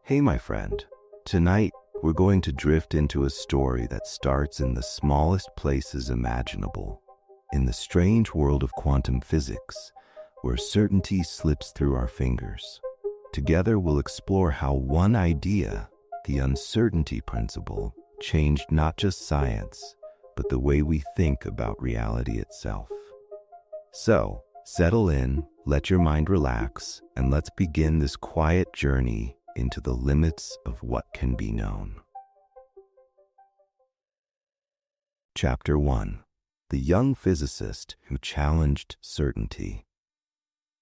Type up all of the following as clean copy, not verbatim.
Hey, my friend. Tonight, we're going to drift into a story that starts in the smallest places imaginable, in the strange world of quantum physics, where certainty slips through our fingers. Together, we'll explore how one idea, the uncertainty principle, changed not just science, but the way we think about reality itself. So, settle in, let your mind relax, and let's begin this quiet journey into the limits of what can be known. Chapter 1. The Young Physicist Who Challenged Certainty.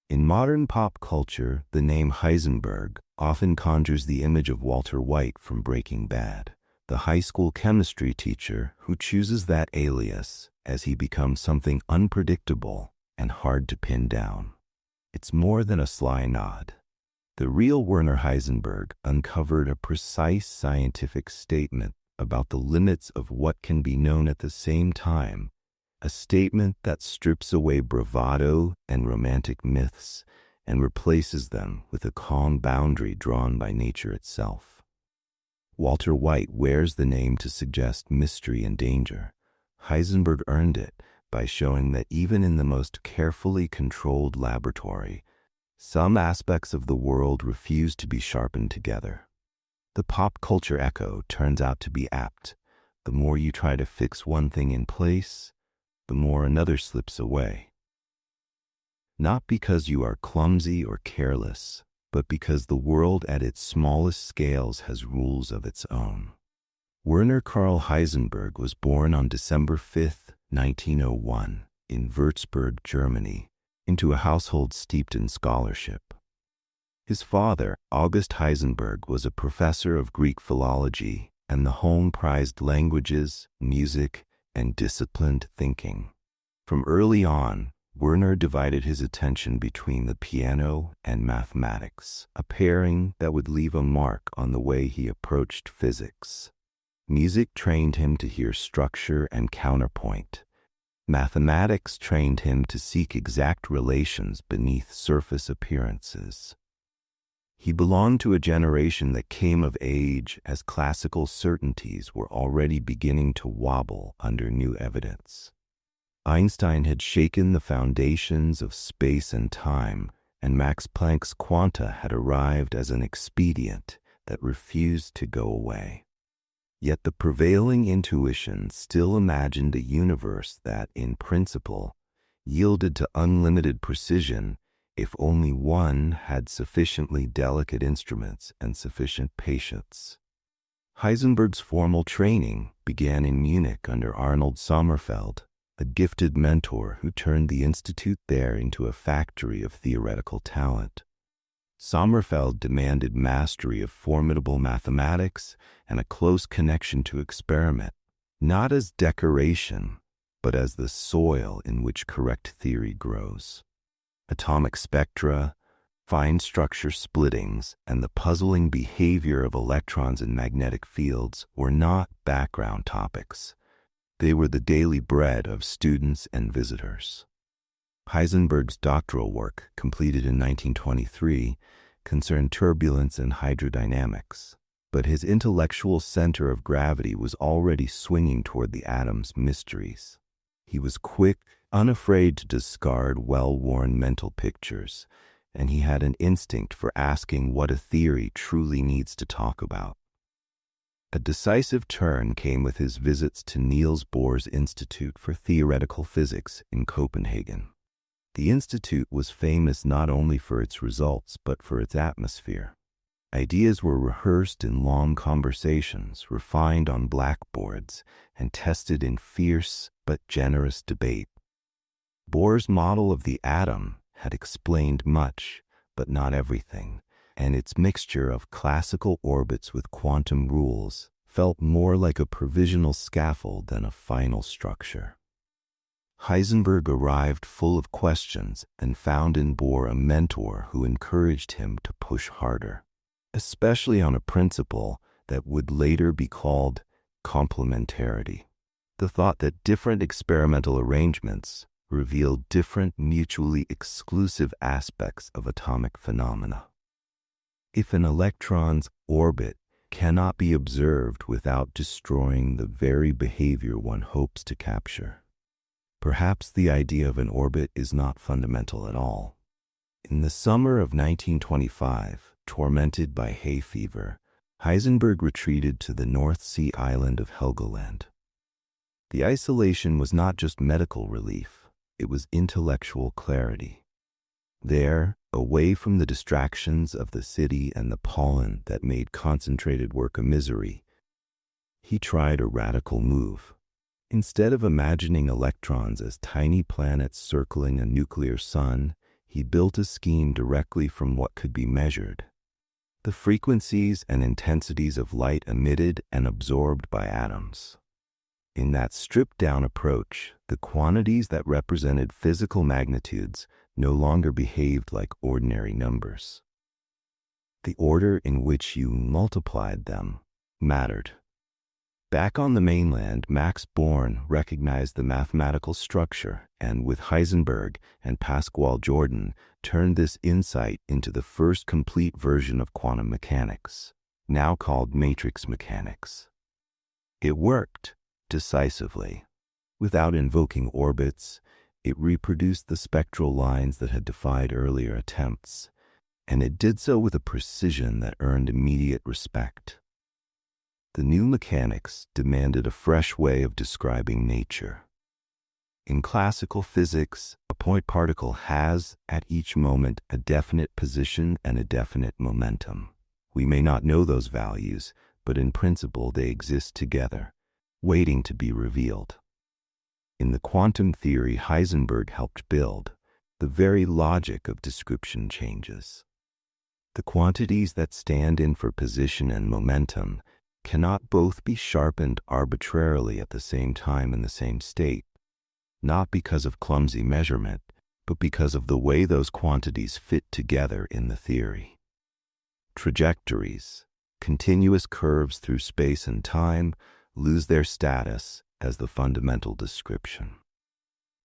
In modern pop culture, the name Heisenberg often conjures the image of Walter White from Breaking Bad, the high school chemistry teacher who chooses that alias as he becomes something unpredictable and hard to pin down. It's more than a sly nod. The real Werner Heisenberg uncovered a precise scientific statement about the limits of what can be known at the same time, a statement that strips away bravado and romantic myths and replaces them with a calm boundary drawn by nature itself. Walter White wears the name to suggest mystery and danger. Heisenberg earned it by showing that even in the most carefully controlled laboratory, some aspects of the world refuse to be sharpened together. The pop culture echo turns out to be apt. The more you try to fix one thing in place, the more another slips away. Not because you are clumsy or careless, but because the world at its smallest scales has rules of its own. Werner Karl Heisenberg was born on December 5, 1901, in Würzburg, Germany, into a household steeped in scholarship. His father, August Heisenberg, was a professor of Greek philology and the home prized languages, music, and disciplined thinking. From early on, Werner divided his attention between the piano and mathematics, a pairing that would leave a mark on the way he approached physics. Music trained him to hear structure and counterpoint. Mathematics trained him to seek exact relations beneath surface appearances. He belonged to a generation that came of age as classical certainties were already beginning to wobble under new evidence. Einstein had shaken the foundations of space and time, and Max Planck's quanta had arrived as an expedient that refused to go away. Yet the prevailing intuition still imagined a universe that, in principle, yielded to unlimited precision if only one had sufficiently delicate instruments and sufficient patience. Heisenberg's formal training began in Munich under Arnold Sommerfeld, a gifted mentor who turned the institute there into a factory of theoretical talent. Sommerfeld demanded mastery of formidable mathematics and a close connection to experiment, not as decoration, but as the soil in which correct theory grows. Atomic spectra, fine structure splittings, and the puzzling behavior of electrons in magnetic fields were not background topics. They were the daily bread of students and visitors. Heisenberg's doctoral work, completed in 1923, concerned turbulence and hydrodynamics, but his intellectual center of gravity was already swinging toward the atom's mysteries. He was quick, unafraid to discard well-worn mental pictures, and he had an instinct for asking what a theory truly needs to talk about. A decisive turn came with his visits to Niels Bohr's Institute for Theoretical Physics in Copenhagen. The institute was famous not only for its results, but for its atmosphere. Ideas were rehearsed in long conversations, refined on blackboards, and tested in fierce but generous debate. Bohr's model of the atom had explained much, but not everything, and its mixture of classical orbits with quantum rules felt more like a provisional scaffold than a final structure. Heisenberg arrived full of questions and found in Bohr a mentor who encouraged him to push harder, especially on a principle that would later be called complementarity. The thought that different experimental arrangements, revealed different mutually exclusive aspects of atomic phenomena. If an electron's orbit cannot be observed without destroying the very behavior one hopes to capture, perhaps the idea of an orbit is not fundamental at all. In the summer of 1925, tormented by hay fever, Heisenberg retreated to the North Sea island of Helgoland. The isolation was not just medical relief, it was intellectual clarity. There, away from the distractions of the city and the pollen that made concentrated work a misery, he tried a radical move. Instead of imagining electrons as tiny planets circling a nuclear sun, he built a scheme directly from what could be measured: the frequencies and intensities of light emitted and absorbed by atoms. In that stripped-down approach, the quantities that represented physical magnitudes no longer behaved like ordinary numbers. The order in which you multiplied them mattered. Back on the mainland, Max Born recognized the mathematical structure and, with Heisenberg and Pascual Jordan, turned this insight into the first complete version of quantum mechanics, now called matrix mechanics. It worked decisively. Without invoking orbits, it reproduced the spectral lines that had defied earlier attempts, and it did so with a precision that earned immediate respect. The new mechanics demanded a fresh way of describing nature. In classical physics, a point particle has, at each moment, a definite position and a definite momentum. We may not know those values, but in principle they exist together, waiting to be revealed. In the quantum theory Heisenberg helped build, the very logic of description changes. The quantities that stand in for position and momentum cannot both be sharpened arbitrarily at the same time in the same state, not because of clumsy measurement, but because of the way those quantities fit together in the theory. Trajectories, continuous curves through space and time, lose their status as the fundamental description.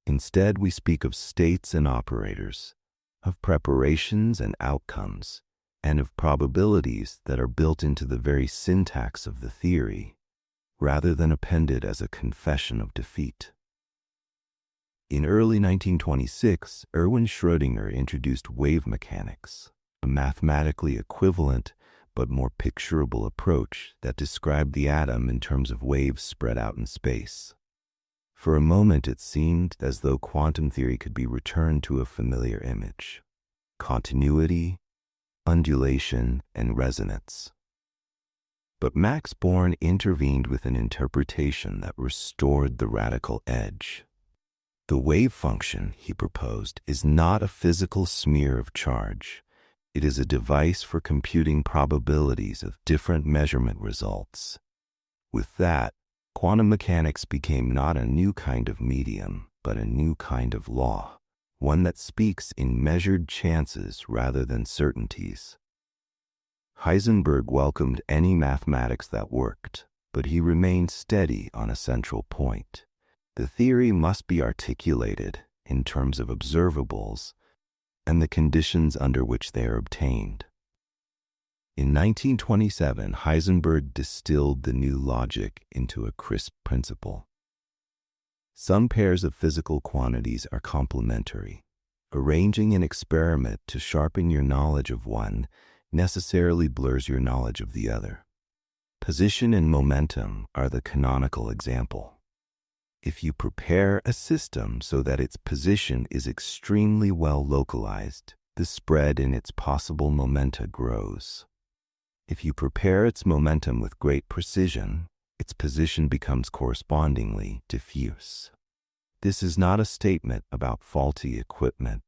Instead, we speak of states and operators, of preparations and outcomes, and of probabilities that are built into the very syntax of the theory, rather than appended as a confession of defeat. In early 1926, Erwin Schrödinger introduced wave mechanics, a mathematically equivalent but more picturable approach that described the atom in terms of waves spread out in space. For a moment it seemed as though quantum theory could be returned to a familiar image: continuity, undulation, and resonance. But Max Born intervened with an interpretation that restored the radical edge. The wave function, he proposed, is not a physical smear of charge. It is a device for computing probabilities of different measurement results. With that, quantum mechanics became not a new kind of medium, but a new kind of law, one that speaks in measured chances rather than certainties. Heisenberg welcomed any mathematics that worked, but he remained steady on a central point. The theory must be articulated in terms of observables and the conditions under which they are obtained. In 1927, Heisenberg distilled the new logic into a crisp principle. Some pairs of physical quantities are complementary. Arranging an experiment to sharpen your knowledge of one necessarily blurs your knowledge of the other. Position and momentum are the canonical example. If you prepare a system so that its position is extremely well localized, the spread in its possible momenta grows. If you prepare its momentum with great precision, its position becomes correspondingly diffuse. This is not a statement about faulty equipment.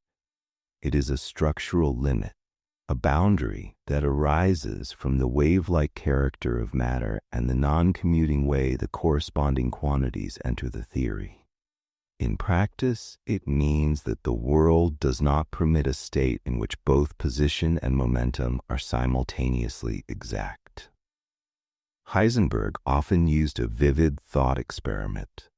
It is a structural limit, a boundary that arises from the wave-like character of matter and the non-commuting way the corresponding quantities enter the theory. In practice, it means that the world does not permit a state in which both position and momentum are simultaneously exact. Heisenberg often used a vivid thought experiment,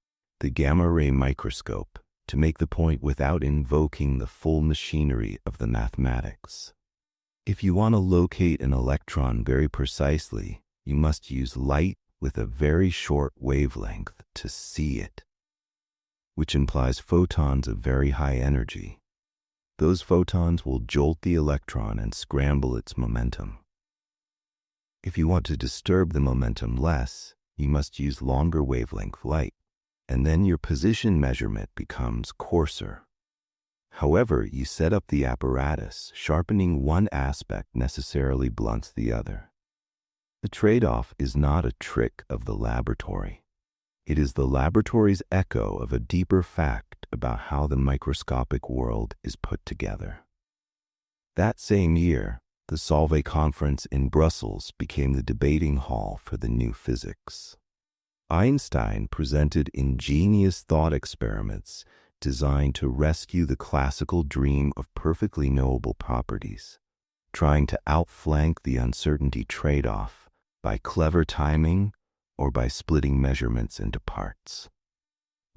the gamma-ray microscope, to make the point without invoking the full machinery of the mathematics. If you want to locate an electron very precisely, you must use light with a very short wavelength to see it, which implies photons of very high energy. Those photons will jolt the electron and scramble its momentum. If you want to disturb the momentum less, you must use longer wavelength light, and then your position measurement becomes coarser. However, you set up the apparatus, sharpening one aspect necessarily blunts the other. The trade-off is not a trick of the laboratory. It is the laboratory's echo of a deeper fact about how the microscopic world is put together. That same year, the Solvay Conference in Brussels became the debating hall for the new physics. Einstein presented ingenious thought experiments designed to rescue the classical dream of perfectly knowable properties, trying to outflank the uncertainty trade-off by clever timing or by splitting measurements into parts.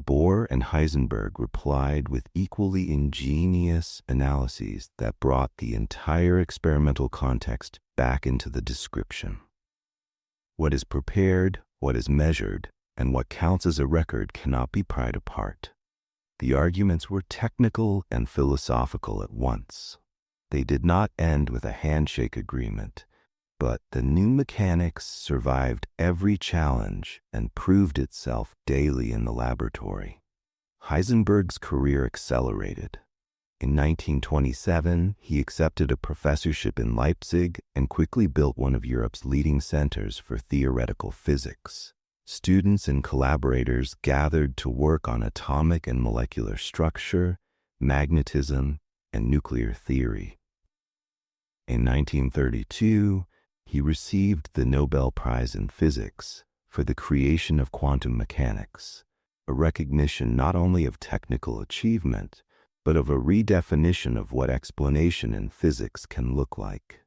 Bohr and Heisenberg replied with equally ingenious analyses that brought the entire experimental context back into the description. What is prepared, what is measured, and what counts as a record cannot be pried apart. The arguments were technical and philosophical at once. They did not end with a handshake agreement, but the new mechanics survived every challenge and proved itself daily in the laboratory. Heisenberg's career accelerated. In 1927, he accepted a professorship in Leipzig and quickly built one of Europe's leading centers for theoretical physics. Students and collaborators gathered to work on atomic and molecular structure, magnetism, and nuclear theory. In 1932, he received the Nobel Prize in Physics for the creation of quantum mechanics, a recognition not only of technical achievement, but of a redefinition of what explanation in physics can look like.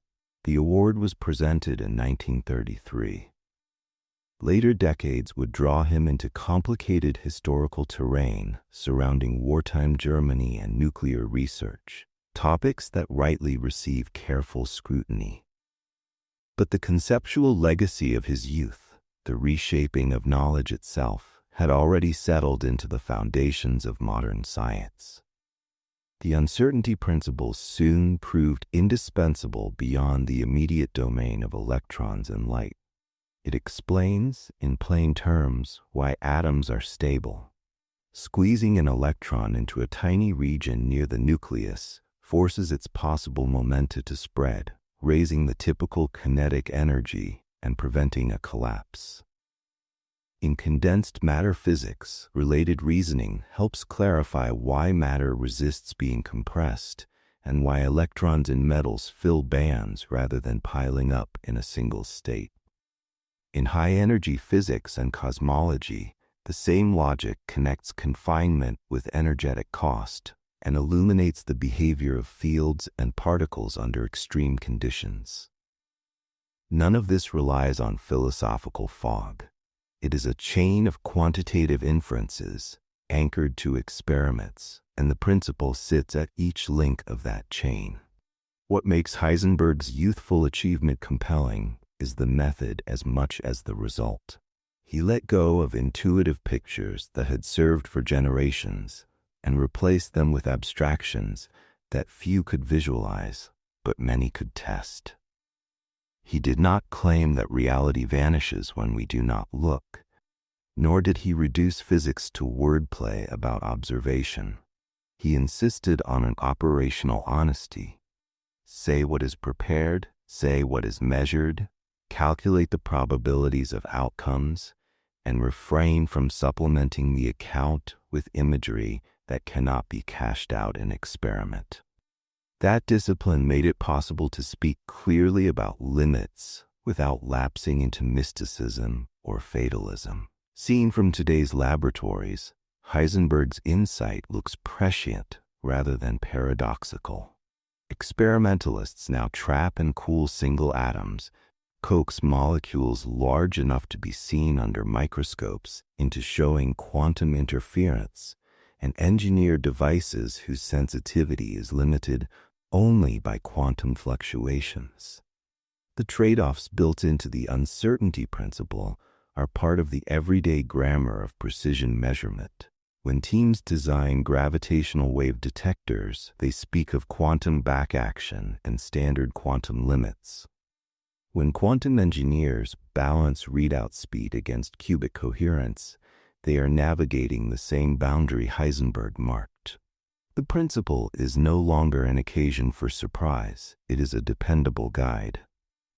The award was presented in 1933. Later decades would draw him into complicated historical terrain surrounding wartime Germany and nuclear research, topics that rightly receive careful scrutiny. But the conceptual legacy of his youth, the reshaping of knowledge itself, had already settled into the foundations of modern science. The uncertainty principle soon proved indispensable beyond the immediate domain of electrons and light. It explains, in plain terms, why atoms are stable. Squeezing an electron into a tiny region near the nucleus forces its possible momenta to spread, raising the typical kinetic energy and preventing a collapse. In condensed matter physics, related reasoning helps clarify why matter resists being compressed and why electrons in metals fill bands rather than piling up in a single state. In high-energy physics and cosmology, the same logic connects confinement with energetic cost and illuminates the behavior of fields and particles under extreme conditions. None of this relies on philosophical fog. It is a chain of quantitative inferences anchored to experiments, and the principle sits at each link of that chain. What makes Heisenberg's youthful achievement compelling is the method as much as the result. He let go of intuitive pictures that had served for generations and replaced them with abstractions that few could visualize, but many could test. He did not claim that reality vanishes when we do not look, nor did he reduce physics to wordplay about observation. He insisted on an operational honesty. Say what is prepared, say what is measured, calculate the probabilities of outcomes, and refrain from supplementing the account with imagery that cannot be cashed out in experiment. That discipline made it possible to speak clearly about limits without lapsing into mysticism or fatalism. Seen from today's laboratories, Heisenberg's insight looks prescient rather than paradoxical. Experimentalists now trap and cool single atoms, coax molecules large enough to be seen under microscopes into showing quantum interference, and engineer devices whose sensitivity is limited only by quantum fluctuations. The trade-offs built into the uncertainty principle are part of the everyday grammar of precision measurement. When teams design gravitational wave detectors, they speak of quantum backaction and standard quantum limits. When quantum engineers balance readout speed against qubit coherence, they are navigating the same boundary Heisenberg marked. The principle is no longer an occasion for surprise, it is a dependable guide.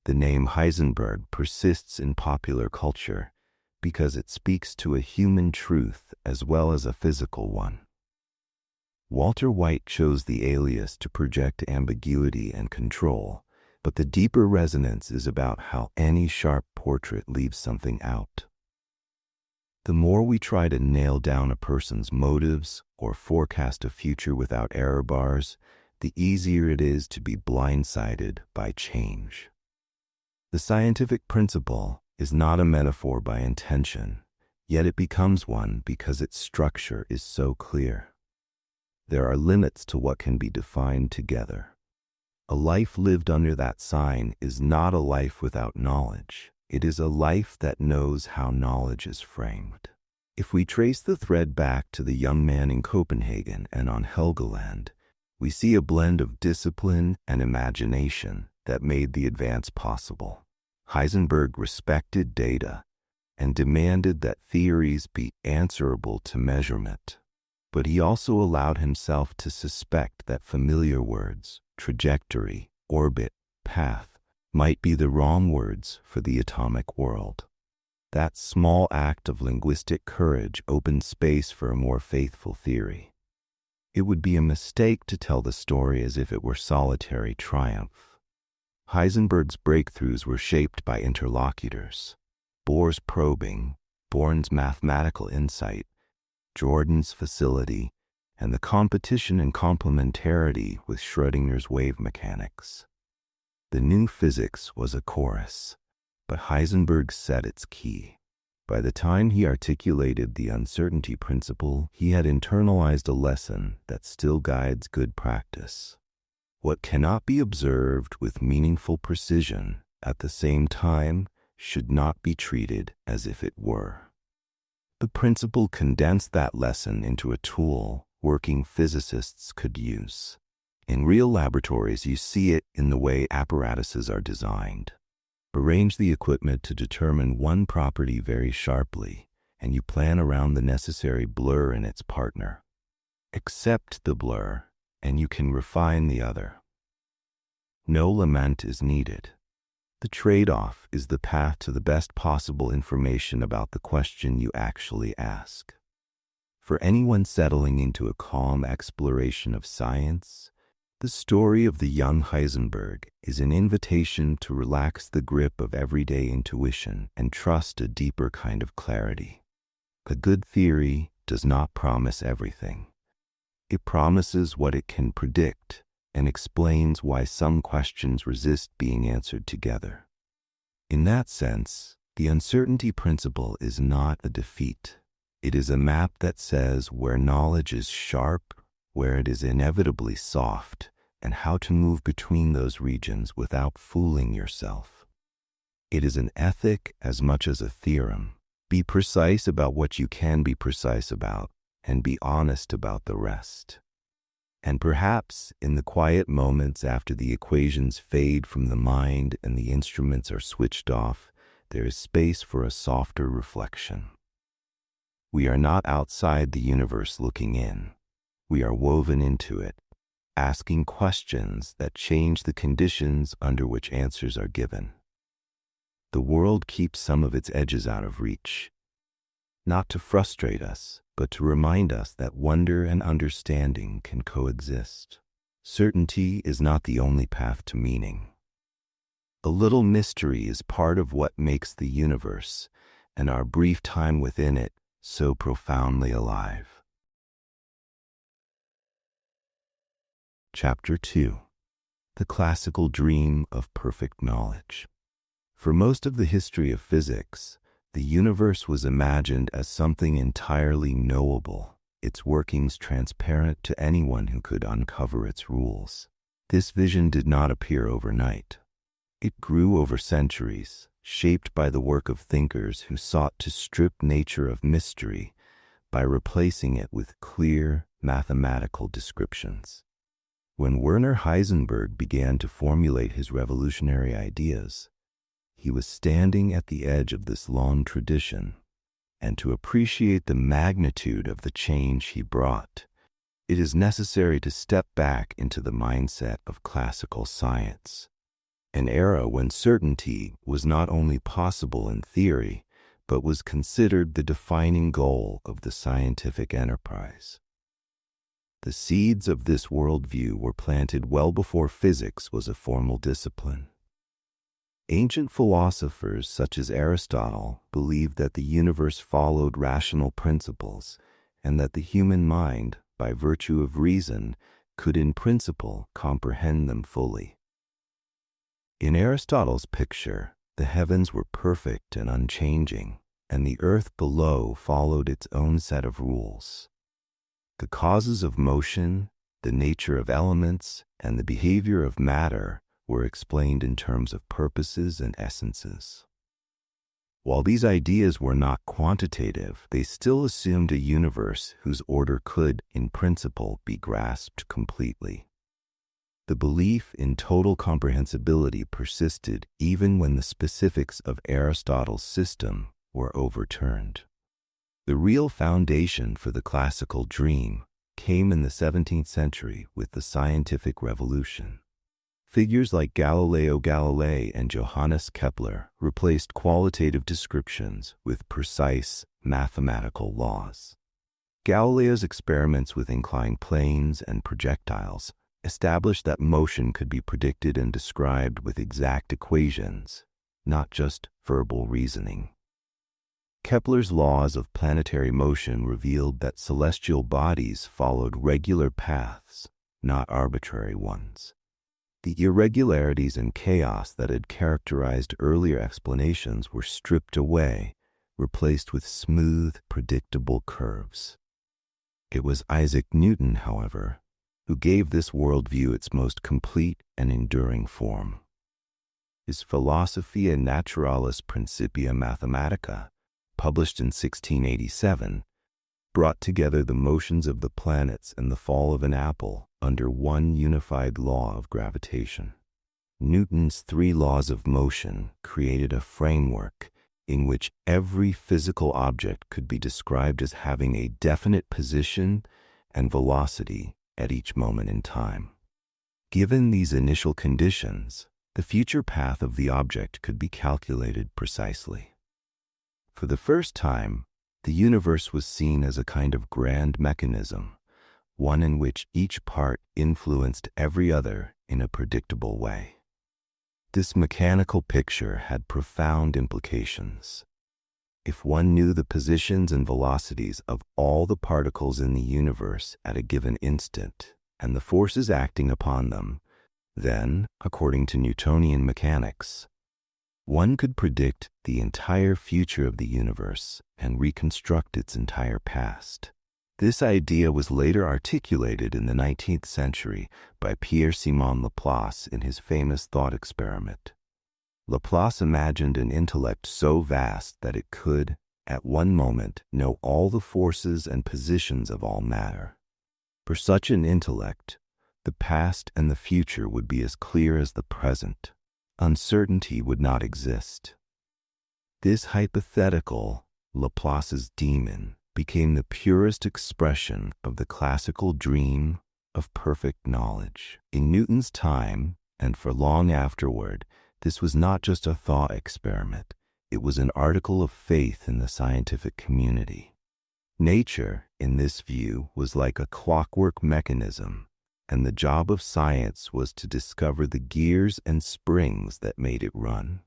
The name Heisenberg persists in popular culture because it speaks to a human truth as well as a physical one. Walter White chose the alias to project ambiguity and control, but the deeper resonance is about how any sharp portrait leaves something out. The more we try to nail down a person's motives or forecast a future without error bars, the easier it is to be blindsided by change. The scientific principle is not a metaphor by intention, yet it becomes one because its structure is so clear. There are limits to what can be defined together. A life lived under that sign is not a life without knowledge. It is a life that knows how knowledge is framed. If we trace the thread back to the young man in Copenhagen and on Helgeland, we see a blend of discipline and imagination that made the advance possible. Heisenberg respected data and demanded that theories be answerable to measurement, but he also allowed himself to suspect that familiar words, trajectory, orbit, path, might be the wrong words for the atomic world. That small act of linguistic courage opened space for a more faithful theory. It would be a mistake to tell the story as if it were solitary triumph. Heisenberg's breakthroughs were shaped by interlocutors: Bohr's probing, Born's mathematical insight, Jordan's facility, and the competition and complementarity with Schrödinger's wave mechanics. The new physics was a chorus, but Heisenberg set its key. By the time he articulated the uncertainty principle, he had internalized a lesson that still guides good practice. What cannot be observed with meaningful precision at the same time should not be treated as if it were. The principle condensed that lesson into a tool working physicists could use. In real laboratories, you see it in the way apparatuses are designed. Arrange the equipment to determine one property very sharply, and you plan around the necessary blur in its partner. Accept the blur, and you can refine the other. No lament is needed. The trade-off is the path to the best possible information about the question you actually ask. For anyone settling into a calm exploration of science, the story of the young Heisenberg is an invitation to relax the grip of everyday intuition and trust a deeper kind of clarity. A good theory does not promise everything. It promises what it can predict and explains why some questions resist being answered together. In that sense, the uncertainty principle is not a defeat. It is a map that says where knowledge is sharp, where it is inevitably soft, and how to move between those regions without fooling yourself. It is an ethic as much as a theorem. Be precise about what you can be precise about, and be honest about the rest. And perhaps in the quiet moments after the equations fade from the mind and the instruments are switched off, there is space for a softer reflection. We are not outside the universe looking in. We are woven into it, asking questions that change the conditions under which answers are given. The world keeps some of its edges out of reach, not to frustrate us, but to remind us that wonder and understanding can coexist. Certainty is not the only path to meaning. A little mystery is part of what makes the universe, and our brief time within it, so profoundly alive. Chapter 2. The Classical Dream of Perfect Knowledge. For most of the history of physics, the universe was imagined as something entirely knowable, its workings transparent to anyone who could uncover its rules. This vision did not appear overnight. It grew over centuries, shaped by the work of thinkers who sought to strip nature of mystery by replacing it with clear, mathematical descriptions. When Werner Heisenberg began to formulate his revolutionary ideas, he was standing at the edge of this long tradition, and to appreciate the magnitude of the change he brought, it is necessary to step back into the mindset of classical science, an era when certainty was not only possible in theory, but was considered the defining goal of the scientific enterprise. The seeds of this worldview were planted well before physics was a formal discipline. Ancient philosophers such as Aristotle believed that the universe followed rational principles and that the human mind, by virtue of reason, could in principle comprehend them fully. In Aristotle's picture, the heavens were perfect and unchanging, and the earth below followed its own set of rules. The causes of motion, the nature of elements, and the behavior of matter were explained in terms of purposes and essences. While these ideas were not quantitative, they still assumed a universe whose order could, in principle, be grasped completely. The belief in total comprehensibility persisted even when the specifics of Aristotle's system were overturned. The real foundation for the classical dream came in the 17th century with the scientific revolution. Figures like Galileo Galilei and Johannes Kepler replaced qualitative descriptions with precise mathematical laws. Galileo's experiments with inclined planes and projectiles established that motion could be predicted and described with exact equations, not just verbal reasoning. Kepler's laws of planetary motion revealed that celestial bodies followed regular paths, not arbitrary ones. The irregularities and chaos that had characterized earlier explanations were stripped away, replaced with smooth, predictable curves. It was Isaac Newton, however, who gave this worldview its most complete and enduring form. His Philosophiae Naturalis Principia Mathematica, published in 1687, brought together the motions of the planets and the fall of an apple under one unified law of gravitation. Newton's three laws of motion created a framework in which every physical object could be described as having a definite position and velocity at each moment in time. Given these initial conditions, the future path of the object could be calculated precisely. For the first time, the universe was seen as a kind of grand mechanism, one in which each part influenced every other in a predictable way. This mechanical picture had profound implications. If one knew the positions and velocities of all the particles in the universe at a given instant and the forces acting upon them, then, according to Newtonian mechanics, one could predict the entire future of the universe and reconstruct its entire past. This idea was later articulated in the 19th century by Pierre-Simon Laplace in his famous thought experiment. Laplace imagined an intellect so vast that it could, at one moment, know all the forces and positions of all matter. For such an intellect, the past and the future would be as clear as the present. Uncertainty would not exist. This hypothetical, Laplace's demon, became the purest expression of the classical dream of perfect knowledge. In Newton's time, and for long afterward, this was not just a thought experiment. It was an article of faith in the scientific community. Nature, in this view, was like a clockwork mechanism, and the job of science was to discover the gears and springs that made it run.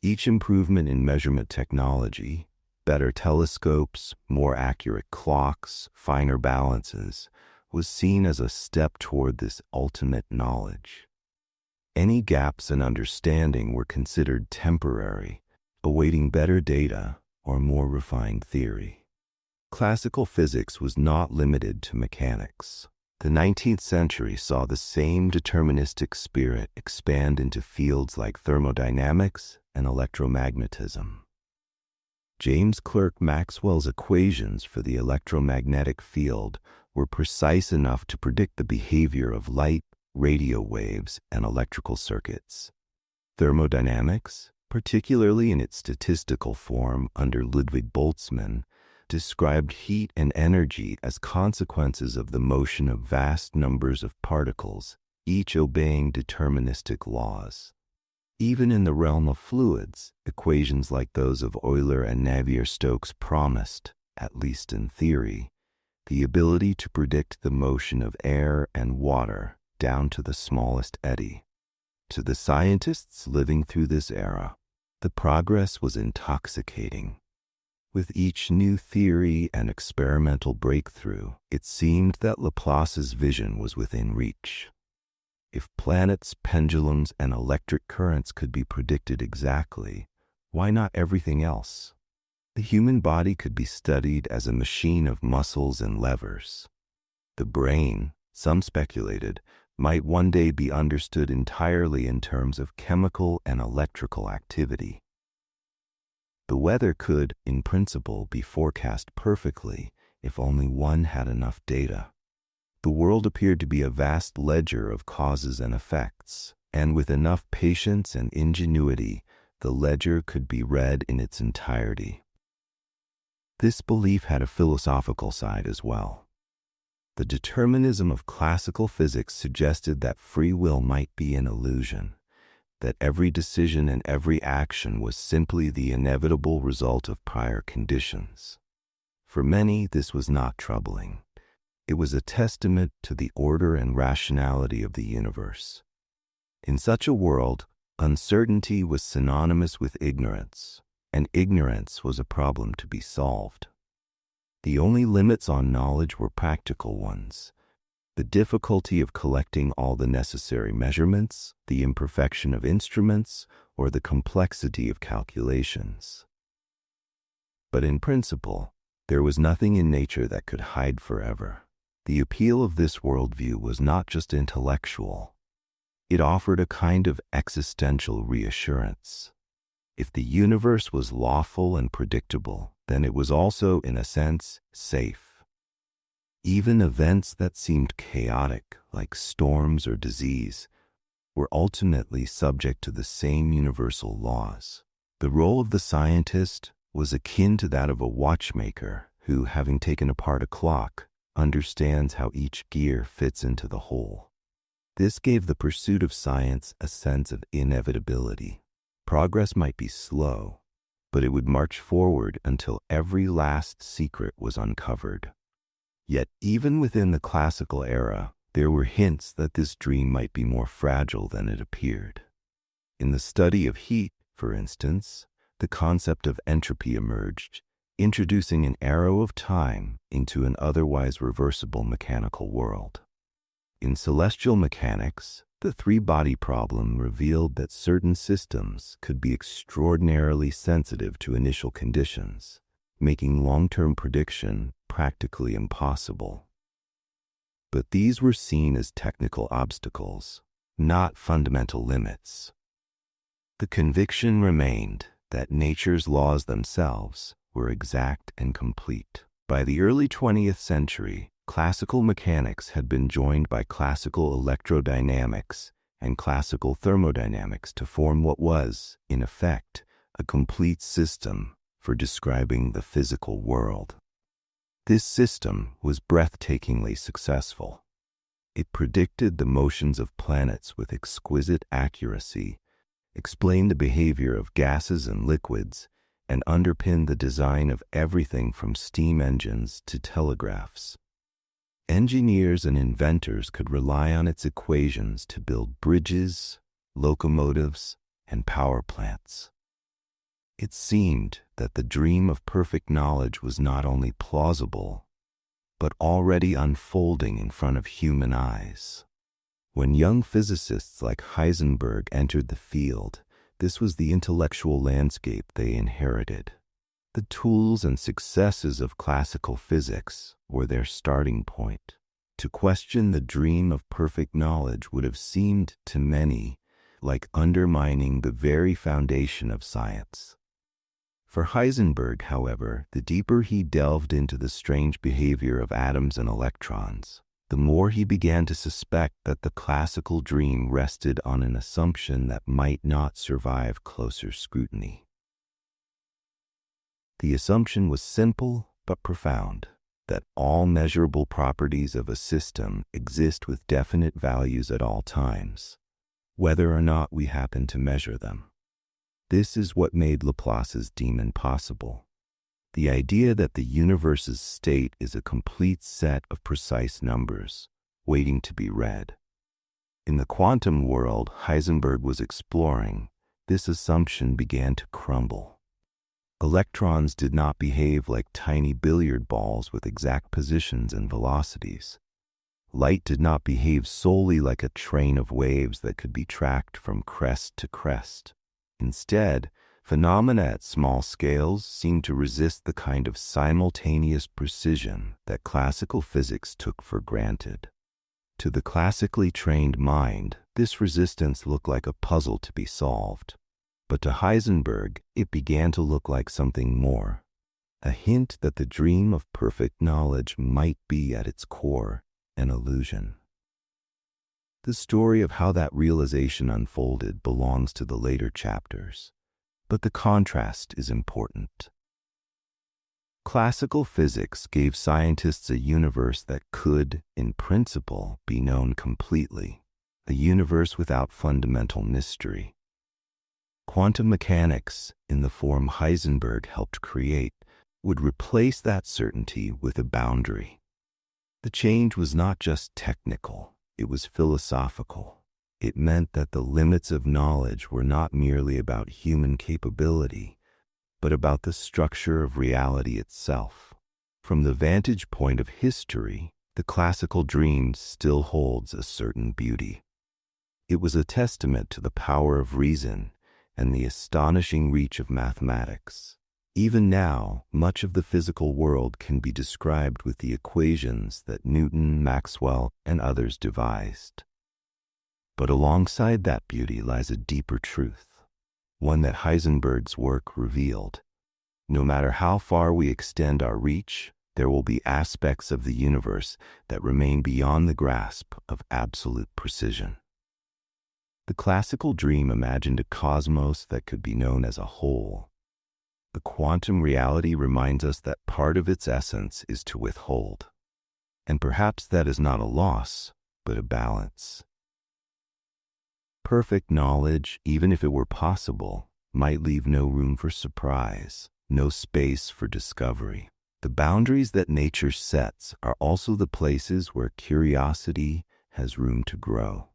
Each improvement in measurement technology, better telescopes, more accurate clocks, finer balances, was seen as a step toward this ultimate knowledge. Any gaps in understanding were considered temporary, awaiting better data or more refined theory. Classical physics was not limited to mechanics. The 19th century saw the same deterministic spirit expand into fields like thermodynamics and electromagnetism. James Clerk Maxwell's equations for the electromagnetic field were precise enough to predict the behavior of light, radio waves, and electrical circuits. Thermodynamics, particularly in its statistical form under Ludwig Boltzmann, described heat and energy as consequences of the motion of vast numbers of particles, each obeying deterministic laws. Even in the realm of fluids, equations like those of Euler and Navier-Stokes promised, at least in theory, the ability to predict the motion of air and water down to the smallest eddy. To the scientists living through this era, the progress was intoxicating. With each new theory and experimental breakthrough, it seemed that Laplace's vision was within reach. If planets, pendulums, and electric currents could be predicted exactly, why not everything else? The human body could be studied as a machine of muscles and levers. The brain, some speculated, might one day be understood entirely in terms of chemical and electrical activity. The weather could, in principle, be forecast perfectly if only one had enough data. The world appeared to be a vast ledger of causes and effects, and with enough patience and ingenuity, the ledger could be read in its entirety. This belief had a philosophical side as well. The determinism of classical physics suggested that free will might be an illusion, that every decision and every action was simply the inevitable result of prior conditions. For many, this was not troubling. It was a testament to the order and rationality of the universe. In such a world, uncertainty was synonymous with ignorance, and ignorance was a problem to be solved. The only limits on knowledge were practical ones: the difficulty of collecting all the necessary measurements, the imperfection of instruments, or the complexity of calculations. But in principle, there was nothing in nature that could hide forever. The appeal of this worldview was not just intellectual. It offered a kind of existential reassurance. If the universe was lawful and predictable, then it was also, in a sense, safe. Even events that seemed chaotic, like storms or disease, were ultimately subject to the same universal laws. The role of the scientist was akin to that of a watchmaker who, having taken apart a clock, understands how each gear fits into the whole. This gave the pursuit of science a sense of inevitability. Progress might be slow, but it would march forward until every last secret was uncovered. Yet even within the classical era, there were hints that this dream might be more fragile than it appeared. In the study of heat, for instance, the concept of entropy emerged, introducing an arrow of time into an otherwise reversible mechanical world. In celestial mechanics, the three-body problem revealed that certain systems could be extraordinarily sensitive to initial conditions, making long-term prediction practically impossible. But these were seen as technical obstacles, not fundamental limits. The conviction remained that nature's laws themselves were exact and complete. By the early 20th century, classical mechanics had been joined by classical electrodynamics and classical thermodynamics to form what was, in effect, a complete system for describing the physical world. This system was breathtakingly successful. It predicted the motions of planets with exquisite accuracy, explained the behavior of gases and liquids, and underpinned the design of everything from steam engines to telegraphs. Engineers and inventors could rely on its equations to build bridges, locomotives, and power plants. It seemed that the dream of perfect knowledge was not only plausible, but already unfolding in front of human eyes. When young physicists like Heisenberg entered the field, this was the intellectual landscape they inherited. The tools and successes of classical physics were their starting point. To question the dream of perfect knowledge would have seemed to many like undermining the very foundation of science. For Heisenberg, however, the deeper he delved into the strange behavior of atoms and electrons, the more he began to suspect that the classical dream rested on an assumption that might not survive closer scrutiny. The assumption was simple but profound, that all measurable properties of a system exist with definite values at all times, whether or not we happen to measure them. This is what made Laplace's demon possible. The idea that the universe's state is a complete set of precise numbers, waiting to be read. In the quantum world Heisenberg was exploring, this assumption began to crumble. Electrons did not behave like tiny billiard balls with exact positions and velocities. Light did not behave solely like a train of waves that could be tracked from crest to crest. Instead, phenomena at small scales seemed to resist the kind of simultaneous precision that classical physics took for granted. To the classically trained mind, this resistance looked like a puzzle to be solved. But to Heisenberg, it began to look like something more, a hint that the dream of perfect knowledge might be at its core an illusion. The story of how that realization unfolded belongs to the later chapters, but the contrast is important. Classical physics gave scientists a universe that could, in principle, be known completely, a universe without fundamental mystery. Quantum mechanics, in the form Heisenberg helped create, would replace that certainty with a boundary. The change was not just technical, it was philosophical. It meant that the limits of knowledge were not merely about human capability, but about the structure of reality itself. From the vantage point of history, the classical dream still holds a certain beauty. It was a testament to the power of reason and the astonishing reach of mathematics. Even now, much of the physical world can be described with the equations that Newton, Maxwell, and others devised. But alongside that beauty lies a deeper truth, one that Heisenberg's work revealed. No matter how far we extend our reach, there will be aspects of the universe that remain beyond the grasp of absolute precision. The classical dream imagined a cosmos that could be known as a whole. The quantum reality reminds us that part of its essence is to withhold. And perhaps that is not a loss, but a balance. Perfect knowledge, even if it were possible, might leave no room for surprise, no space for discovery. The boundaries that nature sets are also the places where curiosity has room to grow.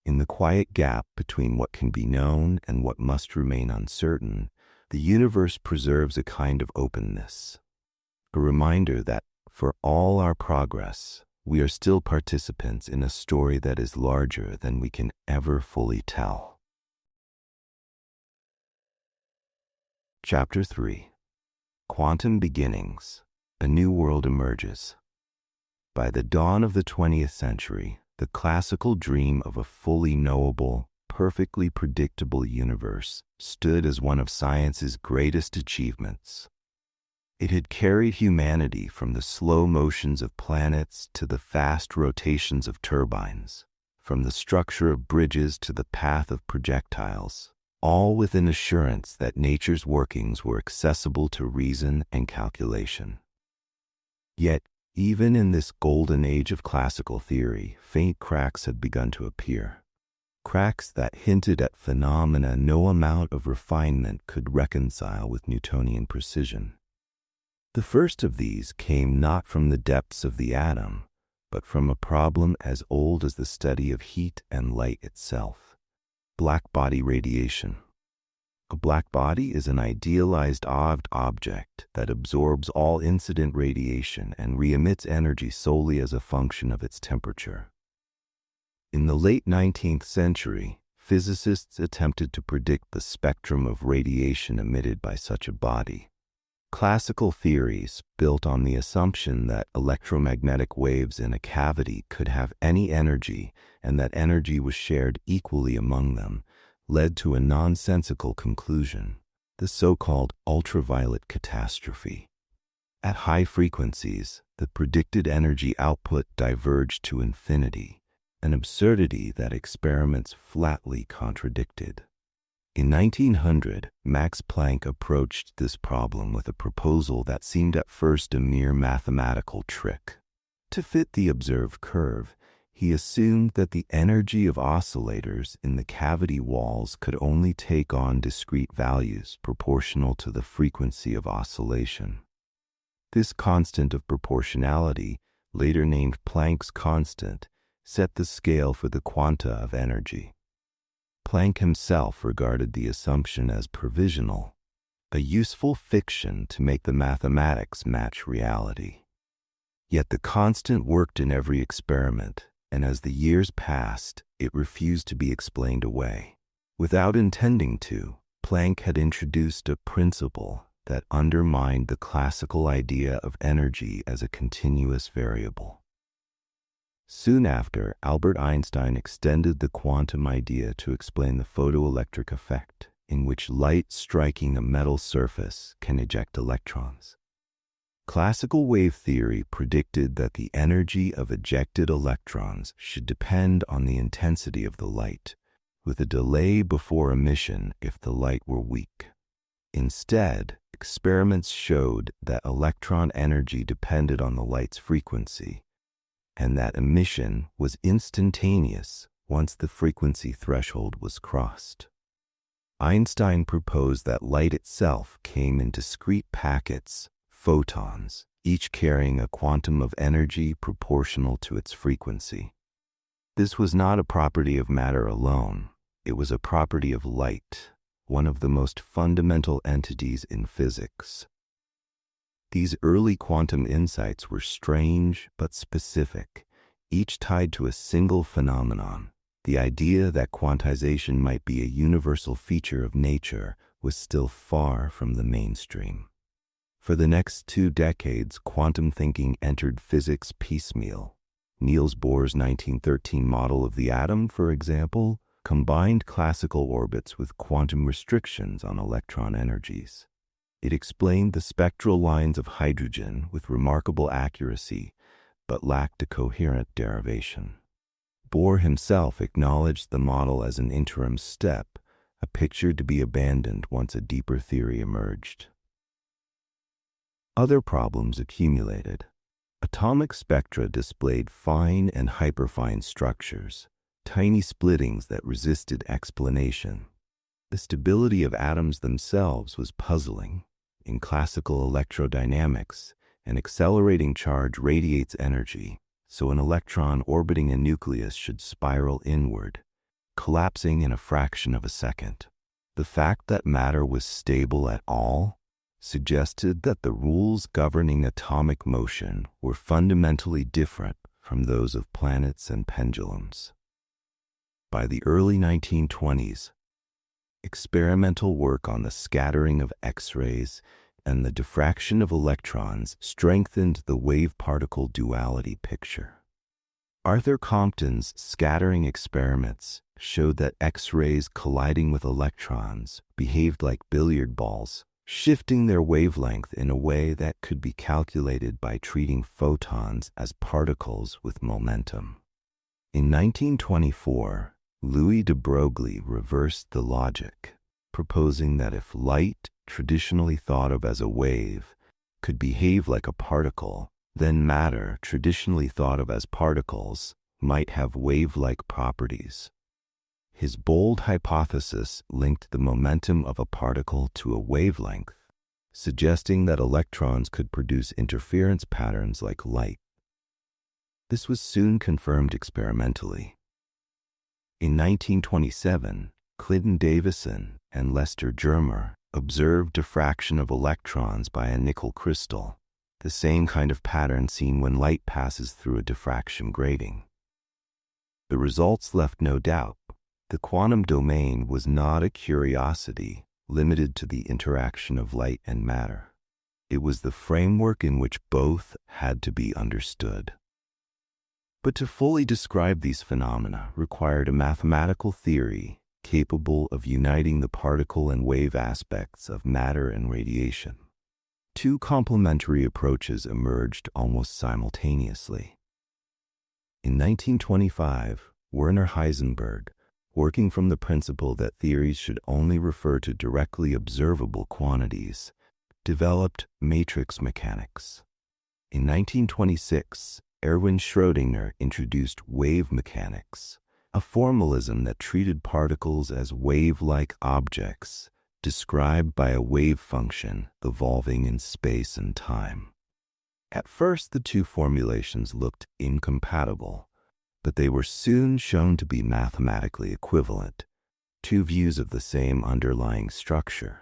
In the quiet gap between what can be known and what must remain uncertain, the universe preserves a kind of openness, a reminder that, for all our progress, we are still participants in a story that is larger than we can ever fully tell. Chapter 3. Quantum Beginnings. A New World Emerges. By the dawn of the 20th century, the classical dream of a fully knowable, perfectly predictable universe stood as one of science's greatest achievements. It had carried humanity from the slow motions of planets to the fast rotations of turbines, from the structure of bridges to the path of projectiles, all with an assurance that nature's workings were accessible to reason and calculation. Yet, even in this golden age of classical theory, faint cracks had begun to appear. Cracks that hinted at phenomena no amount of refinement could reconcile with Newtonian precision. The first of these came not from the depths of the atom, but from a problem as old as the study of heat and light itself: black-body radiation. A black body is an idealized object that absorbs all incident radiation and re-emits energy solely as a function of its temperature. In the late 19th century, physicists attempted to predict the spectrum of radiation emitted by such a body. Classical theories built on the assumption that electromagnetic waves in a cavity could have any energy and that energy was shared equally among them led to a nonsensical conclusion, the so-called ultraviolet catastrophe. At high frequencies, the predicted energy output diverged to infinity, an absurdity that experiments flatly contradicted. In 1900, Max Planck approached this problem with a proposal that seemed at first a mere mathematical trick. To fit the observed curve, he assumed that the energy of oscillators in the cavity walls could only take on discrete values proportional to the frequency of oscillation. This constant of proportionality, later named Planck's constant, set the scale for the quanta of energy. Planck himself regarded the assumption as provisional, a useful fiction to make the mathematics match reality. Yet the constant worked in every experiment, and as the years passed, it refused to be explained away. Without intending to, Planck had introduced a principle that undermined the classical idea of energy as a continuous variable. Soon after, Albert Einstein extended the quantum idea to explain the photoelectric effect, in which light striking a metal surface can eject electrons. Classical wave theory predicted that the energy of ejected electrons should depend on the intensity of the light, with a delay before emission if the light were weak. Instead, experiments showed that electron energy depended on the light's frequency, and that emission was instantaneous once the frequency threshold was crossed. Einstein proposed that light itself came in discrete packets, photons, each carrying a quantum of energy proportional to its frequency. This was not a property of matter alone, it was a property of light, one of the most fundamental entities in physics. These early quantum insights were strange but specific, each tied to a single phenomenon. The idea that quantization might be a universal feature of nature was still far from the mainstream. For the next 2 decades, quantum thinking entered physics piecemeal. Niels Bohr's 1913 model of the atom, for example, combined classical orbits with quantum restrictions on electron energies. It explained the spectral lines of hydrogen with remarkable accuracy, but lacked a coherent derivation. Bohr himself acknowledged the model as an interim step, a picture to be abandoned once a deeper theory emerged. Other problems accumulated. Atomic spectra displayed fine and hyperfine structures, tiny splittings that resisted explanation. The stability of atoms themselves was puzzling. In classical electrodynamics, an accelerating charge radiates energy, so an electron orbiting a nucleus should spiral inward, collapsing in a fraction of a second. The fact that matter was stable at all suggested that the rules governing atomic motion were fundamentally different from those of planets and pendulums. By the early 1920s, experimental work on the scattering of X-rays and the diffraction of electrons strengthened the wave-particle duality picture. Arthur Compton's scattering experiments showed that X-rays colliding with electrons behaved like billiard balls, shifting their wavelength in a way that could be calculated by treating photons as particles with momentum. In 1924, Louis de Broglie reversed the logic, proposing that if light, traditionally thought of as a wave, could behave like a particle, then matter, traditionally thought of as particles, might have wave-like properties. His bold hypothesis linked the momentum of a particle to a wavelength, suggesting that electrons could produce interference patterns like light. This was soon confirmed experimentally. In 1927, Clinton Davison and Lester Germer observed diffraction of electrons by a nickel crystal, the same kind of pattern seen when light passes through a diffraction grating. The results left no doubt. The quantum domain was not a curiosity limited to the interaction of light and matter. It was the framework in which both had to be understood. But to fully describe these phenomena required a mathematical theory capable of uniting the particle and wave aspects of matter and radiation. Two complementary approaches emerged almost simultaneously. In 1925, Werner Heisenberg, working from the principle that theories should only refer to directly observable quantities, developed matrix mechanics. In 1926, Erwin Schrödinger introduced wave mechanics, a formalism that treated particles as wave-like objects, described by a wave function evolving in space and time. At first, the two formulations looked incompatible, but they were soon shown to be mathematically equivalent, two views of the same underlying structure.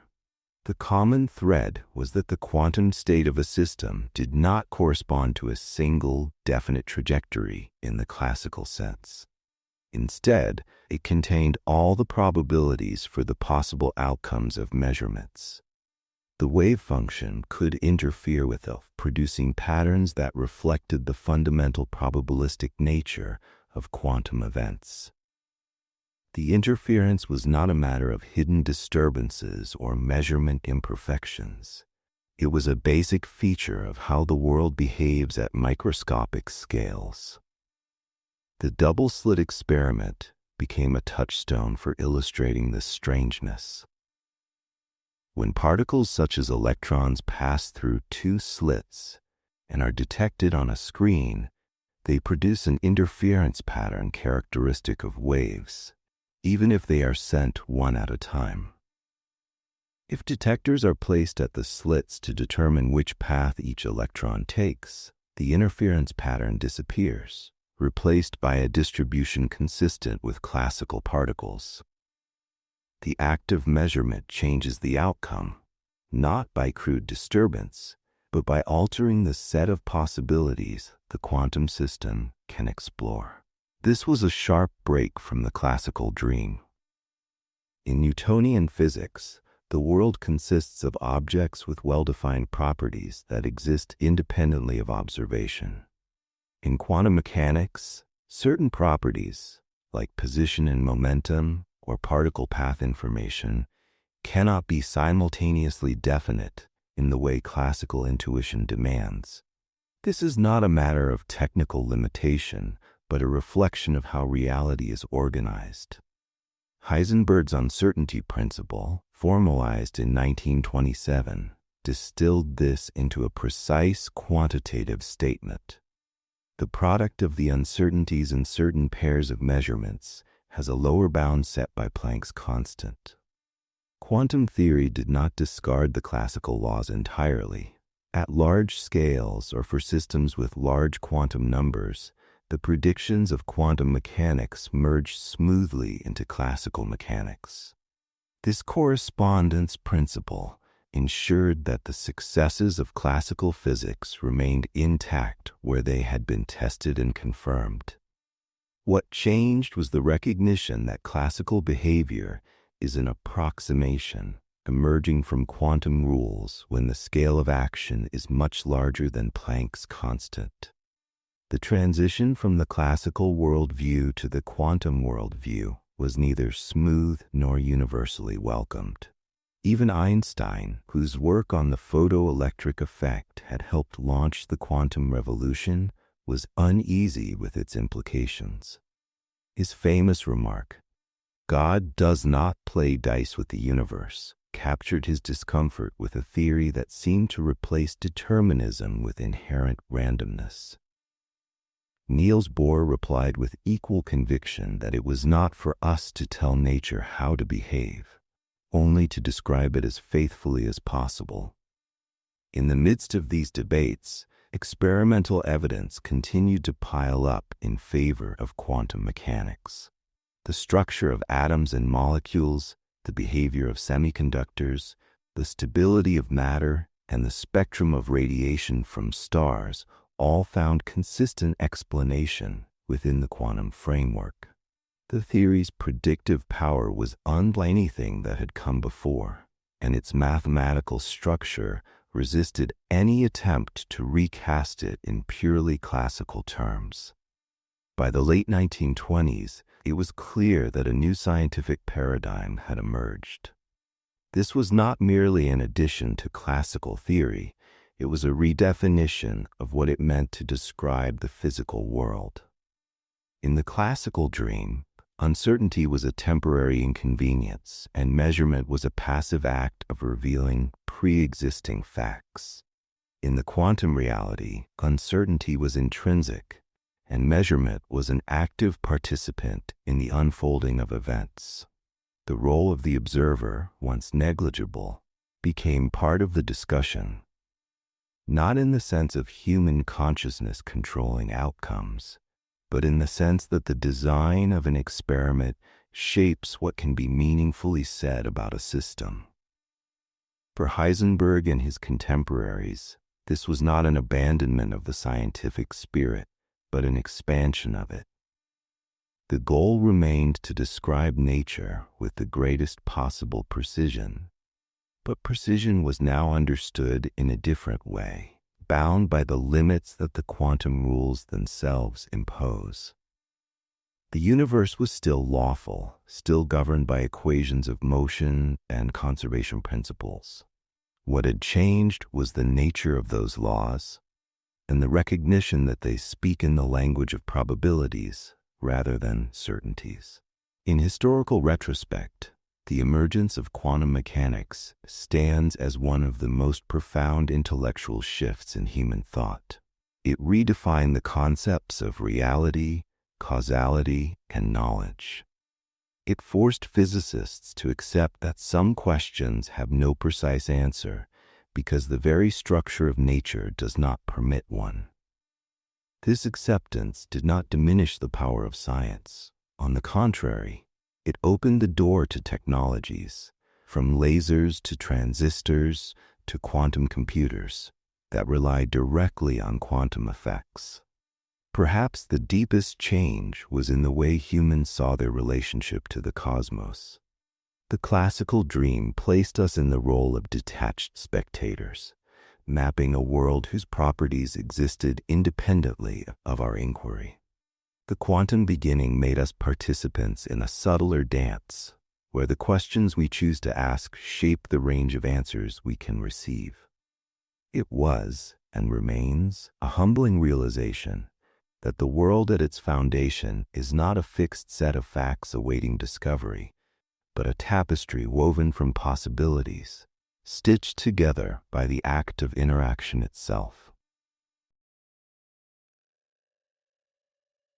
The common thread was that the quantum state of a system did not correspond to a single, definite trajectory in the classical sense. Instead, it contained all the probabilities for the possible outcomes of measurements. The wave function could interfere with it, producing patterns that reflected the fundamental probabilistic nature of quantum events. The interference was not a matter of hidden disturbances or measurement imperfections. It was a basic feature of how the world behaves at microscopic scales. The double-slit experiment became a touchstone for illustrating this strangeness. When particles such as electrons pass through two slits and are detected on a screen, they produce an interference pattern characteristic of waves, even if they are sent one at a time. If detectors are placed at the slits to determine which path each electron takes, the interference pattern disappears, replaced by a distribution consistent with classical particles. The act of measurement changes the outcome, not by crude disturbance, but by altering the set of possibilities the quantum system can explore. This was a sharp break from the classical dream. In Newtonian physics, the world consists of objects with well-defined properties that exist independently of observation. In quantum mechanics, certain properties, like position and momentum or particle path information, cannot be simultaneously definite in the way classical intuition demands. This is not a matter of technical limitation, but a reflection of how reality is organized. Heisenberg's uncertainty principle, formalized in 1927, distilled this into a precise quantitative statement. The product of the uncertainties in certain pairs of measurements has a lower bound set by Planck's constant. Quantum theory did not discard the classical laws entirely. At large scales or for systems with large quantum numbers, the predictions of quantum mechanics merged smoothly into classical mechanics. This correspondence principle ensured that the successes of classical physics remained intact where they had been tested and confirmed. What changed was the recognition that classical behavior is an approximation emerging from quantum rules when the scale of action is much larger than Planck's constant. The transition from the classical worldview to the quantum worldview was neither smooth nor universally welcomed. Even Einstein, whose work on the photoelectric effect had helped launch the quantum revolution, was uneasy with its implications. His famous remark, "God does not play dice with the universe," captured his discomfort with a theory that seemed to replace determinism with inherent randomness. Niels Bohr replied with equal conviction that it was not for us to tell nature how to behave, only to describe it as faithfully as possible. In the midst of these debates, experimental evidence continued to pile up in favor of quantum mechanics. The structure of atoms and molecules, the behavior of semiconductors, the stability of matter, and the spectrum of radiation from stars all found consistent explanation within the quantum framework. The theory's predictive power was unlike anything that had come before, and its mathematical structure resisted any attempt to recast it in purely classical terms. By the late 1920s, it was clear that a new scientific paradigm had emerged. This was not merely an addition to classical theory, it was a redefinition of what it meant to describe the physical world. In the classical dream, uncertainty was a temporary inconvenience, and measurement was a passive act of revealing pre-existing facts. In the quantum reality, uncertainty was intrinsic, and measurement was an active participant in the unfolding of events. The role of the observer, once negligible, became part of the discussion, not in the sense of human consciousness controlling outcomes, but in the sense that the design of an experiment shapes what can be meaningfully said about a system. For Heisenberg and his contemporaries, this was not an abandonment of the scientific spirit, but an expansion of it. The goal remained to describe nature with the greatest possible precision, but precision was now understood in a different way, bound by the limits that the quantum rules themselves impose. The universe was still lawful, still governed by equations of motion and conservation principles. What had changed was the nature of those laws and the recognition that they speak in the language of probabilities rather than certainties. In historical retrospect, the emergence of quantum mechanics stands as one of the most profound intellectual shifts in human thought. It redefined the concepts of reality, causality, and knowledge. It forced physicists to accept that some questions have no precise answer because the very structure of nature does not permit one. This acceptance did not diminish the power of science. On the contrary, it opened the door to technologies, from lasers to transistors to quantum computers, that rely directly on quantum effects. Perhaps the deepest change was in the way humans saw their relationship to the cosmos. The classical dream placed us in the role of detached spectators, mapping a world whose properties existed independently of our inquiry. The quantum beginning made us participants in a subtler dance, where the questions we choose to ask shape the range of answers we can receive. It was, and remains, a humbling realization that the world at its foundation is not a fixed set of facts awaiting discovery, but a tapestry woven from possibilities, stitched together by the act of interaction itself.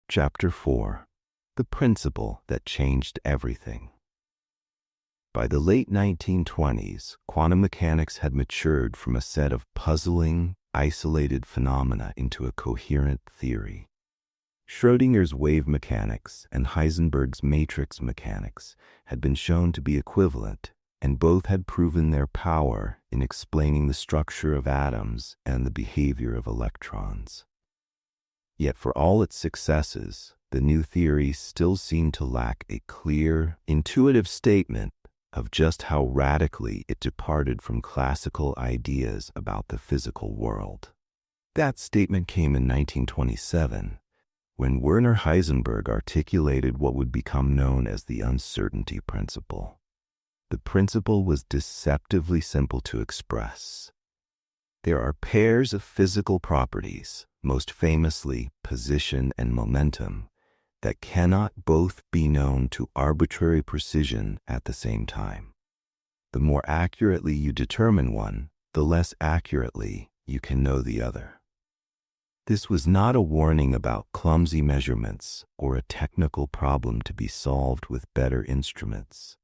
Chapter 4. The Principle That Changed Everything. By the late 1920s, quantum mechanics had matured from a set of puzzling, isolated phenomena into a coherent theory. Schrödinger's wave mechanics and Heisenberg's matrix mechanics had been shown to be equivalent, and both had proven their power in explaining the structure of atoms and the behavior of electrons. Yet for all its successes, the new theory still seemed to lack a clear, intuitive statement of just how radically it departed from classical ideas about the physical world. That statement came in 1927, when Werner Heisenberg articulated what would become known as the uncertainty principle. The principle was deceptively simple to express. There are pairs of physical properties, most famously position and momentum, that cannot both be known to arbitrary precision at the same time. The more accurately you determine one, the less accurately you can know the other. This was not a warning about clumsy measurements or a technical problem to be solved with better instruments.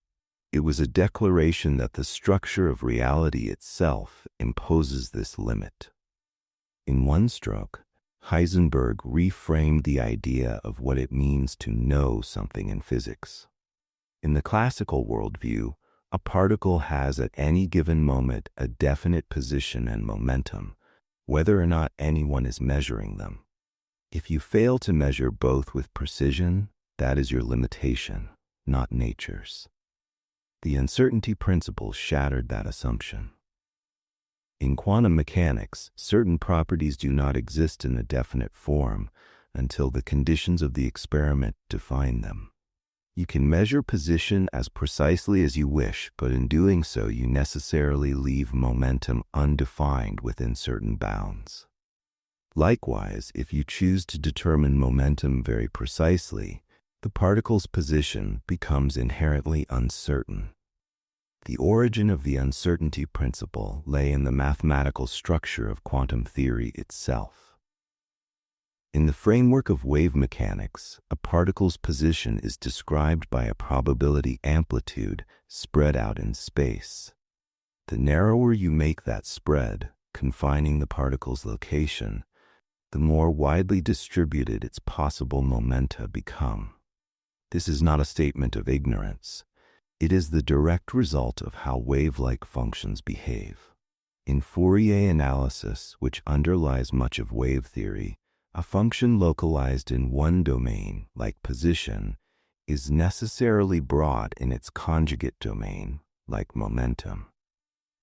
It was a declaration that the structure of reality itself imposes this limit. In one stroke, Heisenberg reframed the idea of what it means to know something in physics. In the classical worldview, a particle has at any given moment a definite position and momentum, whether or not anyone is measuring them. If you fail to measure both with precision, that is your limitation, not nature's. The uncertainty principle shattered that assumption. In quantum mechanics, certain properties do not exist in a definite form until the conditions of the experiment define them. You can measure position as precisely as you wish, but in doing so, you necessarily leave momentum undefined within certain bounds. Likewise, if you choose to determine momentum very precisely, the particle's position becomes inherently uncertain. The origin of the uncertainty principle lay in the mathematical structure of quantum theory itself. In the framework of wave mechanics, a particle's position is described by a probability amplitude spread out in space. The narrower you make that spread, confining the particle's location, the more widely distributed its possible momenta become. This is not a statement of ignorance. It is the direct result of how wave-like functions behave. In Fourier analysis, which underlies much of wave theory, a function localized in one domain, like position, is necessarily broad in its conjugate domain, like momentum.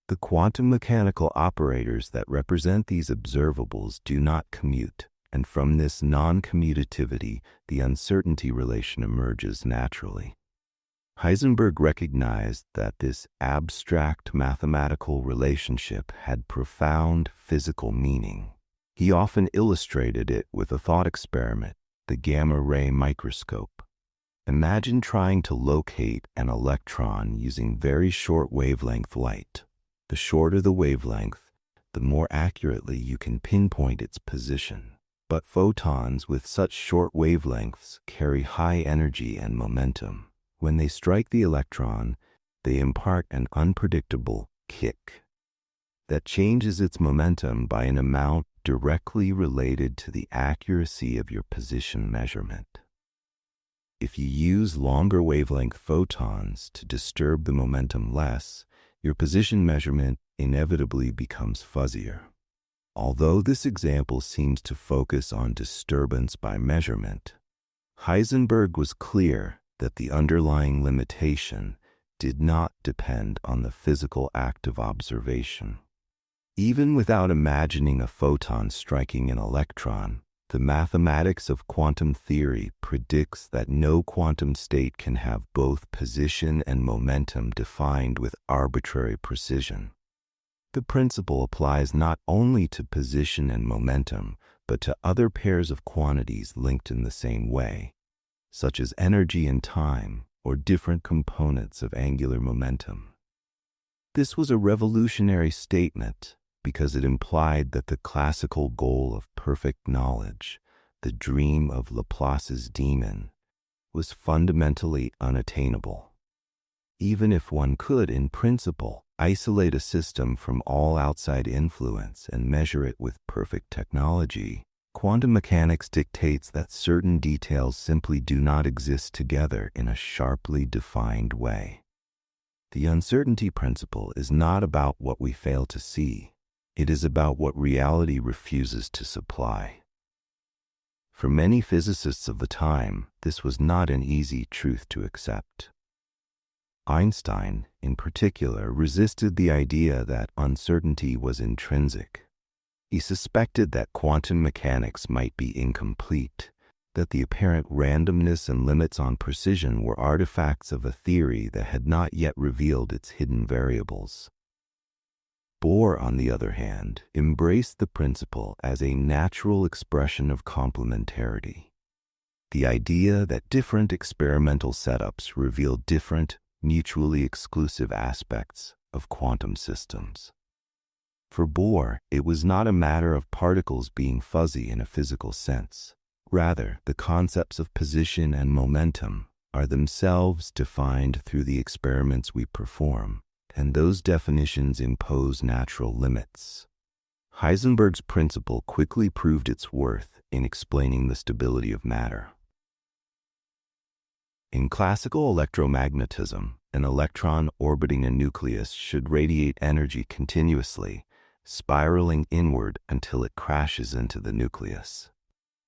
The quantum mechanical operators that represent these observables do not commute, and from this non-commutativity, the uncertainty relation emerges naturally. Heisenberg recognized that this abstract mathematical relationship had profound physical meaning. He often illustrated it with a thought experiment, the gamma-ray microscope. Imagine trying to locate an electron using very short wavelength light. The shorter the wavelength, the more accurately you can pinpoint its position. But photons with such short wavelengths carry high energy and momentum. When they strike the electron, they impart an unpredictable kick that changes its momentum by an amount directly related to the accuracy of your position measurement. If you use longer wavelength photons to disturb the momentum less, your position measurement inevitably becomes fuzzier. Although this example seems to focus on disturbance by measurement, Heisenberg was clear that the underlying limitation did not depend on the physical act of observation. Even without imagining a photon striking an electron, the mathematics of quantum theory predicts that no quantum state can have both position and momentum defined with arbitrary precision. The principle applies not only to position and momentum, but to other pairs of quantities linked in the same way, such as energy and time, or different components of angular momentum. This was a revolutionary statement because it implied that the classical goal of perfect knowledge, the dream of Laplace's demon, was fundamentally unattainable. Even if one could, in principle, isolate a system from all outside influence and measure it with perfect technology, quantum mechanics dictates that certain details simply do not exist together in a sharply defined way. The uncertainty principle is not about what we fail to see. It is about what reality refuses to supply. For many physicists of the time, this was not an easy truth to accept. Einstein, in particular, resisted the idea that uncertainty was intrinsic. He suspected that quantum mechanics might be incomplete, that the apparent randomness and limits on precision were artifacts of a theory that had not yet revealed its hidden variables. Bohr, on the other hand, embraced the principle as a natural expression of complementarity. The idea that different experimental setups reveal different, mutually exclusive aspects of quantum systems. For Bohr, it was not a matter of particles being fuzzy in a physical sense. Rather, the concepts of position and momentum are themselves defined through the experiments we perform, and those definitions impose natural limits. Heisenberg's principle quickly proved its worth in explaining the stability of matter. In classical electromagnetism, an electron orbiting a nucleus should radiate energy continuously, spiraling inward until it crashes into the nucleus.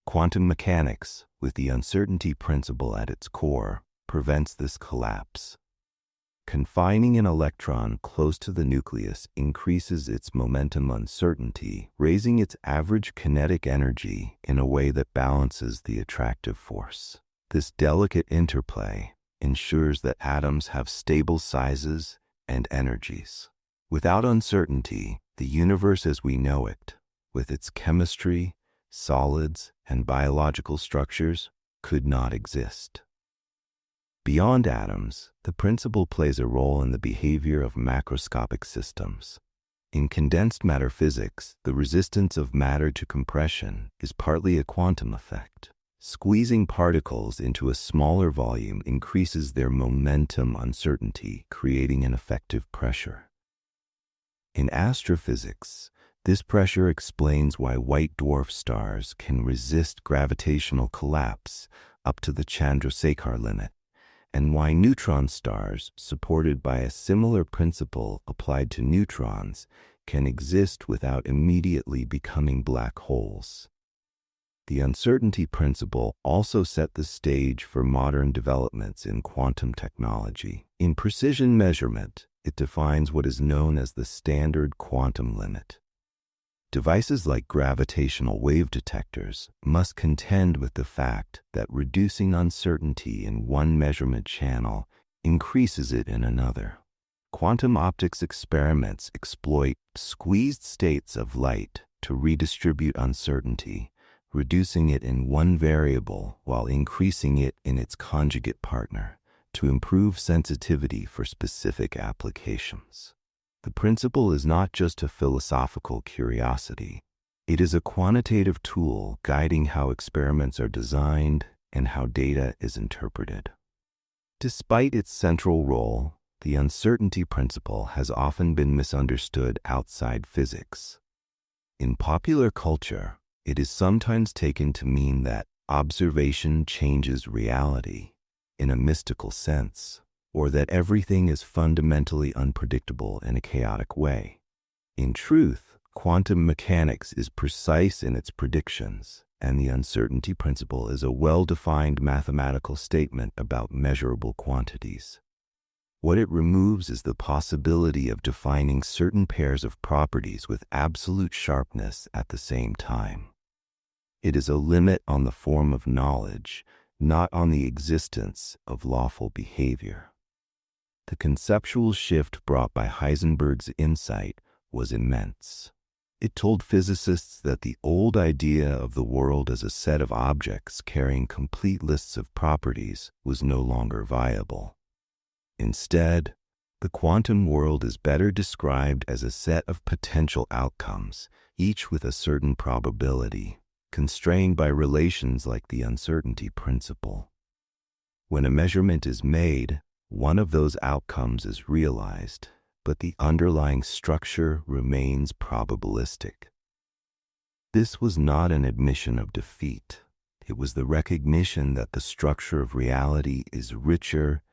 Quantum mechanics, with the uncertainty principle at its core, prevents this collapse. confining an electron close to the nucleus increases its momentum uncertainty, raising its average kinetic energy in a way that balances the attractive force. This delicate interplay ensures that atoms have stable sizes and energies. Without uncertainty, the universe as we know it, with its chemistry, solids, and biological structures, could not exist. Beyond atoms, the principle plays a role in the behavior of macroscopic systems. In condensed matter physics, the resistance of matter to compression is partly a quantum effect. Squeezing particles into a smaller volume increases their momentum uncertainty, creating an effective pressure. In astrophysics, this pressure explains why white dwarf stars can resist gravitational collapse up to the Chandrasekhar limit, and why neutron stars, supported by a similar principle applied to neutrons, can exist without immediately becoming black holes. The uncertainty principle also set the stage for modern developments in quantum technology. In precision measurement, it defines what is known as the standard quantum limit. Devices like gravitational wave detectors must contend with the fact that reducing uncertainty in one measurement channel increases it in another. Quantum optics experiments exploit squeezed states of light to redistribute uncertainty, reducing it in one variable while increasing it in its conjugate partner to improve sensitivity for specific applications. The principle is not just a philosophical curiosity. It is a quantitative tool guiding how experiments are designed and how data is interpreted. Despite its central role, the uncertainty principle has often been misunderstood outside physics. In popular culture, it is sometimes taken to mean that observation changes reality in a mystical sense, or that everything is fundamentally unpredictable in a chaotic way. In truth, quantum mechanics is precise in its predictions, and the uncertainty principle is a well-defined mathematical statement about measurable quantities. What it removes is the possibility of defining certain pairs of properties with absolute sharpness at the same time. It is a limit on the form of knowledge, not on the existence of lawful behavior. The conceptual shift brought by Heisenberg's insight was immense. It told physicists that the old idea of the world as a set of objects carrying complete lists of properties was no longer viable. Instead, the quantum world is better described as a set of potential outcomes, each with a certain probability, constrained by relations like the uncertainty principle. When a measurement is made, one of those outcomes is realized, but the underlying structure remains probabilistic. This was not an admission of defeat. It was the recognition that the structure of reality is richer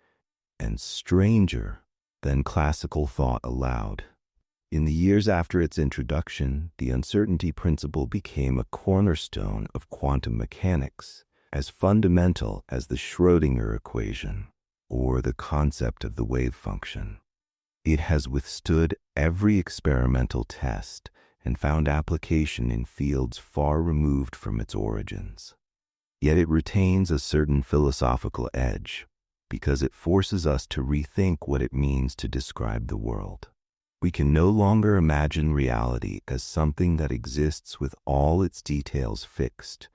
and stranger than classical thought allowed. In the years after its introduction, the uncertainty principle became a cornerstone of quantum mechanics, as fundamental as the Schrödinger equation or the concept of the wave function. It has withstood every experimental test and found application in fields far removed from its origins. Yet it retains a certain philosophical edge, because it forces us to rethink what it means to describe the world. We can no longer imagine reality as something that exists with all its details fixed,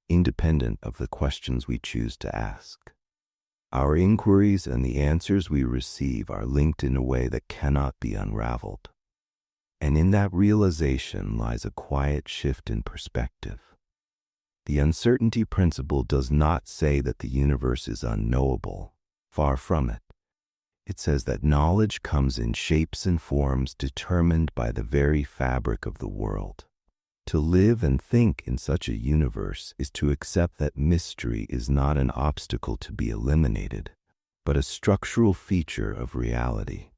independent of the questions we choose to ask. Our inquiries and the answers we receive are linked in a way that cannot be unraveled. And in that realization lies a quiet shift in perspective. The uncertainty principle does not say that the universe is unknowable. Far from it. It says that knowledge comes in shapes and forms determined by the very fabric of the world. To live and think in such a universe is to accept that mystery is not an obstacle to be eliminated, but a structural feature of reality.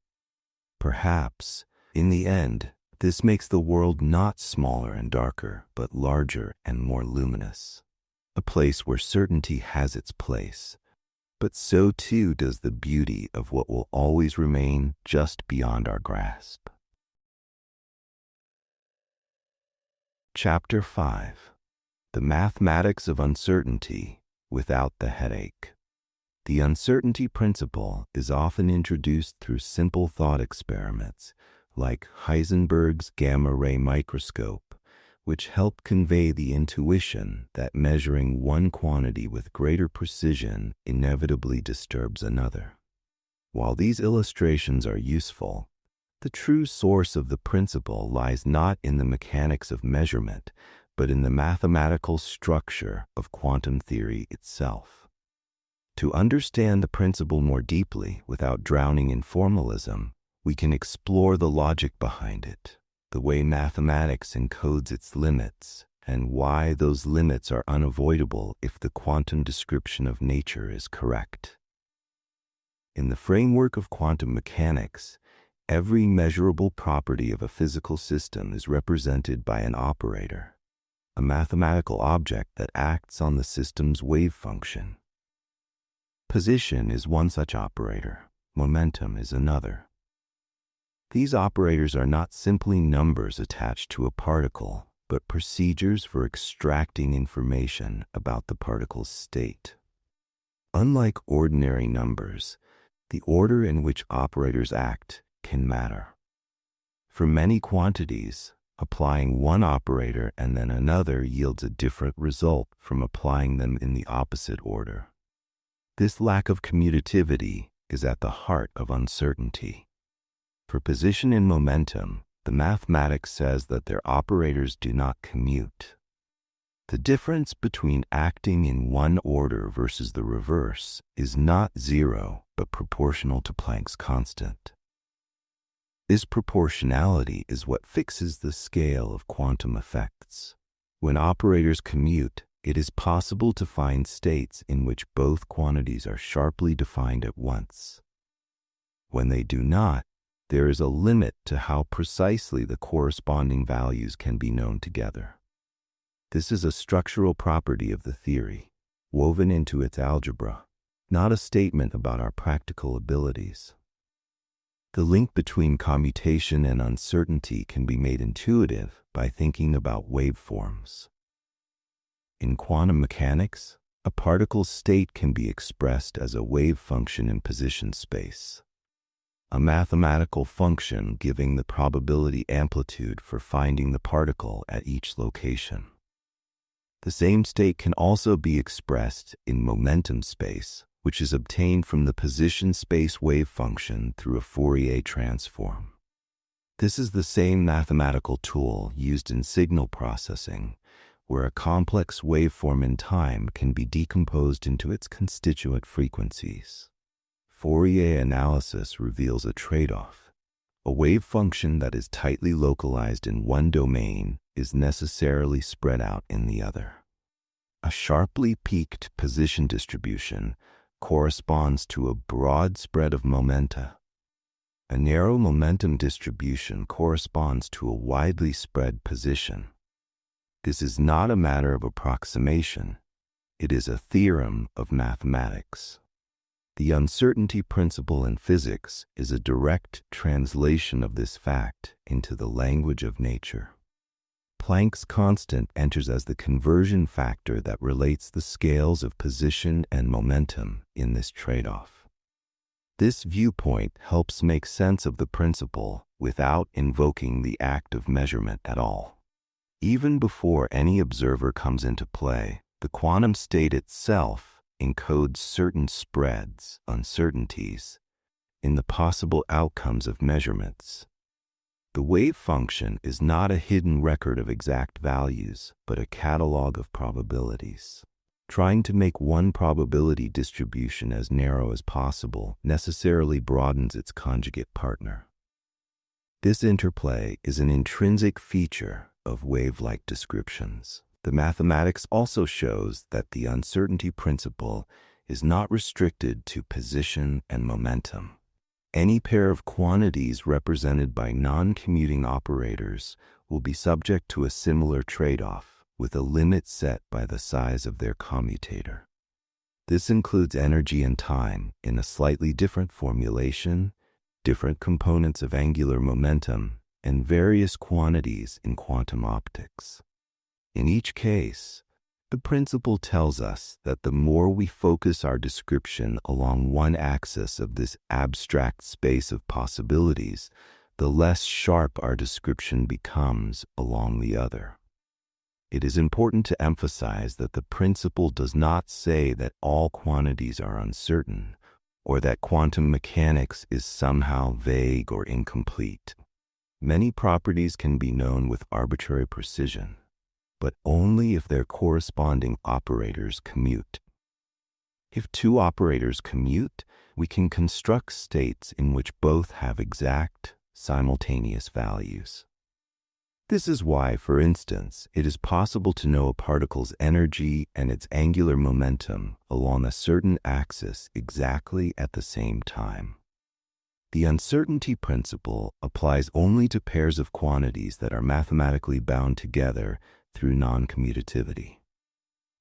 Perhaps, in the end, this makes the world not smaller and darker, but larger and more luminous. A place where certainty has its place, but so too does the beauty of what will always remain just beyond our grasp. Chapter 5. The Mathematics of Uncertainty Without the Headache. The uncertainty principle is often introduced through simple thought experiments like Heisenberg's gamma-ray microscope, which help convey the intuition that measuring one quantity with greater precision inevitably disturbs another. While these illustrations are useful, the true source of the principle lies not in the mechanics of measurement, but in the mathematical structure of quantum theory itself. To understand the principle more deeply without drowning in formalism, we can explore the logic behind it, the way mathematics encodes its limits, and why those limits are unavoidable if the quantum description of nature is correct. In the framework of quantum mechanics, every measurable property of a physical system is represented by an operator, a mathematical object that acts on the system's wave function. Position is one such operator, momentum is another. These operators are not simply numbers attached to a particle, but procedures for extracting information about the particle's state. Unlike ordinary numbers, the order in which operators act can matter. For many quantities, applying one operator and then another yields a different result from applying them in the opposite order. This lack of commutativity is at the heart of uncertainty. For position and momentum, the mathematics says that their operators do not commute. The difference between acting in one order versus the reverse is not zero, but proportional to Planck's constant. This proportionality is what fixes the scale of quantum effects. When operators commute, it is possible to find states in which both quantities are sharply defined at once. When they do not, there is a limit to how precisely the corresponding values can be known together. This is a structural property of the theory, woven into its algebra, not a statement about our practical abilities. The link between commutation and uncertainty can be made intuitive by thinking about waveforms. In quantum mechanics, a particle's state can be expressed as a wave function in position space, a mathematical function giving the probability amplitude for finding the particle at each location. The same state can also be expressed in momentum space, which is obtained from the position space wave function through a Fourier transform. This is the same mathematical tool used in signal processing, where a complex waveform in time can be decomposed into its constituent frequencies. Fourier analysis reveals a trade-off. A wave function that is tightly localized in one domain is necessarily spread out in the other. A sharply peaked position distribution corresponds to a broad spread of momenta. A narrow momentum distribution corresponds to a widely spread position. This is not a matter of approximation. It is a theorem of mathematics. The uncertainty principle in physics is a direct translation of this fact into the language of nature. Planck's constant enters as the conversion factor that relates the scales of position and momentum in this trade-off. This viewpoint helps make sense of the principle without invoking the act of measurement at all. Even before any observer comes into play, the quantum state itself encodes certain spreads, uncertainties, in the possible outcomes of measurements. The wave function is not a hidden record of exact values, but a catalog of probabilities. Trying to make one probability distribution as narrow as possible necessarily broadens its conjugate partner. This interplay is an intrinsic feature of wave-like descriptions. The mathematics also shows that the uncertainty principle is not restricted to position and momentum. Any pair of quantities represented by non-commuting operators will be subject to a similar trade-off, with a limit set by the size of their commutator. This includes energy and time in a slightly different formulation, different components of angular momentum, and various quantities in quantum optics. In each case, the principle tells us that the more we focus our description along one axis of this abstract space of possibilities, the less sharp our description becomes along the other. It is important to emphasize that the principle does not say that all quantities are uncertain, or that quantum mechanics is somehow vague or incomplete. Many properties can be known with arbitrary precision, but only if their corresponding operators commute. If two operators commute, we can construct states in which both have exact, simultaneous values. This is why, for instance, it is possible to know a particle's energy and its angular momentum along a certain axis exactly at the same time. The uncertainty principle applies only to pairs of quantities that are mathematically bound together through non-commutativity.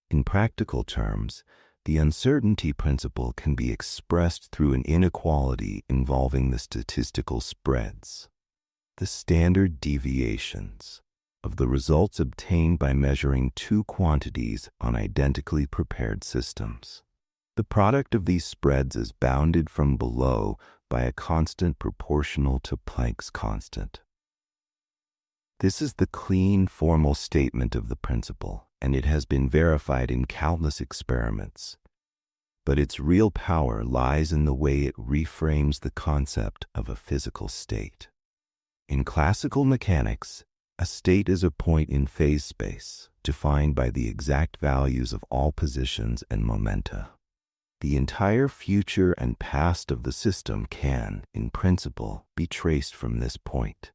In practical terms, the uncertainty principle can be expressed through an inequality involving the statistical spreads, the standard deviations, of the results obtained by measuring two quantities on identically prepared systems. The product of these spreads is bounded from below by a constant proportional to Planck's constant. This is the clean, formal statement of the principle, and it has been verified in countless experiments. But its real power lies in the way it reframes the concept of a physical state. In classical mechanics, a state is a point in phase space, defined by the exact values of all positions and momenta. The entire future and past of the system can, in principle, be traced from this point.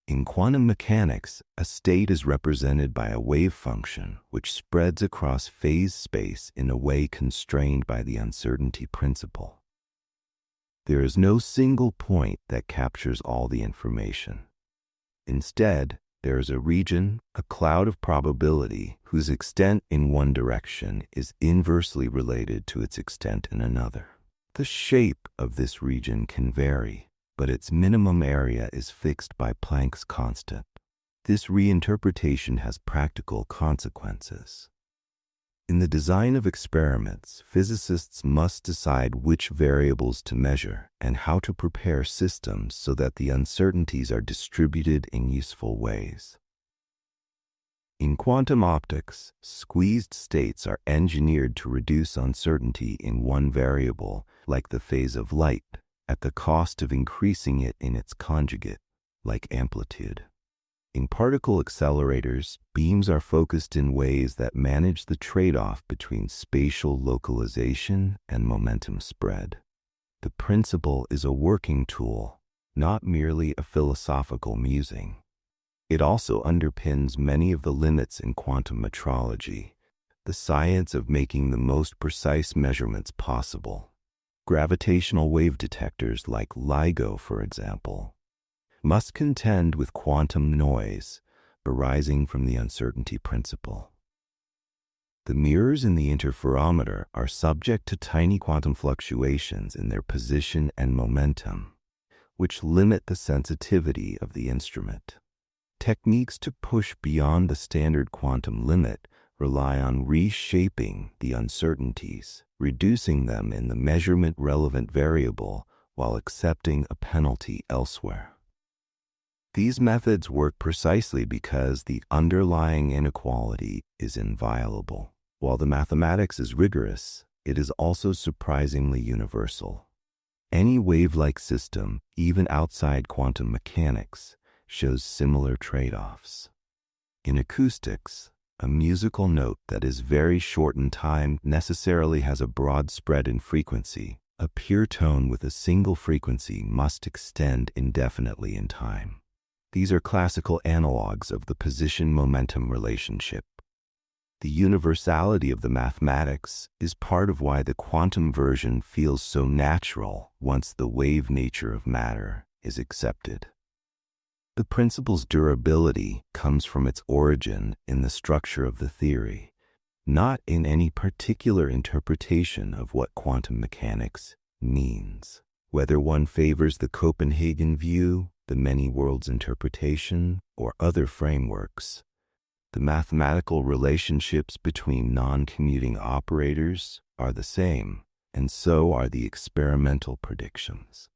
In quantum mechanics, a state is represented by a wave function which spreads across phase space in a way constrained by the uncertainty principle. There is no single point that captures all the information. Instead, there is a region, a cloud of probability, whose extent in one direction is inversely related to its extent in another. The shape of this region can vary, but its minimum area is fixed by Planck's constant. This reinterpretation has practical consequences. In the design of experiments, physicists must decide which variables to measure and how to prepare systems so that the uncertainties are distributed in useful ways. In quantum optics, squeezed states are engineered to reduce uncertainty in one variable, like the phase of light, at the cost of increasing it in its conjugate, like amplitude. In particle accelerators, beams are focused in ways that manage the trade-off between spatial localization and momentum spread. The principle is a working tool, not merely a philosophical musing. It also underpins many of the limits in quantum metrology, the science of making the most precise measurements possible. Gravitational wave detectors like LIGO, for example, must contend with quantum noise arising from the uncertainty principle. The mirrors in the interferometer are subject to tiny quantum fluctuations in their position and momentum, which limit the sensitivity of the instrument. Techniques to push beyond the standard quantum limit rely on reshaping the uncertainties, reducing them in the measurement-relevant variable while accepting a penalty elsewhere. These methods work precisely because the underlying inequality is inviolable. While the mathematics is rigorous, it is also surprisingly universal. Any wave-like system, even outside quantum mechanics, shows similar trade-offs. In acoustics, a musical note that is very short in time necessarily has a broad spread in frequency. A pure tone with a single frequency must extend indefinitely in time. These are classical analogs of the position-momentum relationship. The universality of the mathematics is part of why the quantum version feels so natural once the wave nature of matter is accepted. The principle's durability comes from its origin in the structure of the theory, not in any particular interpretation of what quantum mechanics means. Whether one favors the Copenhagen view, the many worlds interpretation, or other frameworks, the mathematical relationships between non-commuting operators are the same, and so are the experimental predictions.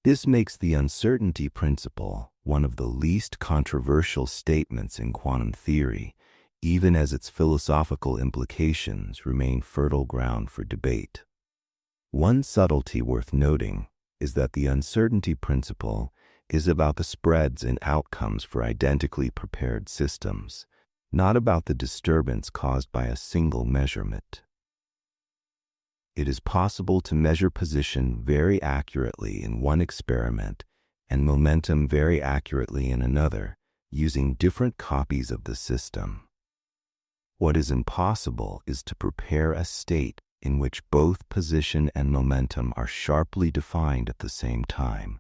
This makes the uncertainty principle one of the least controversial statements in quantum theory, even as its philosophical implications remain fertile ground for debate. One subtlety worth noting is that the uncertainty principle is about the spreads and outcomes for identically prepared systems, not about the disturbance caused by a single measurement. It is possible to measure position very accurately in one experiment and momentum very accurately in another, using different copies of the system. What is impossible is to prepare a state in which both position and momentum are sharply defined at the same time.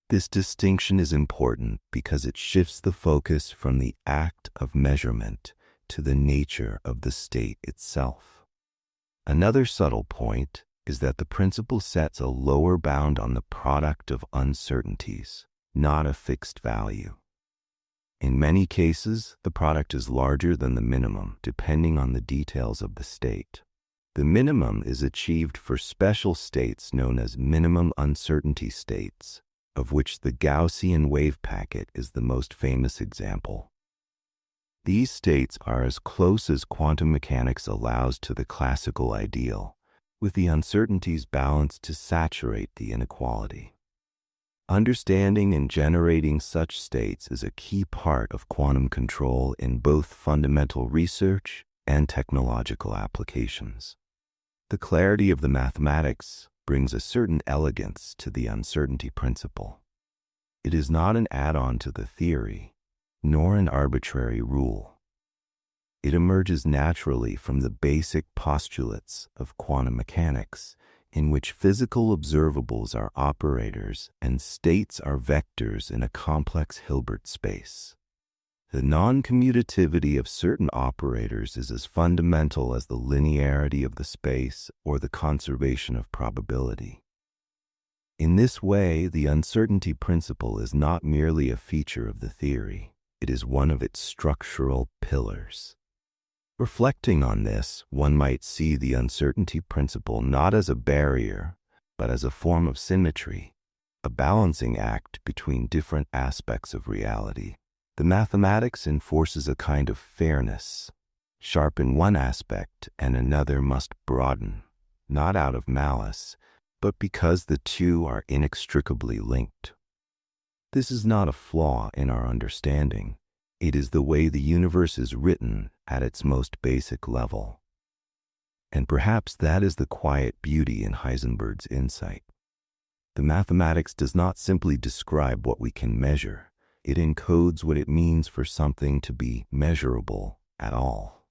This distinction is important because it shifts the focus from the act of measurement to the nature of the state itself. Another subtle point is that the principle sets a lower bound on the product of uncertainties, not a fixed value. In many cases, the product is larger than the minimum, depending on the details of the state. The minimum is achieved for special states known as minimum uncertainty states, of which the Gaussian wave packet is the most famous example. These states are as close as quantum mechanics allows to the classical ideal, with the uncertainties balanced to saturate the inequality. Understanding and generating such states is a key part of quantum control in both fundamental research and technological applications. The clarity of the mathematics brings a certain elegance to the uncertainty principle. It is not an add-on to the theory, nor an arbitrary rule. It emerges naturally from the basic postulates of quantum mechanics, in which physical observables are operators and states are vectors in a complex Hilbert space. The non-commutativity of certain operators is as fundamental as the linearity of the space or the conservation of probability. In this way, the uncertainty principle is not merely a feature of the theory. It is one of its structural pillars. Reflecting on this, one might see the uncertainty principle not as a barrier, but as a form of symmetry, a balancing act between different aspects of reality. The mathematics enforces a kind of fairness. Sharpen one aspect and another must broaden, not out of malice, but because the two are inextricably linked. This is not a flaw in our understanding. It is the way the universe is written at its most basic level. And perhaps that is the quiet beauty in Heisenberg's insight. The mathematics does not simply describe what we can measure. It encodes what it means for something to be measurable at all.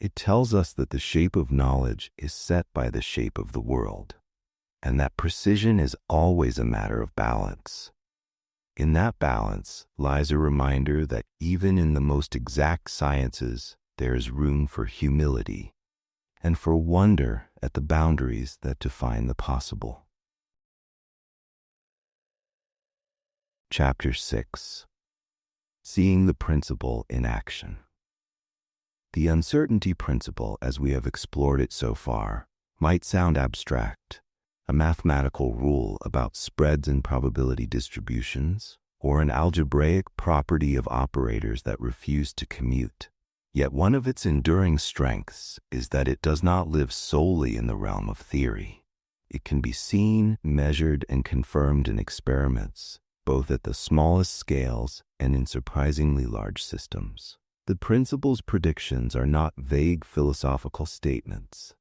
It tells us that the shape of knowledge is set by the shape of the world, and that precision is always a matter of balance. In that balance lies a reminder that even in the most exact sciences, there is room for humility and for wonder at the boundaries that define the possible. Chapter 6. Seeing the Principle in Action. The uncertainty principle, as we have explored it so far, might sound abstract, a mathematical rule about spreads and probability distributions, or an algebraic property of operators that refuse to commute. Yet one of its enduring strengths is that it does not live solely in the realm of theory. It can be seen, measured, and confirmed in experiments, both at the smallest scales and in surprisingly large systems. The principle's predictions are not vague philosophical statements.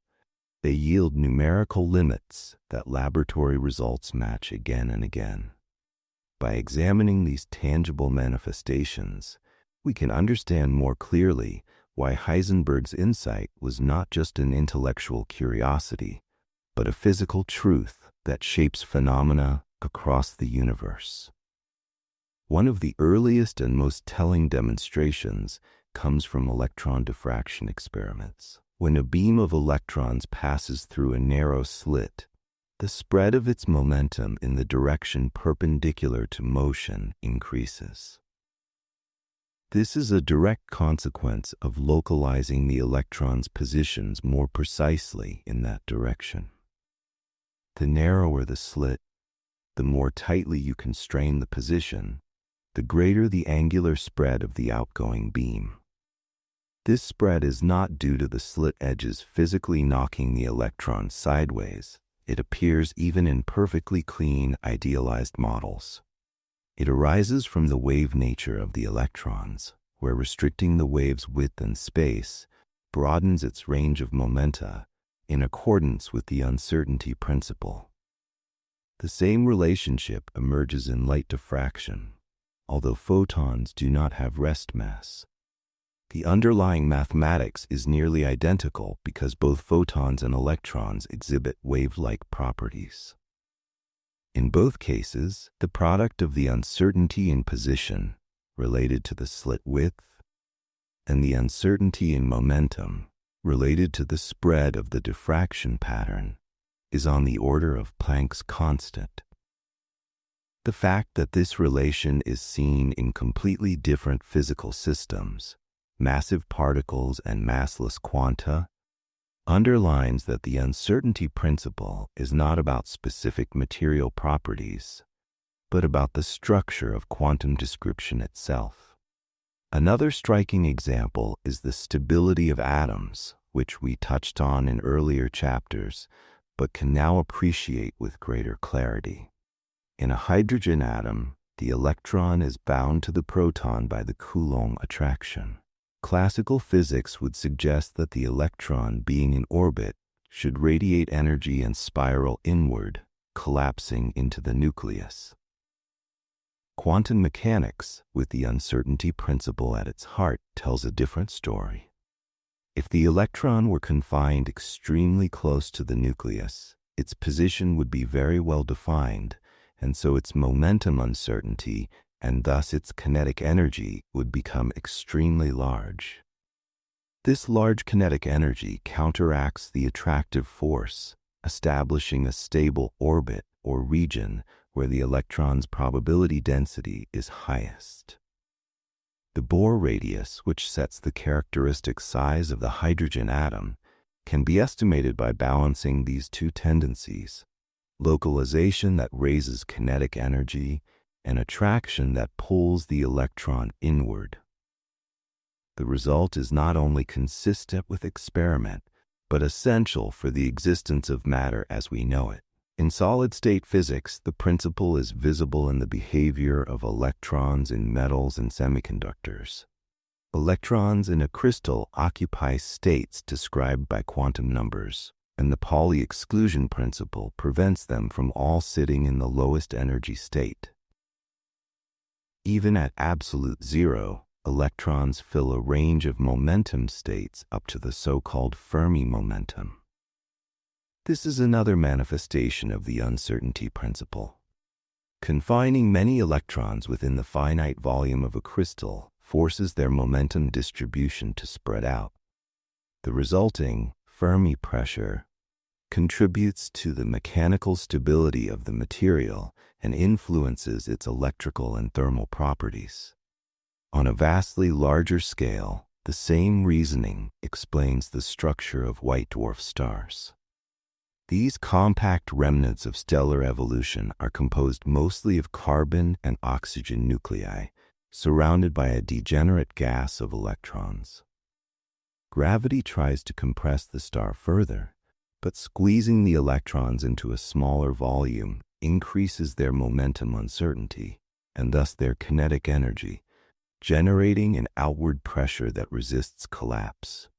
They yield numerical limits that laboratory results match again and again. By examining these tangible manifestations, we can understand more clearly why Heisenberg's insight was not just an intellectual curiosity, but a physical truth that shapes phenomena across the universe. One of the earliest and most telling demonstrations comes from electron diffraction experiments. When a beam of electrons passes through a narrow slit, the spread of its momentum in the direction perpendicular to motion increases. This is a direct consequence of localizing the electron's positions more precisely in that direction. The narrower the slit, the more tightly you constrain the position, the greater the angular spread of the outgoing beam. This spread is not due to the slit edges physically knocking the electron sideways. It appears even in perfectly clean, idealized models. It arises from the wave nature of the electrons, where restricting the wave's width and space broadens its range of momenta in accordance with the uncertainty principle. The same relationship emerges in light diffraction, although photons do not have rest mass. The underlying mathematics is nearly identical because both photons and electrons exhibit wave-like properties. In both cases, the product of the uncertainty in position related to the slit width and the uncertainty in momentum related to the spread of the diffraction pattern is on the order of Planck's constant. The fact that this relation is seen in completely different physical systems, massive particles and massless quanta, underlines that the uncertainty principle is not about specific material properties, but about the structure of quantum description itself. Another striking example is the stability of atoms, which we touched on in earlier chapters, but can now appreciate with greater clarity. In a hydrogen atom, the electron is bound to the proton by the Coulomb attraction. Classical physics would suggest that the electron, being in orbit, should radiate energy and spiral inward, collapsing into the nucleus. Quantum mechanics, with the uncertainty principle at its heart, tells a different story. If the electron were confined extremely close to the nucleus, its position would be very well defined, and so its momentum uncertainty and thus its kinetic energy would become extremely large. This large kinetic energy counteracts the attractive force, establishing a stable orbit or region where the electron's probability density is highest. The Bohr radius, which sets the characteristic size of the hydrogen atom, can be estimated by balancing these two tendencies: localization that raises kinetic energy and attraction that pulls the electron inward. The result is not only consistent with experiment, but essential for the existence of matter as we know it. In solid-state physics, the principle is visible in the behavior of electrons in metals and semiconductors. Electrons in a crystal occupy states described by quantum numbers, and the Pauli exclusion principle prevents them from all sitting in the lowest energy state. Even at absolute zero, electrons fill a range of momentum states up to the so-called Fermi momentum. This is another manifestation of the uncertainty principle. Confining many electrons within the finite volume of a crystal forces their momentum distribution to spread out. The resulting Fermi pressure contributes to the mechanical stability of the material and influences its electrical and thermal properties. On a vastly larger scale, the same reasoning explains the structure of white dwarf stars. These compact remnants of stellar evolution are composed mostly of carbon and oxygen nuclei, surrounded by a degenerate gas of electrons. Gravity tries to compress the star further, but squeezing the electrons into a smaller volume increases their momentum uncertainty, and thus their kinetic energy, generating an outward pressure that resists collapse.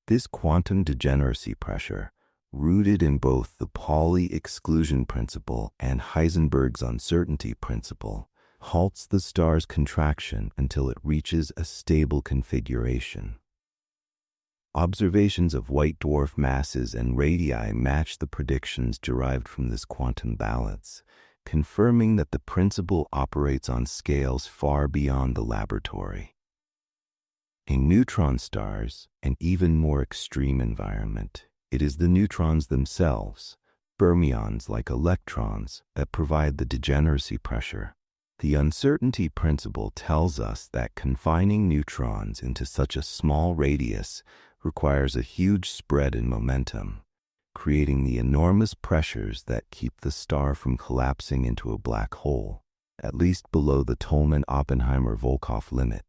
This quantum degeneracy pressure, rooted in both the Pauli exclusion principle and Heisenberg's uncertainty principle, halts the star's contraction until it reaches a stable configuration. Observations of white dwarf masses and radii match the predictions derived from this quantum balance, confirming that the principle operates on scales far beyond the laboratory. In neutron stars, an even more extreme environment, it is the neutrons themselves, fermions like electrons, that provide the degeneracy pressure. The uncertainty principle tells us that confining neutrons into such a small radius requires a huge spread in momentum, creating the enormous pressures that keep the star from collapsing into a black hole, at least below the Tolman-Oppenheimer-Volkoff limit.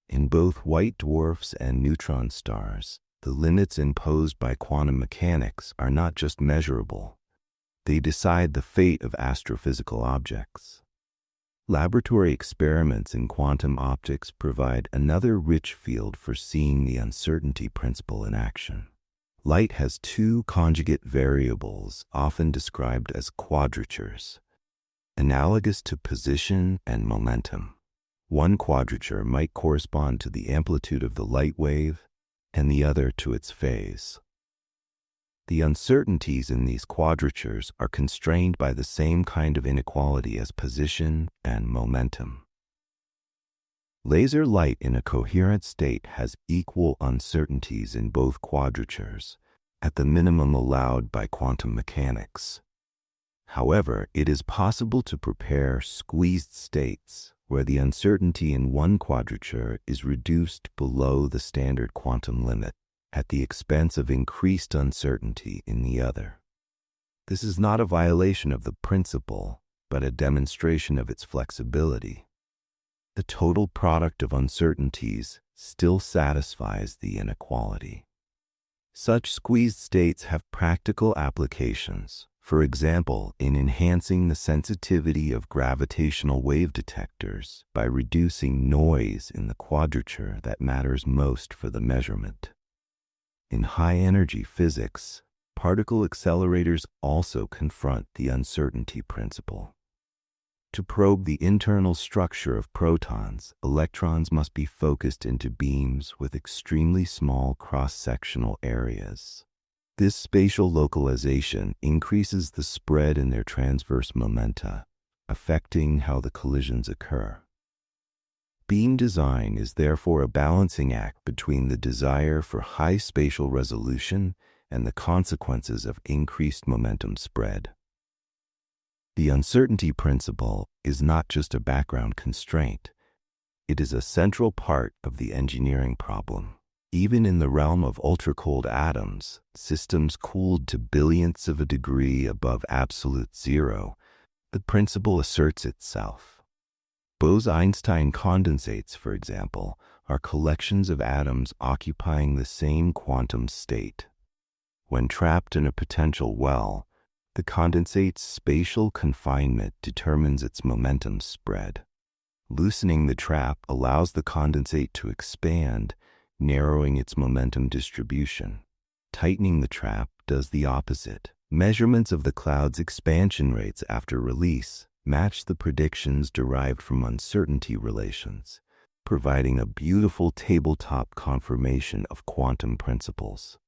In both white dwarfs and neutron stars, the limits imposed by quantum mechanics are not just measurable. They decide the fate of astrophysical objects. Laboratory experiments in quantum optics provide another rich field for seeing the uncertainty principle in action. Light has two conjugate variables, often described as quadratures, analogous to position and momentum. One quadrature might correspond to the amplitude of the light wave, and the other to its phase. The uncertainties in these quadratures are constrained by the same kind of inequality as position and momentum. Laser light in a coherent state has equal uncertainties in both quadratures, at the minimum allowed by quantum mechanics. However, it is possible to prepare squeezed states where the uncertainty in one quadrature is reduced below the standard quantum limit, at the expense of increased uncertainty in the other. This is not a violation of the principle, but a demonstration of its flexibility. The total product of uncertainties still satisfies the inequality. Such squeezed states have practical applications, for example, in enhancing the sensitivity of gravitational wave detectors by reducing noise in the quadrature that matters most for the measurement. In high-energy physics, particle accelerators also confront the uncertainty principle. To probe the internal structure of protons, electrons must be focused into beams with extremely small cross-sectional areas. This spatial localization increases the spread in their transverse momenta, affecting how the collisions occur. Beam design is therefore a balancing act between the desire for high spatial resolution and the consequences of increased momentum spread. The uncertainty principle is not just a background constraint. It is a central part of the engineering problem. Even in the realm of ultra-cold atoms, systems cooled to billionths of a degree above absolute zero, the principle asserts itself. Bose-Einstein condensates, for example, are collections of atoms occupying the same quantum state. When trapped in a potential well, the condensate's spatial confinement determines its momentum spread. Loosening the trap allows the condensate to expand, narrowing its momentum distribution. Tightening the trap does the opposite. Measurements of the cloud's expansion rates after release match the predictions derived from uncertainty relations, providing a beautiful tabletop confirmation of quantum principles.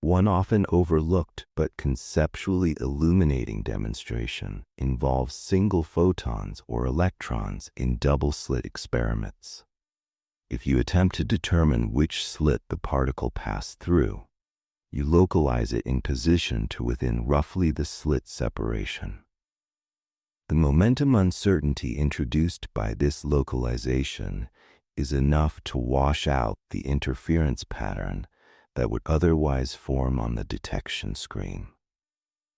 One often overlooked but conceptually illuminating demonstration involves single photons or electrons in double-slit experiments. If you attempt to determine which slit the particle passed through, you localize it in position to within roughly the slit separation. The momentum uncertainty introduced by this localization is enough to wash out the interference pattern that would otherwise form on the detection screen.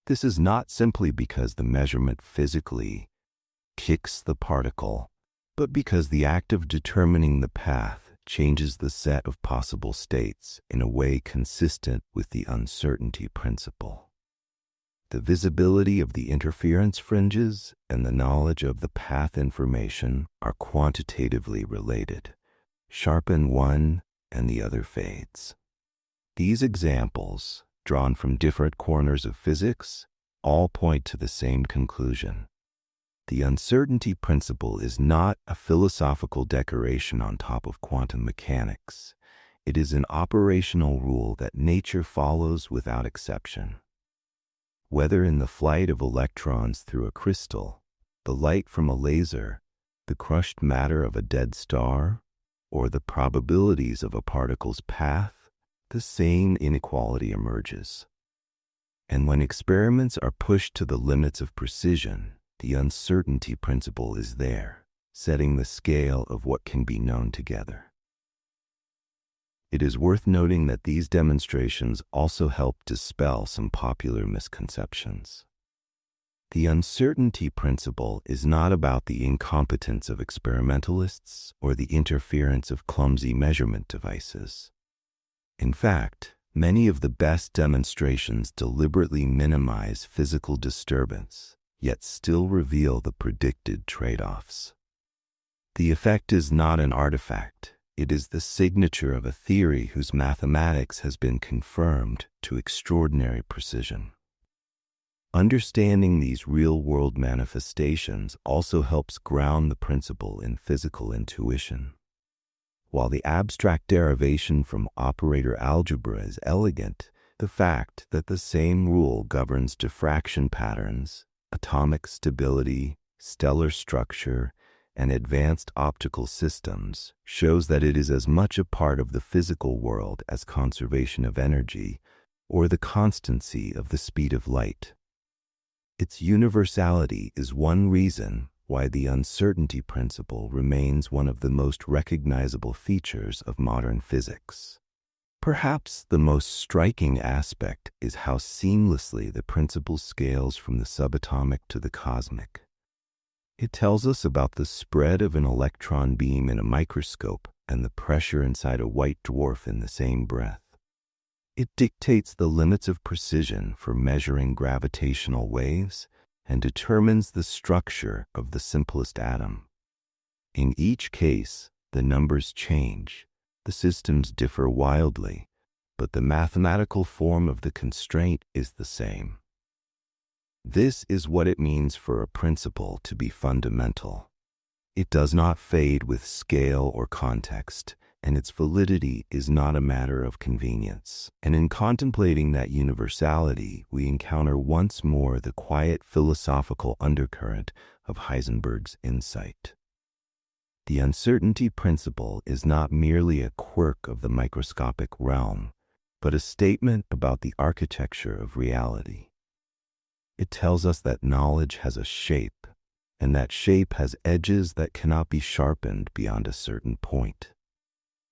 This is not simply because the measurement physically kicks the particle, but because the act of determining the path changes the set of possible states in a way consistent with the uncertainty principle. The visibility of the interference fringes and the knowledge of the path information are quantitatively related. Sharpen one and the other fades. These examples, drawn from different corners of physics, all point to the same conclusion. The uncertainty principle is not a philosophical decoration on top of quantum mechanics. It is an operational rule that nature follows without exception. Whether in the flight of electrons through a crystal, the light from a laser, the crushed matter of a dead star, or the probabilities of a particle's path, the same inequality emerges. And when experiments are pushed to the limits of precision, the uncertainty principle is there, setting the scale of what can be known together. It is worth noting that these demonstrations also help dispel some popular misconceptions. The uncertainty principle is not about the incompetence of experimentalists or the interference of clumsy measurement devices. In fact, many of the best demonstrations deliberately minimize physical disturbance, yet still reveal the predicted trade-offs. The effect is not an artifact. It is the signature of a theory whose mathematics has been confirmed to extraordinary precision. Understanding these real-world manifestations also helps ground the principle in physical intuition. While the abstract derivation from operator algebra is elegant, the fact that the same rule governs diffraction patterns, atomic stability, stellar structure, and advanced optical systems shows that it is as much a part of the physical world as conservation of energy or the constancy of the speed of light. Its universality is one reason why the uncertainty principle remains one of the most recognizable features of modern physics. Perhaps the most striking aspect is how seamlessly the principle scales from the subatomic to the cosmic. It tells us about the spread of an electron beam in a microscope and the pressure inside a white dwarf in the same breath. It dictates the limits of precision for measuring gravitational waves and determines the structure of the simplest atom. In each case, the numbers change, the systems differ wildly, but the mathematical form of the constraint is the same. This is what it means for a principle to be fundamental. It does not fade with scale or context, and its validity is not a matter of convenience. And in contemplating that universality, we encounter once more the quiet philosophical undercurrent of Heisenberg's insight. The uncertainty principle is not merely a quirk of the microscopic realm, but a statement about the architecture of reality. It tells us that knowledge has a shape, and that shape has edges that cannot be sharpened beyond a certain point.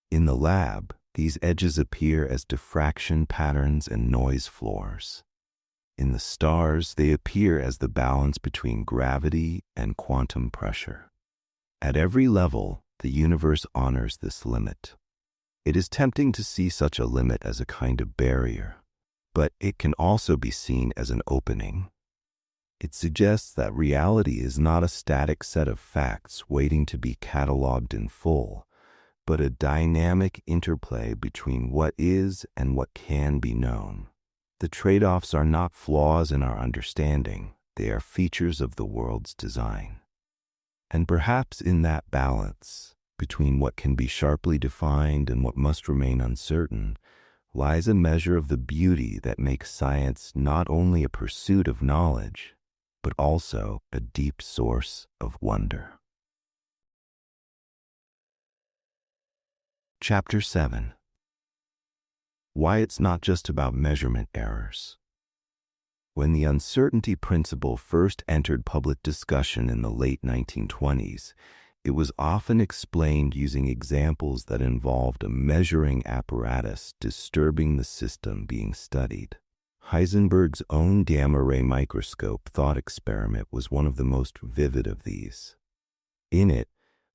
In the lab, these edges appear as diffraction patterns and noise floors. In the stars, they appear as the balance between gravity and quantum pressure. At every level, the universe honors this limit. It is tempting to see such a limit as a kind of barrier, but it can also be seen as an opening. It suggests that reality is not a static set of facts waiting to be cataloged in full, but a dynamic interplay between what is and what can be known. The trade-offs are not flaws in our understanding, they are features of the world's design. And perhaps in that balance, between what can be sharply defined and what must remain uncertain, lies a measure of the beauty that makes science not only a pursuit of knowledge, but also a deep source of wonder. Chapter 7. Why it's not just about measurement errors. When the uncertainty principle first entered public discussion in the late 1920s, it was often explained using examples that involved a measuring apparatus disturbing the system being studied. Heisenberg's own gamma-ray microscope thought experiment was one of the most vivid of these. In it,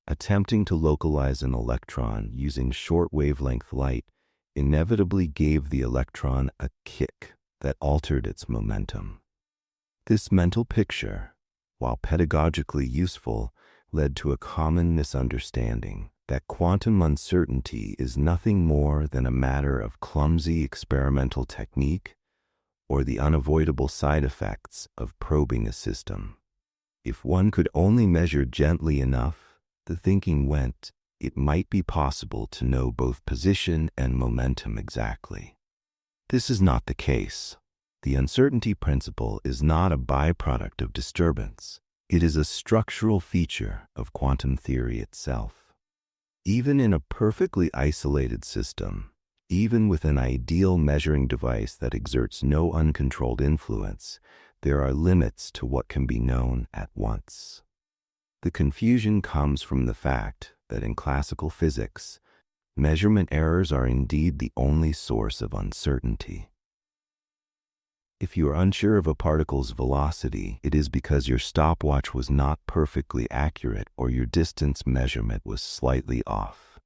attempting to localize an electron using short wavelength light inevitably gave the electron a kick that altered its momentum. This mental picture, while pedagogically useful, led to a common misunderstanding that quantum uncertainty is nothing more than a matter of clumsy experimental technique or the unavoidable side effects of probing a system. If one could only measure gently enough, the thinking went, it might be possible to know both position and momentum exactly. This is not the case. The uncertainty principle is not a byproduct of disturbance. It is a structural feature of quantum theory itself. Even in a perfectly isolated system, even with an ideal measuring device that exerts no uncontrolled influence, there are limits to what can be known at once. The confusion comes from the fact that in classical physics, measurement errors are indeed the only source of uncertainty. If you are unsure of a particle's velocity, it is because your stopwatch was not perfectly accurate or your distance measurement was slightly off.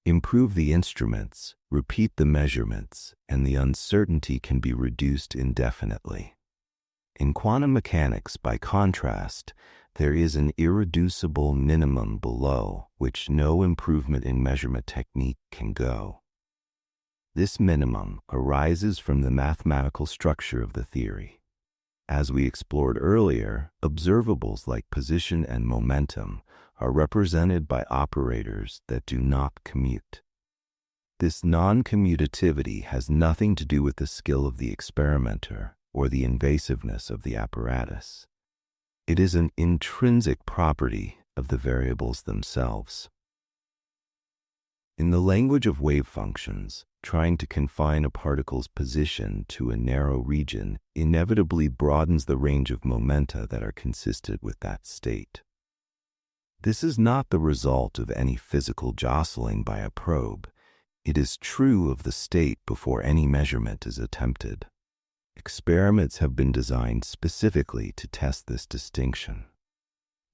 Improve the instruments, repeat the measurements, and the uncertainty can be reduced indefinitely. In quantum mechanics, by contrast, there is an irreducible minimum below which no improvement in measurement technique can go. This minimum arises from the mathematical structure of the theory. As we explored earlier, observables like position and momentum are represented by operators that do not commute. This non-commutativity has nothing to do with the skill of the experimenter or the invasiveness of the apparatus. It is an intrinsic property of the variables themselves. In the language of wave functions, trying to confine a particle's position to a narrow region inevitably broadens the range of momenta that are consistent with that state. This is not the result of any physical jostling by a probe. It is true of the state before any measurement is attempted. Experiments have been designed specifically to test this distinction.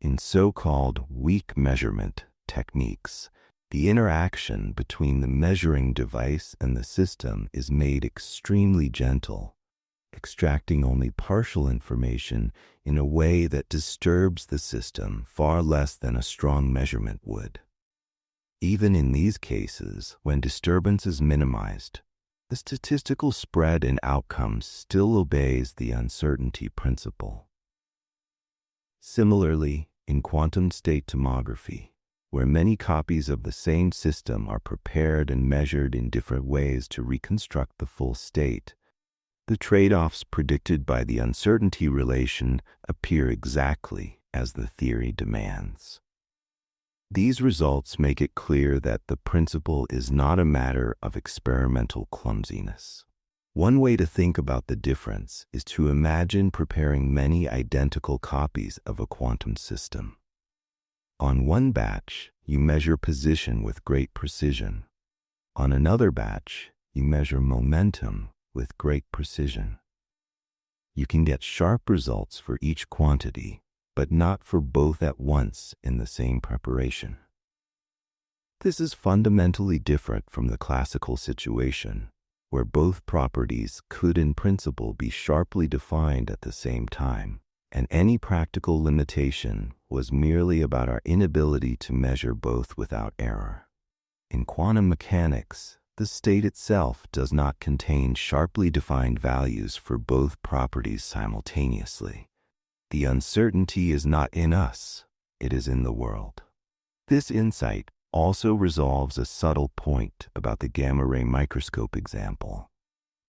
In so-called weak measurement techniques, the interaction between the measuring device and the system is made extremely gentle, extracting only partial information in a way that disturbs the system far less than a strong measurement would. Even in these cases, when disturbance is minimized, the statistical spread in outcomes still obeys the uncertainty principle. Similarly, in quantum state tomography, where many copies of the same system are prepared and measured in different ways to reconstruct the full state, the trade-offs predicted by the uncertainty relation appear exactly as the theory demands. These results make it clear that the principle is not a matter of experimental clumsiness. One way to think about the difference is to imagine preparing many identical copies of a quantum system. On one batch, you measure position with great precision. On another batch, you measure momentum with great precision. You can get sharp results for each quantity, but not for both at once in the same preparation. This is fundamentally different from the classical situation, where both properties could in principle be sharply defined at the same time, and any practical limitation was merely about our inability to measure both without error. In quantum mechanics, the state itself does not contain sharply defined values for both properties simultaneously. The uncertainty is not in us, it is in the world. This insight also resolves a subtle point about the gamma-ray microscope example.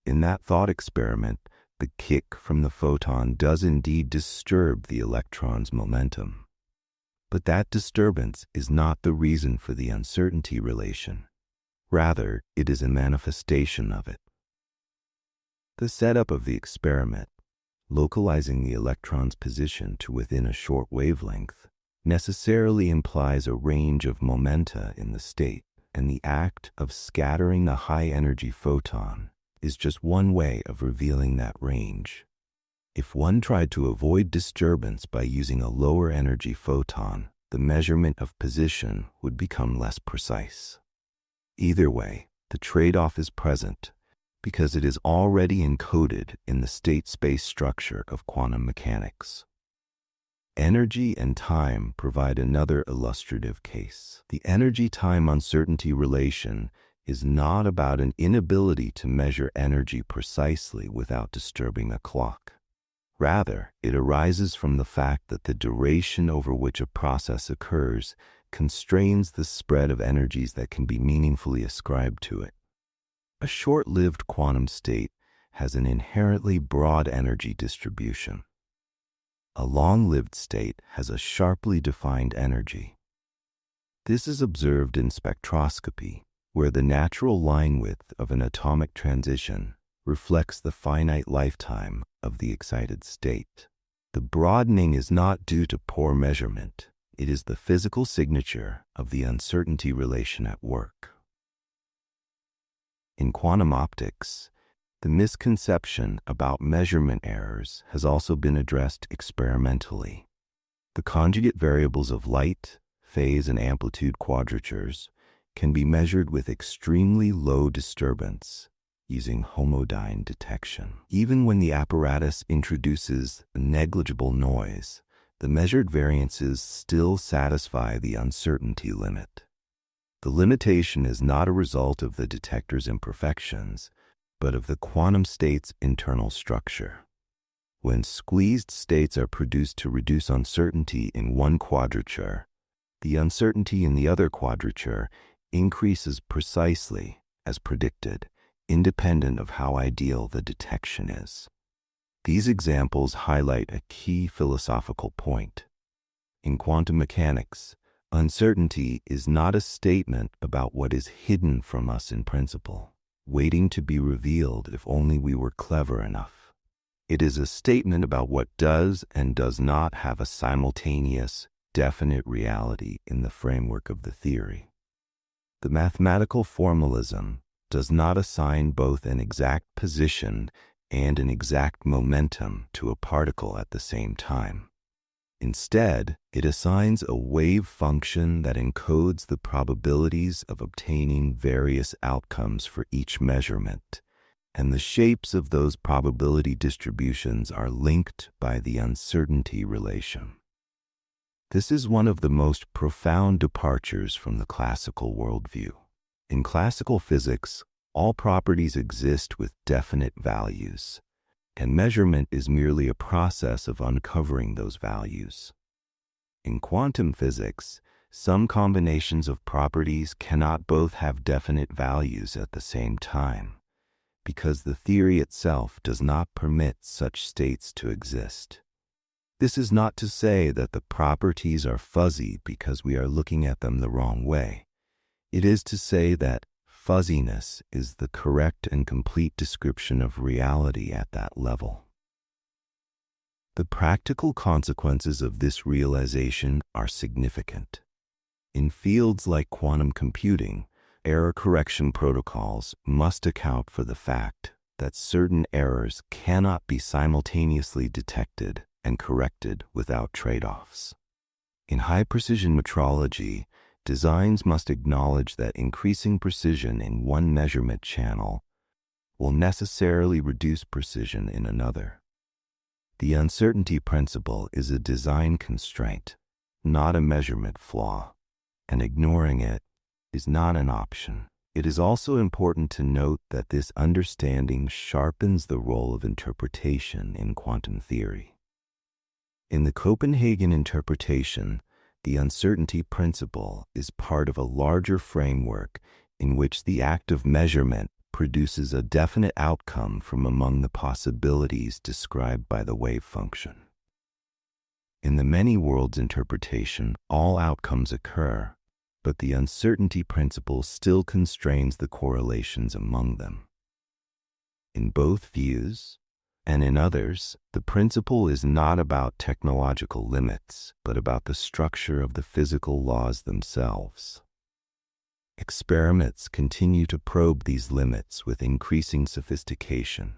In that thought experiment, the kick from the photon does indeed disturb the electron's momentum. But that disturbance is not the reason for the uncertainty relation. Rather, it is a manifestation of it. The setup of the experiment, localizing the electron's position to within a short wavelength, necessarily implies a range of momenta in the state, and the act of scattering the high-energy photon is just one way of revealing that range. If one tried to avoid disturbance by using a lower energy photon, the measurement of position would become less precise. Either way, the trade-off is present because it is already encoded in the state-space structure of quantum mechanics. Energy and time provide another illustrative case. The energy-time uncertainty relation is not about an inability to measure energy precisely without disturbing a clock. Rather, it arises from the fact that the duration over which a process occurs constrains the spread of energies that can be meaningfully ascribed to it. A short-lived quantum state has an inherently broad energy distribution. a long-lived state has a sharply defined energy. This is observed in spectroscopy, where the natural line width of an atomic transition reflects the finite lifetime of the excited state. The broadening is not due to poor measurement. It is the physical signature of the uncertainty relation at work. In quantum optics, the misconception about measurement errors has also been addressed experimentally. The conjugate variables of light, phase, and amplitude quadratures can be measured with extremely low disturbance using homodyne detection. Even when the apparatus introduces negligible noise, the measured variances still satisfy the uncertainty limit. The limitation is not a result of the detector's imperfections, but of the quantum state's internal structure. When squeezed states are produced to reduce uncertainty in one quadrature, the uncertainty in the other quadrature increases precisely as predicted, independent of how ideal the detection is. These examples highlight a key philosophical point. In quantum mechanics, uncertainty is not a statement about what is hidden from us in principle, waiting to be revealed if only we were clever enough. It is a statement about what does and does not have a simultaneous, definite reality in the framework of the theory. The mathematical formalism does not assign both an exact position and an exact momentum to a particle at the same time. Instead, it assigns a wave function that encodes the probabilities of obtaining various outcomes for each measurement, and the shapes of those probability distributions are linked by the uncertainty relation. This is one of the most profound departures from the classical worldview. In classical physics, all properties exist with definite values, and measurement is merely a process of uncovering those values. In quantum physics, some combinations of properties cannot both have definite values at the same time, because the theory itself does not permit such states to exist. This is not to say that the properties are fuzzy because we are looking at them the wrong way. It is to say that fuzziness is the correct and complete description of reality at that level. The practical consequences of this realization are significant. In fields like quantum computing, error correction protocols must account for the fact that certain errors cannot be simultaneously detected and corrected without trade-offs. In high-precision metrology, designs must acknowledge that increasing precision in one measurement channel will necessarily reduce precision in another. The uncertainty principle is a design constraint, not a measurement flaw, and ignoring it is not an option. It is also important to note that this understanding sharpens the role of interpretation in quantum theory. In the Copenhagen interpretation, the uncertainty principle is part of a larger framework in which the act of measurement produces a definite outcome from among the possibilities described by the wave function. In the many worlds interpretation, all outcomes occur, but the uncertainty principle still constrains the correlations among them. In both views, and in others, the principle is not about technological limits, but about the structure of the physical laws themselves. Experiments continue to probe these limits with increasing sophistication.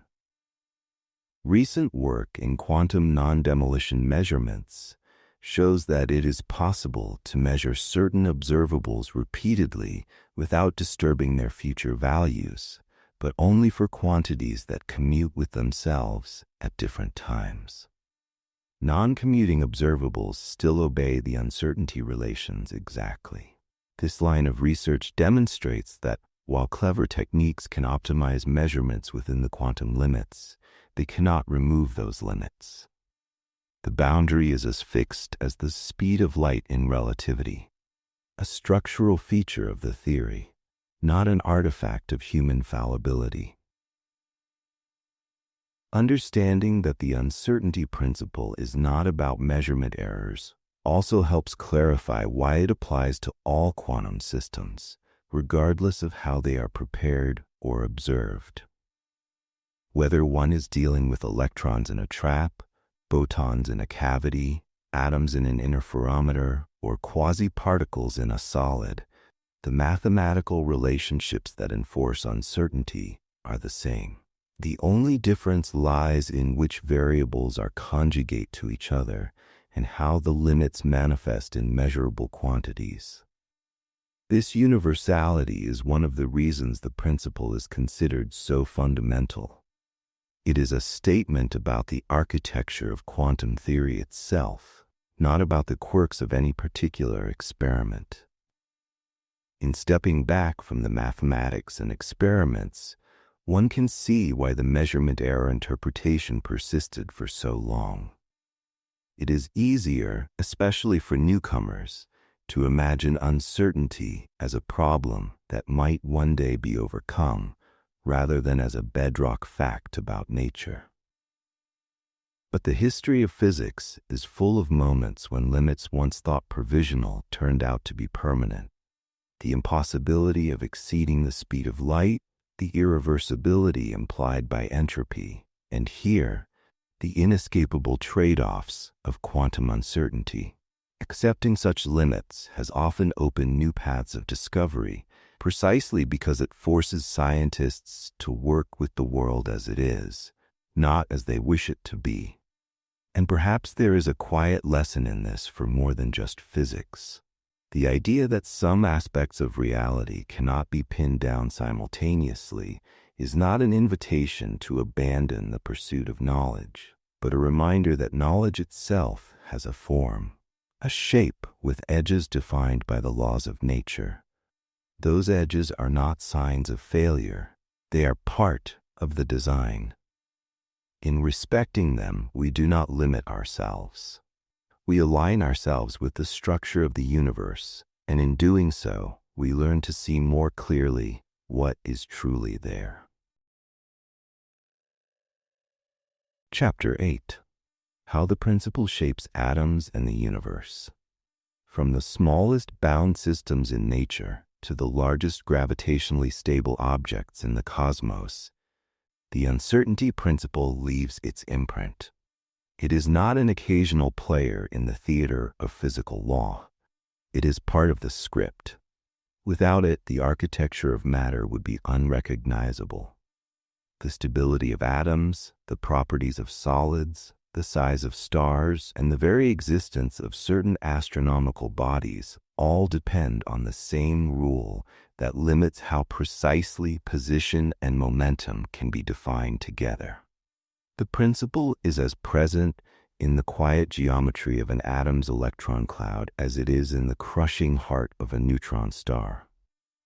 Recent work in quantum non-demolition measurements shows that it is possible to measure certain observables repeatedly without disturbing their future values, but only for quantities that commute with themselves at different times. Non-commuting observables still obey the uncertainty relations exactly. This line of research demonstrates that while clever techniques can optimize measurements within the quantum limits, they cannot remove those limits. The boundary is as fixed as the speed of light in relativity, a structural feature of the theory, not an artifact of human fallibility. Understanding that the uncertainty principle is not about measurement errors also helps clarify why it applies to all quantum systems, regardless of how they are prepared or observed. Whether one is dealing with electrons in a trap, photons in a cavity, atoms in an interferometer, or quasi-particles in a solid, the mathematical relationships that enforce uncertainty are the same. The only difference lies in which variables are conjugate to each other and how the limits manifest in measurable quantities. This universality is one of the reasons the principle is considered so fundamental. It is a statement about the architecture of quantum theory itself, not about the quirks of any particular experiment. In stepping back from the mathematics and experiments, one can see why the measurement error interpretation persisted for so long. It is easier, especially for newcomers, to imagine uncertainty as a problem that might one day be overcome, rather than as a bedrock fact about nature. But the history of physics is full of moments when limits once thought provisional turned out to be permanent. The impossibility of exceeding the speed of light, the irreversibility implied by entropy, and here, the inescapable trade-offs of quantum uncertainty. Accepting such limits has often opened new paths of discovery, precisely because it forces scientists to work with the world as it is, not as they wish it to be. And perhaps there is a quiet lesson in this for more than just physics. The idea that some aspects of reality cannot be pinned down simultaneously is not an invitation to abandon the pursuit of knowledge, but a reminder that knowledge itself has a form, a shape with edges defined by the laws of nature. Those edges are not signs of failure. They are part of the design. In respecting them, we do not limit ourselves. We align ourselves with the structure of the universe, and in doing so, we learn to see more clearly what is truly there. Chapter 8. How the Principle Shapes Atoms and the Universe. From the smallest bound systems in nature to the largest gravitationally stable objects in the cosmos, the uncertainty principle leaves its imprint. It is not an occasional player in the theater of physical law. It is part of the script. Without it, the architecture of matter would be unrecognizable. The stability of atoms, the properties of solids, the size of stars, and the very existence of certain astronomical bodies all depend on the same rule that limits how precisely position and momentum can be defined together. The principle is as present in the quiet geometry of an atom's electron cloud as it is in the crushing heart of a neutron star.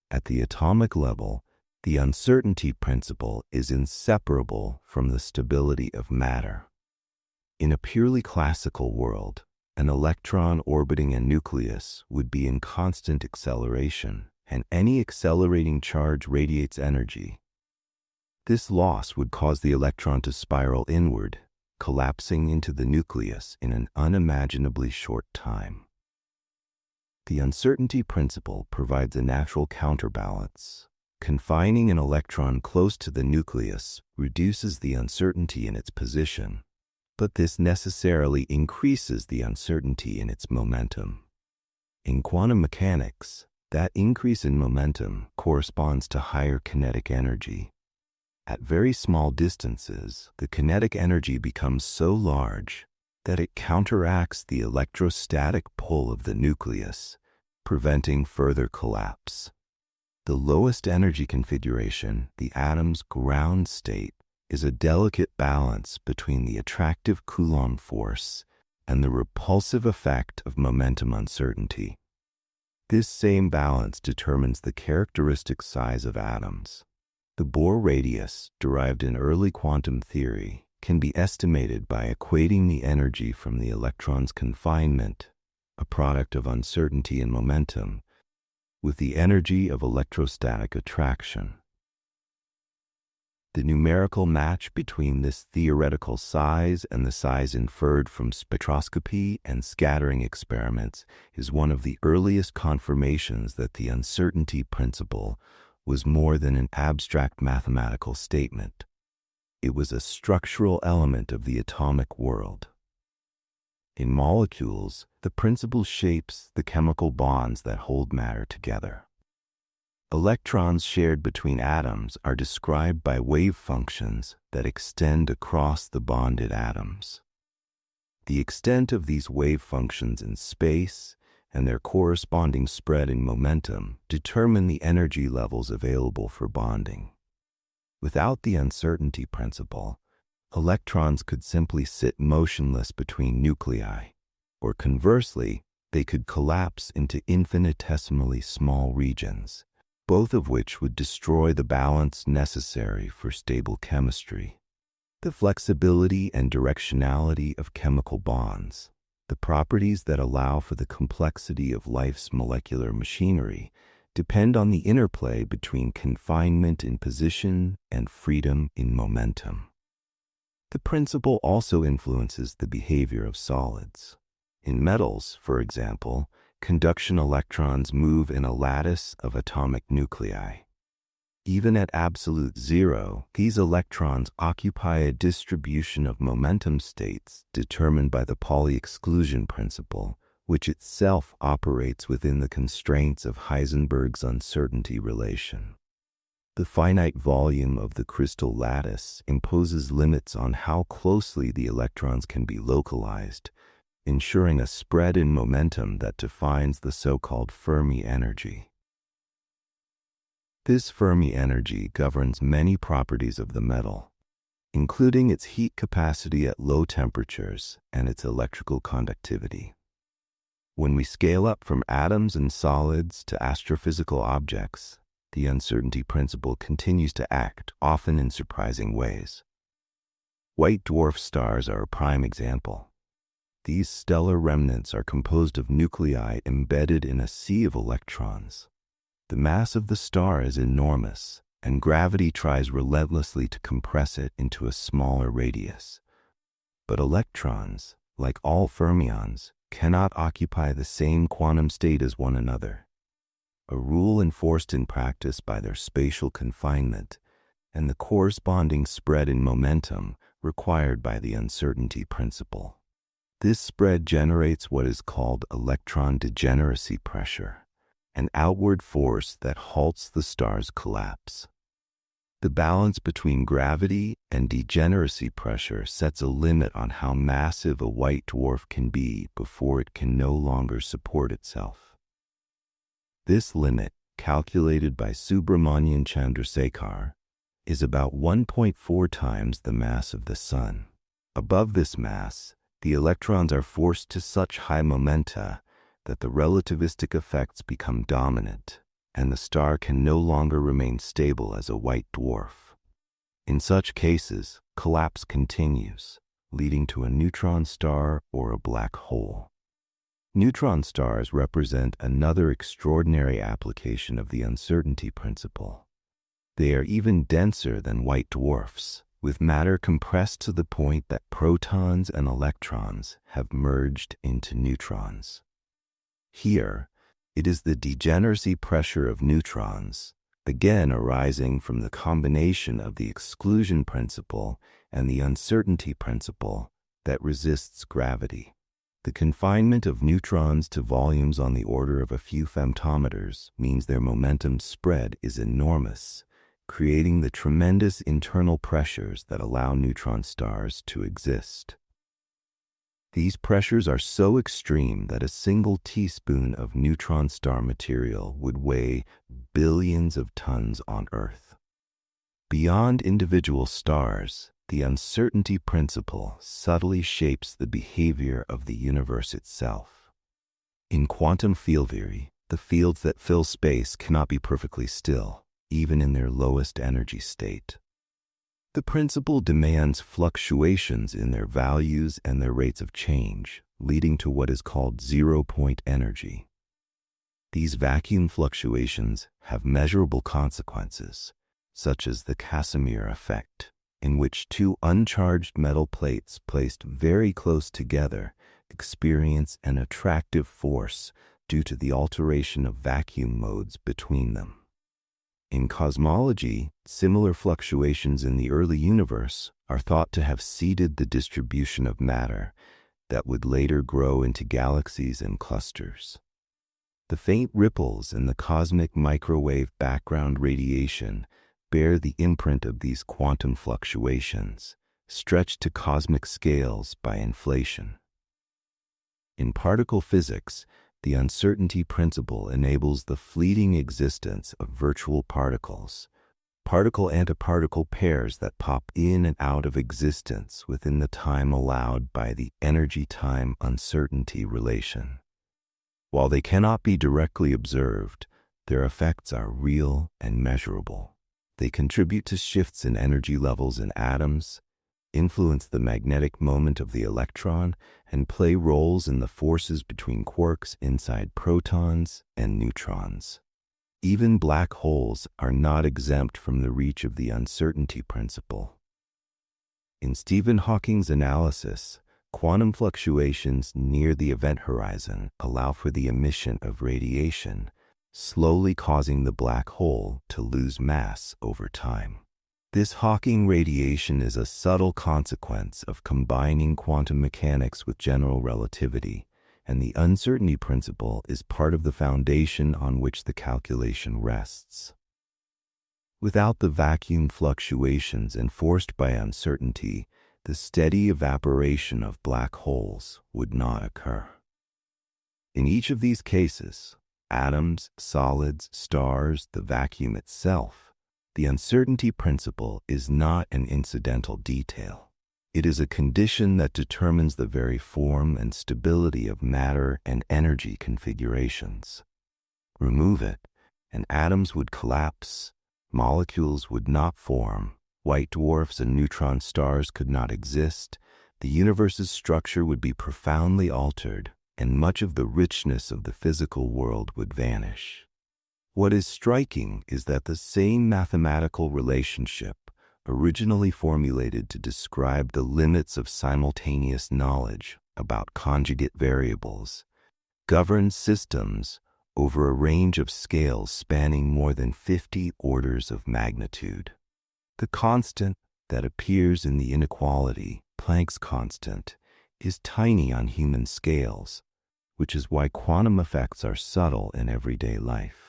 At the atomic level, the uncertainty principle is inseparable from the stability of matter. In a purely classical world, an electron orbiting a nucleus would be in constant acceleration, and any accelerating charge radiates energy. This loss would cause the electron to spiral inward, collapsing into the nucleus in an unimaginably short time. The uncertainty principle provides a natural counterbalance. Confining an electron close to the nucleus reduces the uncertainty in its position, but this necessarily increases the uncertainty in its momentum. In quantum mechanics, that increase in momentum corresponds to higher kinetic energy. At very small distances, the kinetic energy becomes so large that it counteracts the electrostatic pull of the nucleus, preventing further collapse. The lowest energy configuration, the atom's ground state, is a delicate balance between the attractive Coulomb force and the repulsive effect of momentum uncertainty. This same balance determines the characteristic size of atoms. The Bohr radius, derived in early quantum theory, can be estimated by equating the energy from the electron's confinement, a product of uncertainty and momentum, with the energy of electrostatic attraction. The numerical match between this theoretical size and the size inferred from spectroscopy and scattering experiments is one of the earliest confirmations that the uncertainty principle was more than an abstract mathematical statement. It was a structural element of the atomic world. In molecules, the principle shapes the chemical bonds that hold matter together. Electrons shared between atoms are described by wave functions that extend across the bonded atoms. The extent of these wave functions in space and their corresponding spread in momentum determine the energy levels available for bonding. Without the uncertainty principle, electrons could simply sit motionless between nuclei, or conversely, they could collapse into infinitesimally small regions, both of which would destroy the balance necessary for stable chemistry. The flexibility and directionality of chemical bonds, the properties that allow for the complexity of life's molecular machinery, depend on the interplay between confinement in position and freedom in momentum. The principle also influences the behavior of solids. In metals, for example, conduction electrons move in a lattice of atomic nuclei. Even at absolute zero, these electrons occupy a distribution of momentum states determined by the Pauli exclusion principle, which itself operates within the constraints of Heisenberg's uncertainty relation. The finite volume of the crystal lattice imposes limits on how closely the electrons can be localized, ensuring a spread in momentum that defines the so-called Fermi energy. This Fermi energy governs many properties of the metal, including its heat capacity at low temperatures and its electrical conductivity. When we scale up from atoms and solids to astrophysical objects, the uncertainty principle continues to act, often in surprising ways. White dwarf stars are a prime example. These stellar remnants are composed of nuclei embedded in a sea of electrons. The mass of the star is enormous, and gravity tries relentlessly to compress it into a smaller radius. But electrons, like all fermions, cannot occupy the same quantum state as one another, a rule enforced in practice by their spatial confinement and the corresponding spread in momentum required by the uncertainty principle. This spread generates what is called electron degeneracy pressure, an outward force that halts the star's collapse. The balance between gravity and degeneracy pressure sets a limit on how massive a white dwarf can be before it can no longer support itself. This limit, calculated by Subramanian Chandrasekhar, is about 1.4 times the mass of the Sun. Above this mass, the electrons are forced to such high momenta that the relativistic effects become dominant, and the star can no longer remain stable as a white dwarf. In such cases, collapse continues, leading to a neutron star or a black hole. Neutron stars represent another extraordinary application of the uncertainty principle. They are even denser than white dwarfs, with matter compressed to the point that protons and electrons have merged into neutrons. Here, it is the degeneracy pressure of neutrons, again arising from the combination of the exclusion principle and the uncertainty principle, that resists gravity. The confinement of neutrons to volumes on the order of a few femtometers means their momentum spread is enormous, creating the tremendous internal pressures that allow neutron stars to exist. These pressures are so extreme that a single teaspoon of neutron star material would weigh billions of tons on Earth. Beyond individual stars, the uncertainty principle subtly shapes the behavior of the universe itself. In quantum field theory, the fields that fill space cannot be perfectly still, even in their lowest energy state. The principle demands fluctuations in their values and their rates of change, leading to what is called zero-point energy. These vacuum fluctuations have measurable consequences, such as the Casimir effect, in which two uncharged metal plates placed very close together experience an attractive force due to the alteration of vacuum modes between them. In cosmology, similar fluctuations in the early universe are thought to have seeded the distribution of matter that would later grow into galaxies and clusters. The faint ripples in the cosmic microwave background radiation bear the imprint of these quantum fluctuations, stretched to cosmic scales by inflation. In particle physics, the uncertainty principle enables the fleeting existence of virtual particles, particle-antiparticle pairs that pop in and out of existence within the time allowed by the energy-time uncertainty relation. While they cannot be directly observed, their effects are real and measurable. They contribute to shifts in energy levels in atoms, influence the magnetic moment of the electron, and play roles in the forces between quarks inside protons and neutrons. Even black holes are not exempt from the reach of the uncertainty principle. In Stephen Hawking's analysis, quantum fluctuations near the event horizon allow for the emission of radiation, slowly causing the black hole to lose mass over time. This Hawking radiation is a subtle consequence of combining quantum mechanics with general relativity, and the uncertainty principle is part of the foundation on which the calculation rests. Without the vacuum fluctuations enforced by uncertainty, the steady evaporation of black holes would not occur. In each of these cases, atoms, solids, stars, the vacuum itself, the uncertainty principle is not an incidental detail. It is a condition that determines the very form and stability of matter and energy configurations. Remove it, and atoms would collapse, molecules would not form, white dwarfs and neutron stars could not exist, the universe's structure would be profoundly altered, and much of the richness of the physical world would vanish. What is striking is that the same mathematical relationship, originally formulated to describe the limits of simultaneous knowledge about conjugate variables, governs systems over a range of scales spanning more than 50 orders of magnitude. The constant that appears in the inequality, Planck's constant, is tiny on human scales, which is why quantum effects are subtle in everyday life.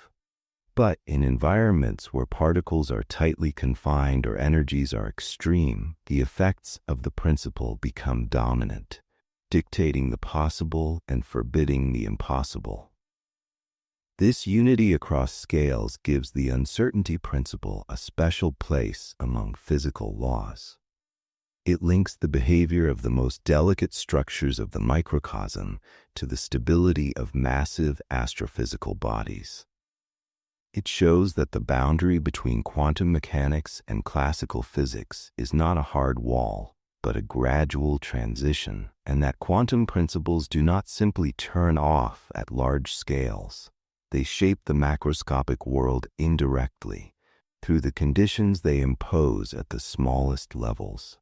But in environments where particles are tightly confined or energies are extreme, the effects of the principle become dominant, dictating the possible and forbidding the impossible. This unity across scales gives the uncertainty principle a special place among physical laws. It links the behavior of the most delicate structures of the microcosm to the stability of massive astrophysical bodies. It shows that the boundary between quantum mechanics and classical physics is not a hard wall, but a gradual transition, and that quantum principles do not simply turn off at large scales. They shape the macroscopic world indirectly through the conditions they impose at the smallest levels.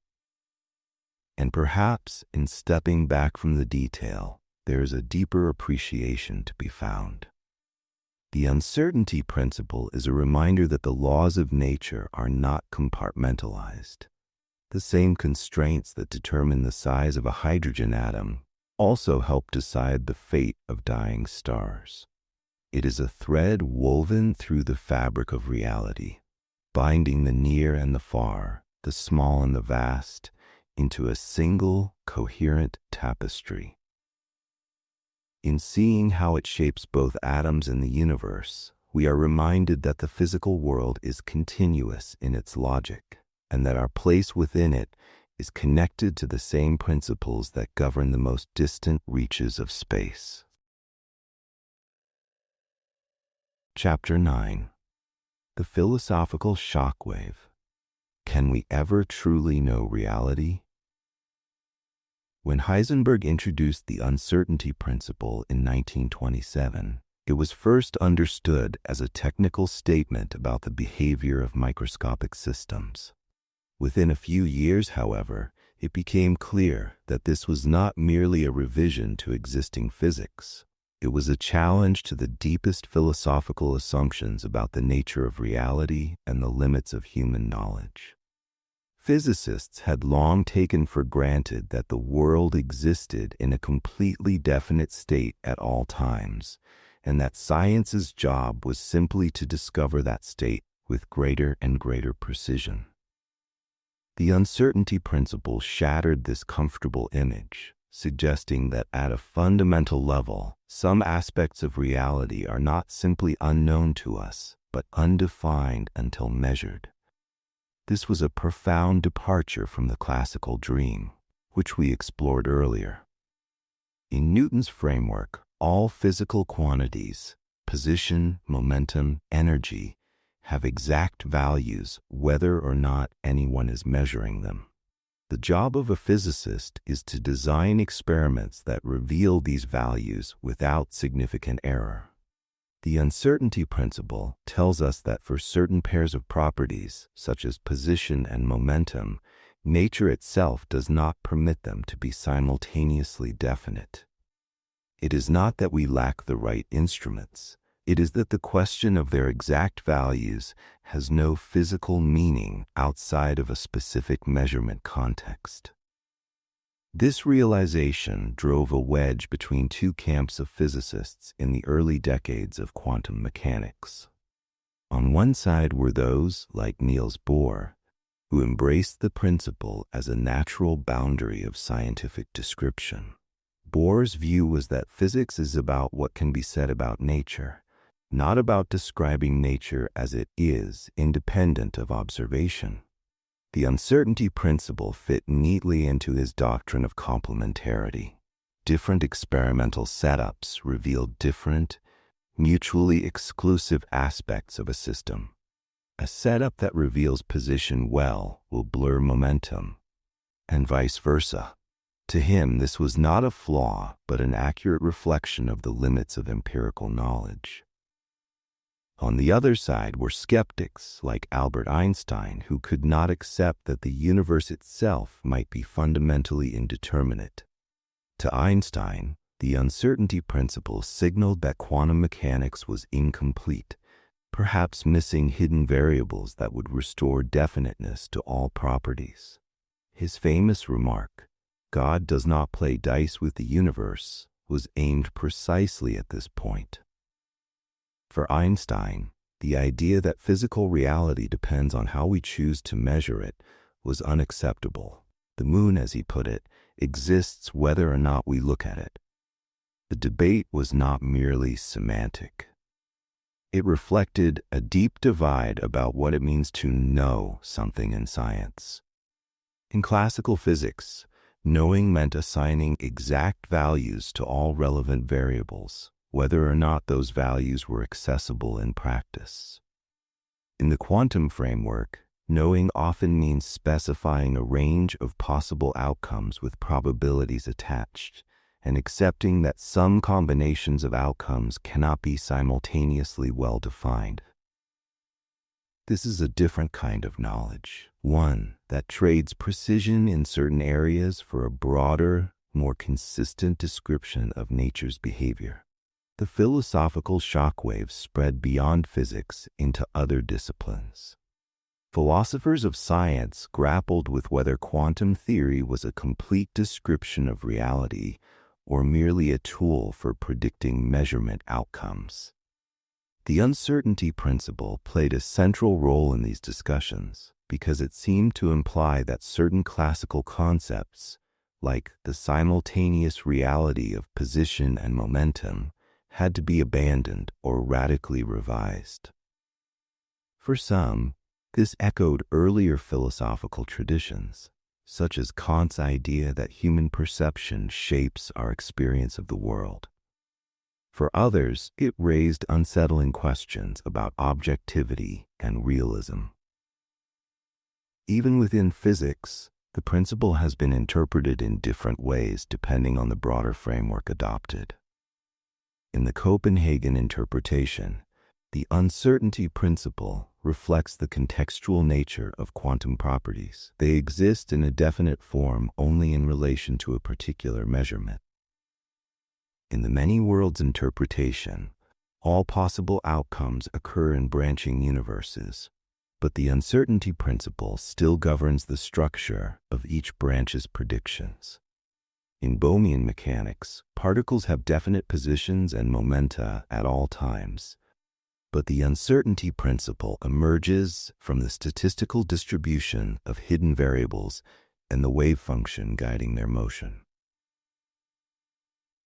And perhaps in stepping back from the detail, there is a deeper appreciation to be found. The uncertainty principle is a reminder that the laws of nature are not compartmentalized. The same constraints that determine the size of a hydrogen atom also help decide the fate of dying stars. It is a thread woven through the fabric of reality, binding the near and the far, the small and the vast, into a single, coherent tapestry. In seeing how it shapes both atoms and the universe, we are reminded that the physical world is continuous in its logic, and that our place within it is connected to the same principles that govern the most distant reaches of space. Chapter 9. The Philosophical Shockwave. Can we ever truly know reality? When Heisenberg introduced the uncertainty principle in 1927, It was first understood as a technical statement about the behavior of microscopic systems. Within a few years, however, it became clear that this was not merely a revision to existing physics. It was a challenge to the deepest philosophical assumptions about the nature of reality and the limits of human knowledge. Physicists had long taken for granted that the world existed in a completely definite state at all times, and that science's job was simply to discover that state with greater and greater precision. The uncertainty principle shattered this comfortable image, suggesting that at a fundamental level, some aspects of reality are not simply unknown to us, but undefined until measured. This was a profound departure from the classical dream, which we explored earlier. In Newton's framework, all physical quantities, position, momentum, energy, have exact values whether or not anyone is measuring them. The job of a physicist is to design experiments that reveal these values without significant error. The uncertainty principle tells us that for certain pairs of properties, such as position and momentum, nature itself does not permit them to be simultaneously definite. It is not that we lack the right instruments. It is that the question of their exact values has no physical meaning outside of a specific measurement context. This realization drove a wedge between two camps of physicists in the early decades of quantum mechanics. On one side were those, like Niels Bohr, who embraced the principle as a natural boundary of scientific description. Bohr's view was that physics is about what can be said about nature, not about describing nature as it is, independent of observation. The uncertainty principle fit neatly into his doctrine of complementarity. Different experimental setups reveal different, mutually exclusive aspects of a system. A setup that reveals position well will blur momentum, and vice versa. To him, this was not a flaw, but an accurate reflection of the limits of empirical knowledge. On the other side were skeptics like Albert Einstein, who could not accept that the universe itself might be fundamentally indeterminate. To Einstein, the uncertainty principle signaled that quantum mechanics was incomplete, perhaps missing hidden variables that would restore definiteness to all properties. His famous remark, "God does not play dice with the universe," was aimed precisely at this point. For Einstein, the idea that physical reality depends on how we choose to measure it was unacceptable. The moon, as he put it, exists whether or not we look at it. The debate was not merely semantic. It reflected a deep divide about what it means to know something in science. In classical physics, knowing meant assigning exact values to all relevant variables, whether or not those values were accessible in practice. In the quantum framework, knowing often means specifying a range of possible outcomes with probabilities attached, and accepting that some combinations of outcomes cannot be simultaneously well defined. This is a different kind of knowledge, one that trades precision in certain areas for a broader, more consistent description of nature's behavior. The philosophical shockwave spread beyond physics into other disciplines. Philosophers of science grappled with whether quantum theory was a complete description of reality or merely a tool for predicting measurement outcomes. The uncertainty principle played a central role in these discussions because it seemed to imply that certain classical concepts, like the simultaneous reality of position and momentum, had to be abandoned or radically revised. For some, this echoed earlier philosophical traditions, such as Kant's idea that human perception shapes our experience of the world. For others, it raised unsettling questions about objectivity and realism. Even within physics, the principle has been interpreted in different ways depending on the broader framework adopted. In the Copenhagen interpretation, the uncertainty principle reflects the contextual nature of quantum properties. They exist in a definite form only in relation to a particular measurement. In the many worlds interpretation, all possible outcomes occur in branching universes, but the uncertainty principle still governs the structure of each branch's predictions. In Bohmian mechanics, particles have definite positions and momenta at all times, but the uncertainty principle emerges from the statistical distribution of hidden variables and the wave function guiding their motion.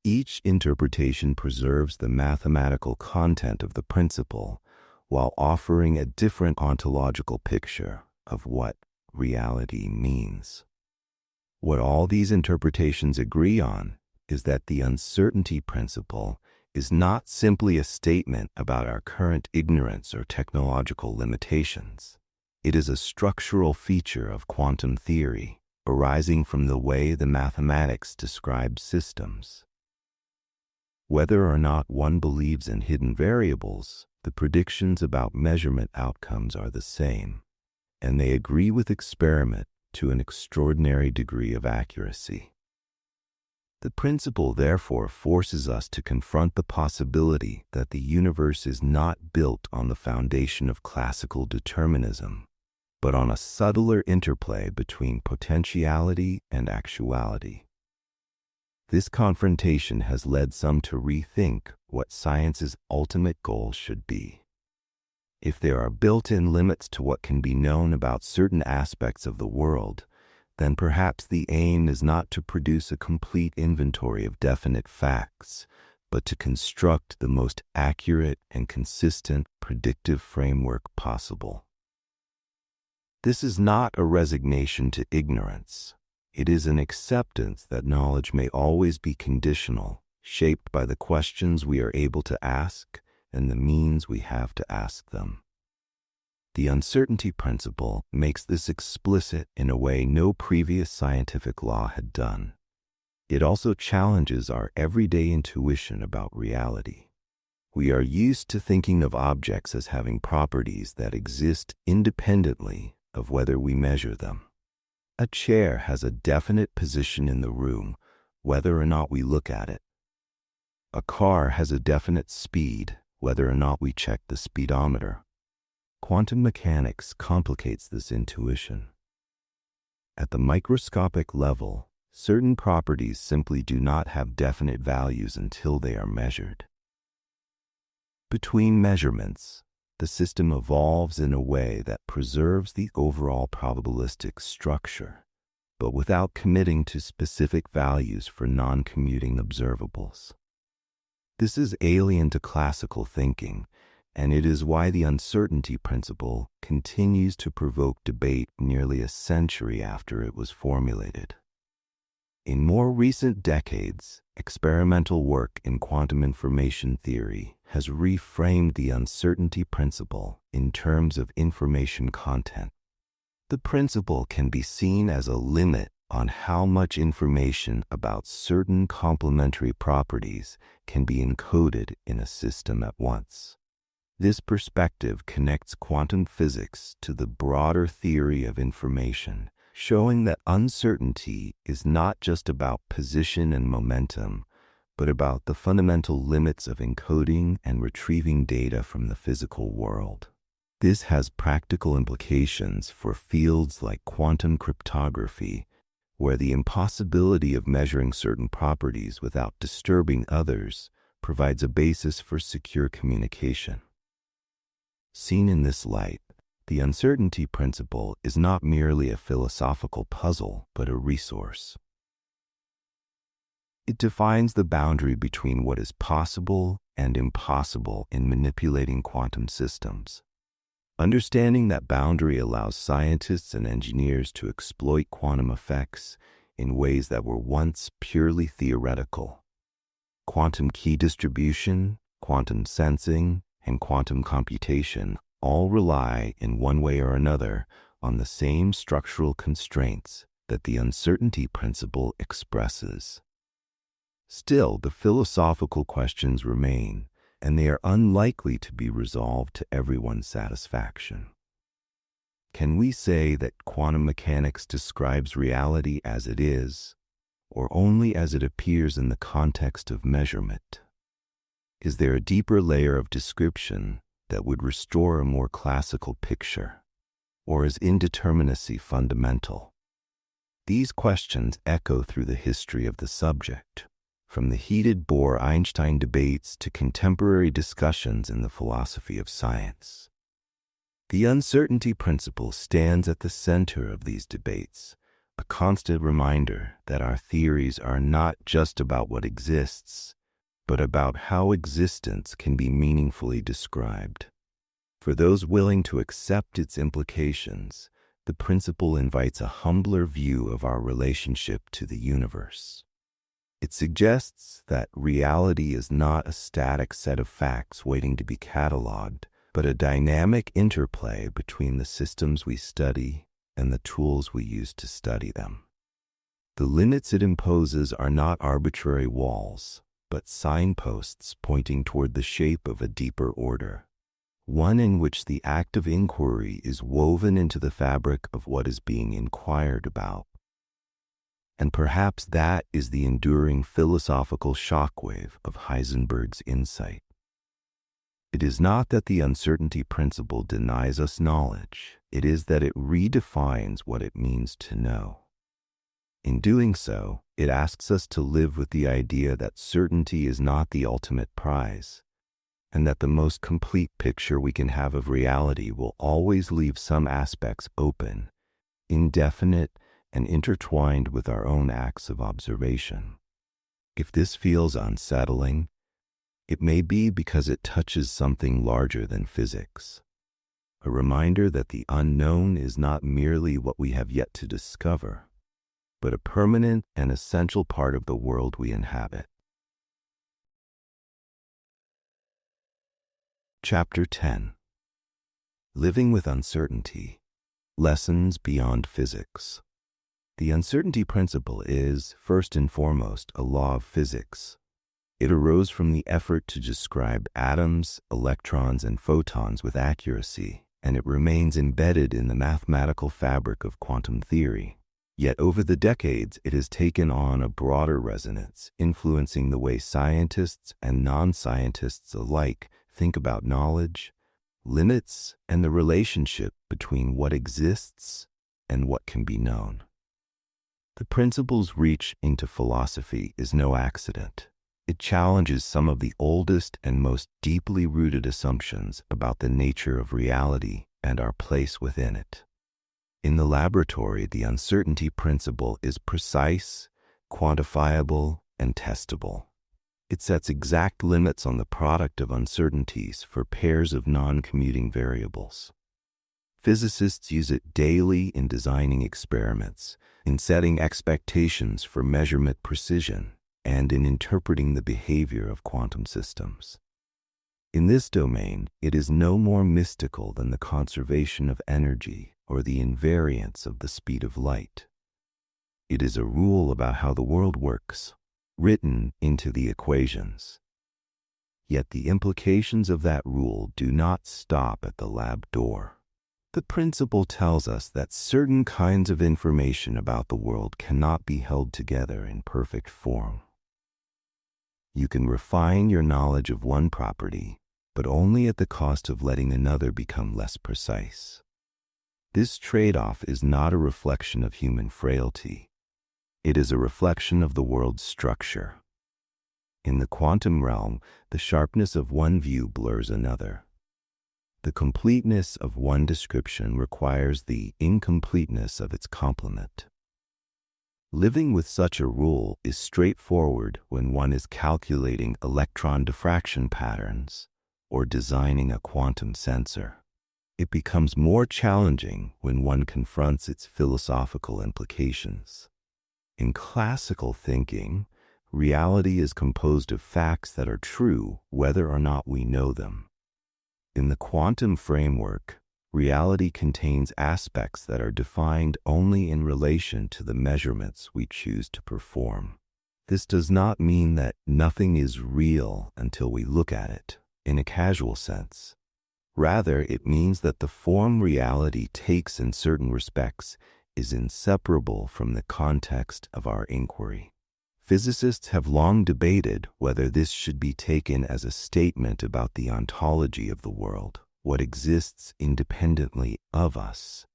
Each interpretation preserves the mathematical content of the principle while offering a different ontological picture of what reality means. What all these interpretations agree on is that the uncertainty principle is not simply a statement about our current ignorance or technological limitations. It is a structural feature of quantum theory, arising from the way the mathematics describe systems. Whether or not one believes in hidden variables, the predictions about measurement outcomes are the same, and they agree with experiment to an extraordinary degree of accuracy. The principle therefore forces us to confront the possibility that the universe is not built on the foundation of classical determinism, but on a subtler interplay between potentiality and actuality. This confrontation has led some to rethink what science's ultimate goal should be. If there are built-in limits to what can be known about certain aspects of the world, then perhaps the aim is not to produce a complete inventory of definite facts, but to construct the most accurate and consistent predictive framework possible. This is not a resignation to ignorance. It is an acceptance that knowledge may always be conditional, shaped by the questions we are able to ask and the means we have to ask them. The uncertainty principle makes this explicit in a way no previous scientific law had done. It also challenges our everyday intuition about reality. We are used to thinking of objects as having properties that exist independently of whether we measure them. A chair has a definite position in the room, whether or not we look at it. A car has a definite speed, whether or not we check the speedometer. Quantum mechanics complicates this intuition. At the microscopic level, certain properties simply do not have definite values until they are measured. Between measurements, the system evolves in a way that preserves the overall probabilistic structure, but without committing to specific values for non-commuting observables. This is alien to classical thinking, and it is why the uncertainty principle continues to provoke debate nearly a century after it was formulated. In more recent decades, experimental work in quantum information theory has reframed the uncertainty principle in terms of information content. The principle can be seen as a limit on how much information about certain complementary properties can be encoded in a system at once. This perspective connects quantum physics to the broader theory of information, showing that uncertainty is not just about position and momentum, but about the fundamental limits of encoding and retrieving data from the physical world. This has practical implications for fields like quantum cryptography, where the impossibility of measuring certain properties without disturbing others provides a basis for secure communication. Seen in this light, the uncertainty principle is not merely a philosophical puzzle, but a resource. It defines the boundary between what is possible and impossible in manipulating quantum systems. Understanding that boundary allows scientists and engineers to exploit quantum effects in ways that were once purely theoretical. Quantum key distribution, quantum sensing, and quantum computation all rely, in one way or another, on the same structural constraints that the uncertainty principle expresses. Still, the philosophical questions remain, and they are unlikely to be resolved to everyone's satisfaction. Can we say that quantum mechanics describes reality as it is, or only as it appears in the context of measurement? Is there a deeper layer of description that would restore a more classical picture, or is indeterminacy fundamental? These questions echo through the history of the subject, from the heated Bohr-Einstein debates to contemporary discussions in the philosophy of science. The uncertainty principle stands at the center of these debates, a constant reminder that our theories are not just about what exists, but about how existence can be meaningfully described. For those willing to accept its implications, the principle invites a humbler view of our relationship to the universe. It suggests that reality is not a static set of facts waiting to be cataloged, but a dynamic interplay between the systems we study and the tools we use to study them. The limits it imposes are not arbitrary walls, but signposts pointing toward the shape of a deeper order, one in which the act of inquiry is woven into the fabric of what is being inquired about. And perhaps that is the enduring philosophical shockwave of Heisenberg's insight. It is not that the uncertainty principle denies us knowledge, it is that it redefines what it means to know. In doing so, it asks us to live with the idea that certainty is not the ultimate prize, and that the most complete picture we can have of reality will always leave some aspects open, indefinite, and intertwined with our own acts of observation. If this feels unsettling, it may be because it touches something larger than physics, a reminder that the unknown is not merely what we have yet to discover, but a permanent and essential part of the world we inhabit. Chapter 10. Living with Uncertainty. Lessons Beyond Physics. The uncertainty principle is, first and foremost, a law of physics. It arose from the effort to describe atoms, electrons, and photons with accuracy, and it remains embedded in the mathematical fabric of quantum theory. Yet over the decades, it has taken on a broader resonance, influencing the way scientists and non-scientists alike think about knowledge, limits, and the relationship between what exists and what can be known. The principle's reach into philosophy is no accident. It challenges some of the oldest and most deeply rooted assumptions about the nature of reality and our place within it. In the laboratory, the uncertainty principle is precise, quantifiable, and testable. It sets exact limits on the product of uncertainties for pairs of non-commuting variables. Physicists use it daily in designing experiments, in setting expectations for measurement precision, and in interpreting the behavior of quantum systems. In this domain, it is no more mystical than the conservation of energy or the invariance of the speed of light. It is a rule about how the world works, written into the equations. Yet the implications of that rule do not stop at the lab door. The principle tells us that certain kinds of information about the world cannot be held together in perfect form. You can refine your knowledge of one property, but only at the cost of letting another become less precise. This trade-off is not a reflection of human frailty. It is a reflection of the world's structure. In the quantum realm, the sharpness of one view blurs another. The completeness of one description requires the incompleteness of its complement. Living with such a rule is straightforward when one is calculating electron diffraction patterns or designing a quantum sensor. It becomes more challenging when one confronts its philosophical implications. In classical thinking, reality is composed of facts that are true whether or not we know them. In the quantum framework, reality contains aspects that are defined only in relation to the measurements we choose to perform. This does not mean that nothing is real until we look at it in a casual sense. Rather, it means that the form reality takes in certain respects is inseparable from the context of our inquiry. Physicists have long debated whether this should be taken as a statement about the ontology of the world, what exists independently of us,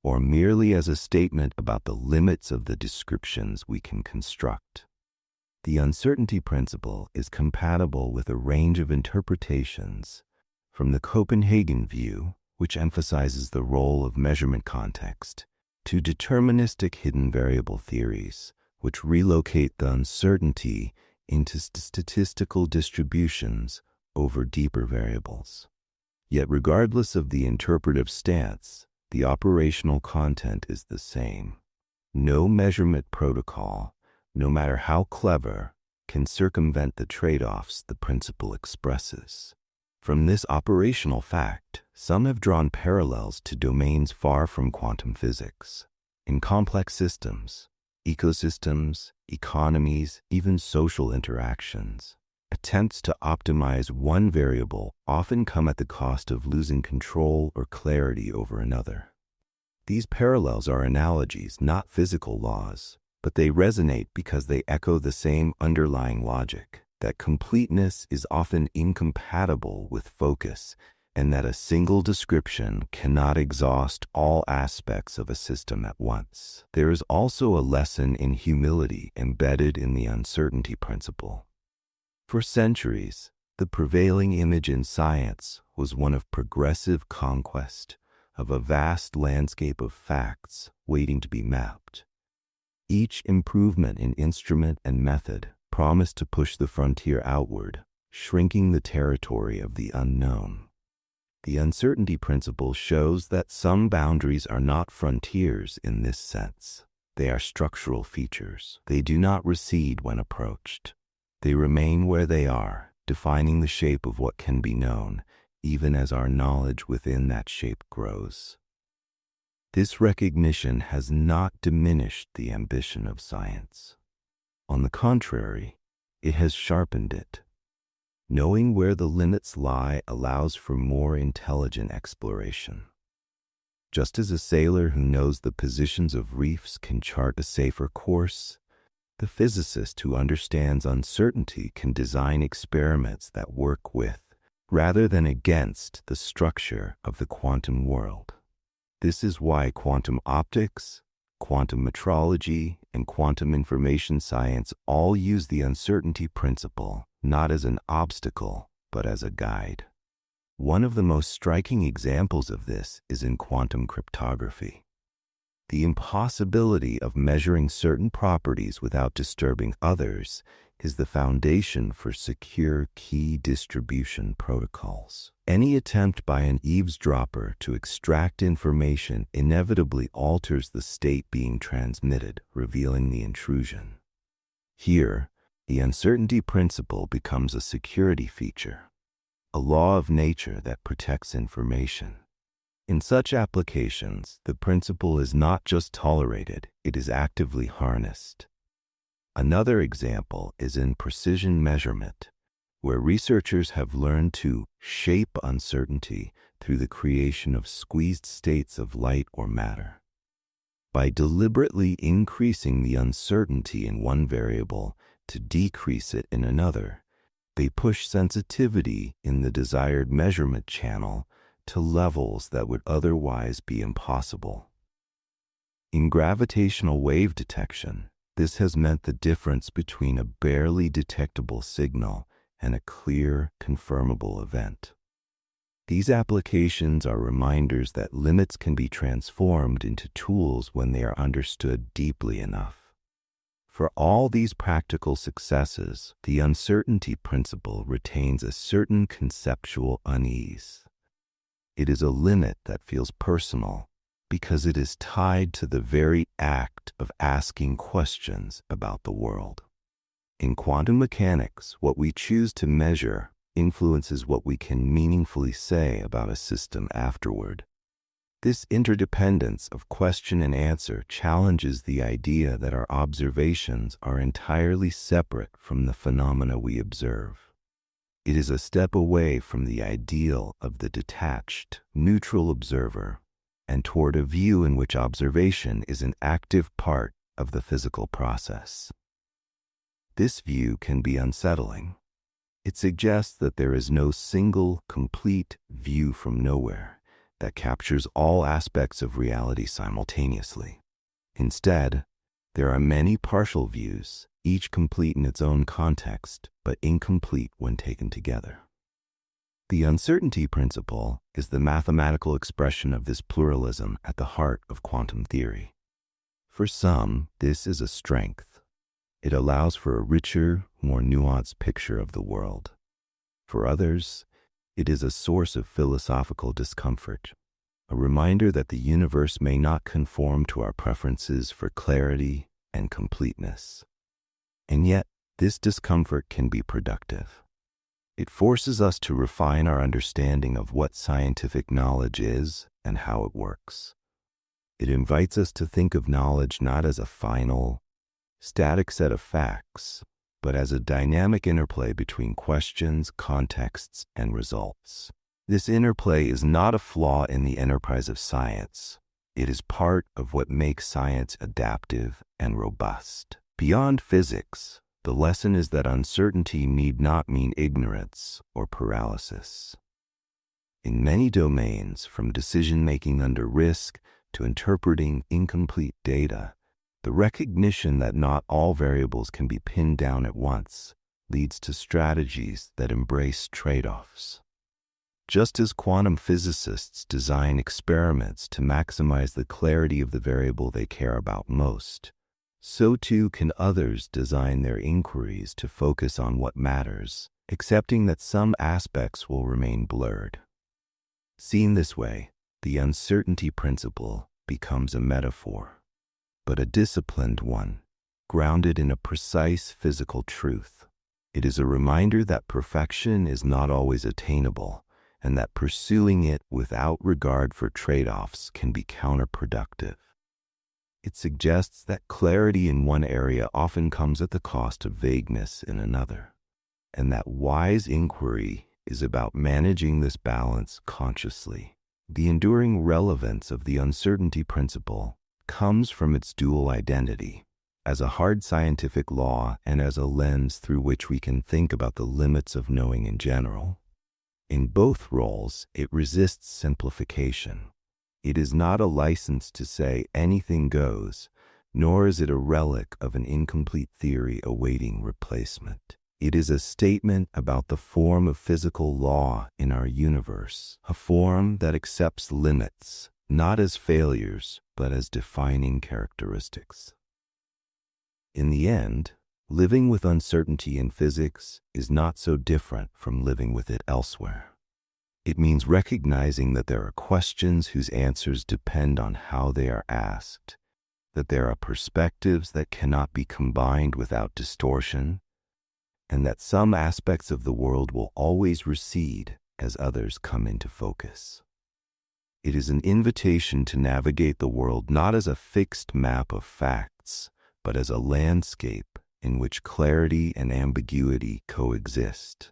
or merely as a statement about the limits of the descriptions we can construct. The uncertainty principle is compatible with a range of interpretations, from the Copenhagen view, which emphasizes the role of measurement context, to deterministic hidden variable theories, which relocate the uncertainty into statistical distributions over deeper variables. Yet regardless of the interpretive stance, the operational content is the same. No measurement protocol, no matter how clever, can circumvent the trade-offs the principle expresses. From this operational fact, some have drawn parallels to domains far from quantum physics. In complex systems, ecosystems, economies, even social interactions, attempts to optimize one variable often come at the cost of losing control or clarity over another. These parallels are analogies, not physical laws, but they resonate because they echo the same underlying logic, that completeness is often incompatible with focus, and that a single description cannot exhaust all aspects of a system at once. There is also a lesson in humility embedded in the uncertainty principle. For centuries, the prevailing image in science was one of progressive conquest, of a vast landscape of facts waiting to be mapped. Each improvement in instrument and method promised to push the frontier outward, shrinking the territory of the unknown. The uncertainty principle shows that some boundaries are not frontiers in this sense. They are structural features. They do not recede when approached. They remain where they are, defining the shape of what can be known, even as our knowledge within that shape grows. This recognition has not diminished the ambition of science. On the contrary, it has sharpened it. Knowing where the limits lie allows for more intelligent exploration. Just as a sailor who knows the positions of reefs can chart a safer course, the physicist who understands uncertainty can design experiments that work with, rather than against, the structure of the quantum world. This is why quantum optics, quantum metrology, and quantum information science all use the uncertainty principle, not as an obstacle, but as a guide. One of the most striking examples of this is in quantum cryptography. The impossibility of measuring certain properties without disturbing others is the foundation for secure key distribution protocols. Any attempt by an eavesdropper to extract information inevitably alters the state being transmitted, revealing the intrusion. Here, the uncertainty principle becomes a security feature, a law of nature that protects information. In such applications, the principle is not just tolerated, it is actively harnessed. Another example is in precision measurement, where researchers have learned to shape uncertainty through the creation of squeezed states of light or matter. By deliberately increasing the uncertainty in one variable to decrease it in another, they push sensitivity in the desired measurement channel to levels that would otherwise be impossible. In gravitational wave detection, this has meant the difference between a barely detectable signal and a clear, confirmable event. These applications are reminders that limits can be transformed into tools when they are understood deeply enough. For all these practical successes, the uncertainty principle retains a certain conceptual unease. It is a limit that feels personal because it is tied to the very act of asking questions about the world. In quantum mechanics, what we choose to measure influences what we can meaningfully say about a system afterward. This interdependence of question and answer challenges the idea that our observations are entirely separate from the phenomena we observe. It is a step away from the ideal of the detached, neutral observer and toward a view in which observation is an active part of the physical process. This view can be unsettling. It suggests that there is no single, complete view from nowhere that captures all aspects of reality simultaneously. Instead, there are many partial views, each complete in its own context, but incomplete when taken together. The uncertainty principle is the mathematical expression of this pluralism at the heart of quantum theory. For some, this is a strength. It allows for a richer, more nuanced picture of the world. For others, it is a source of philosophical discomfort, a reminder that the universe may not conform to our preferences for clarity and completeness. And yet, this discomfort can be productive. It forces us to refine our understanding of what scientific knowledge is and how it works. It invites us to think of knowledge not as a final, static set of facts, but as a dynamic interplay between questions, contexts, and results. This interplay is not a flaw in the enterprise of science. It is part of what makes science adaptive and robust. Beyond physics, the lesson is that uncertainty need not mean ignorance or paralysis. In many domains, from decision-making under risk to interpreting incomplete data, the recognition that not all variables can be pinned down at once leads to strategies that embrace trade-offs. Just as quantum physicists design experiments to maximize the clarity of the variable they care about most, so too can others design their inquiries to focus on what matters, accepting that some aspects will remain blurred. Seen this way, the uncertainty principle becomes a metaphor, but a disciplined one, grounded in a precise physical truth. It is a reminder that perfection is not always attainable, and that pursuing it without regard for trade-offs can be counterproductive. It suggests that clarity in one area often comes at the cost of vagueness in another, and that wise inquiry is about managing this balance consciously. The enduring relevance of the uncertainty principle comes from its dual identity, as a hard scientific law and as a lens through which we can think about the limits of knowing in general. In both roles, it resists simplification. It is not a license to say anything goes, nor is it a relic of an incomplete theory awaiting replacement. It is a statement about the form of physical law in our universe, a form that accepts limits, not as failures, but as defining characteristics. In the end, living with uncertainty in physics is not so different from living with it elsewhere. It means recognizing that there are questions whose answers depend on how they are asked, that there are perspectives that cannot be combined without distortion, and that some aspects of the world will always recede as others come into focus. It is an invitation to navigate the world not as a fixed map of facts, but as a landscape in which clarity and ambiguity coexist.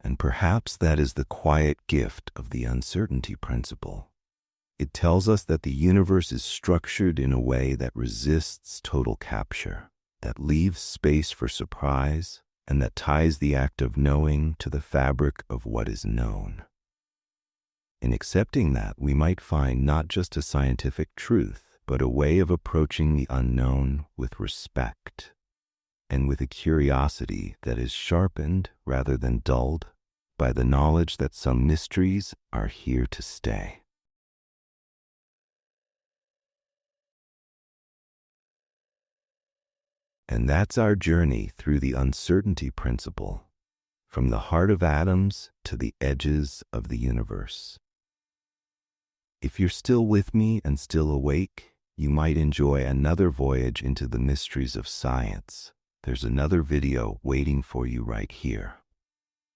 And perhaps that is the quiet gift of the uncertainty principle. It tells us that the universe is structured in a way that resists total capture, that leaves space for surprise, and that ties the act of knowing to the fabric of what is known. In accepting that, we might find not just a scientific truth, but a way of approaching the unknown with respect, and with a curiosity that is sharpened rather than dulled by the knowledge that some mysteries are here to stay. And that's our journey through the uncertainty principle, from the heart of atoms to the edges of the universe. If you're still with me and still awake, you might enjoy another voyage into the mysteries of science. There's another video waiting for you right here.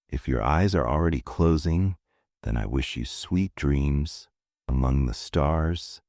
If your eyes are already closing, then I wish you sweet dreams among the stars,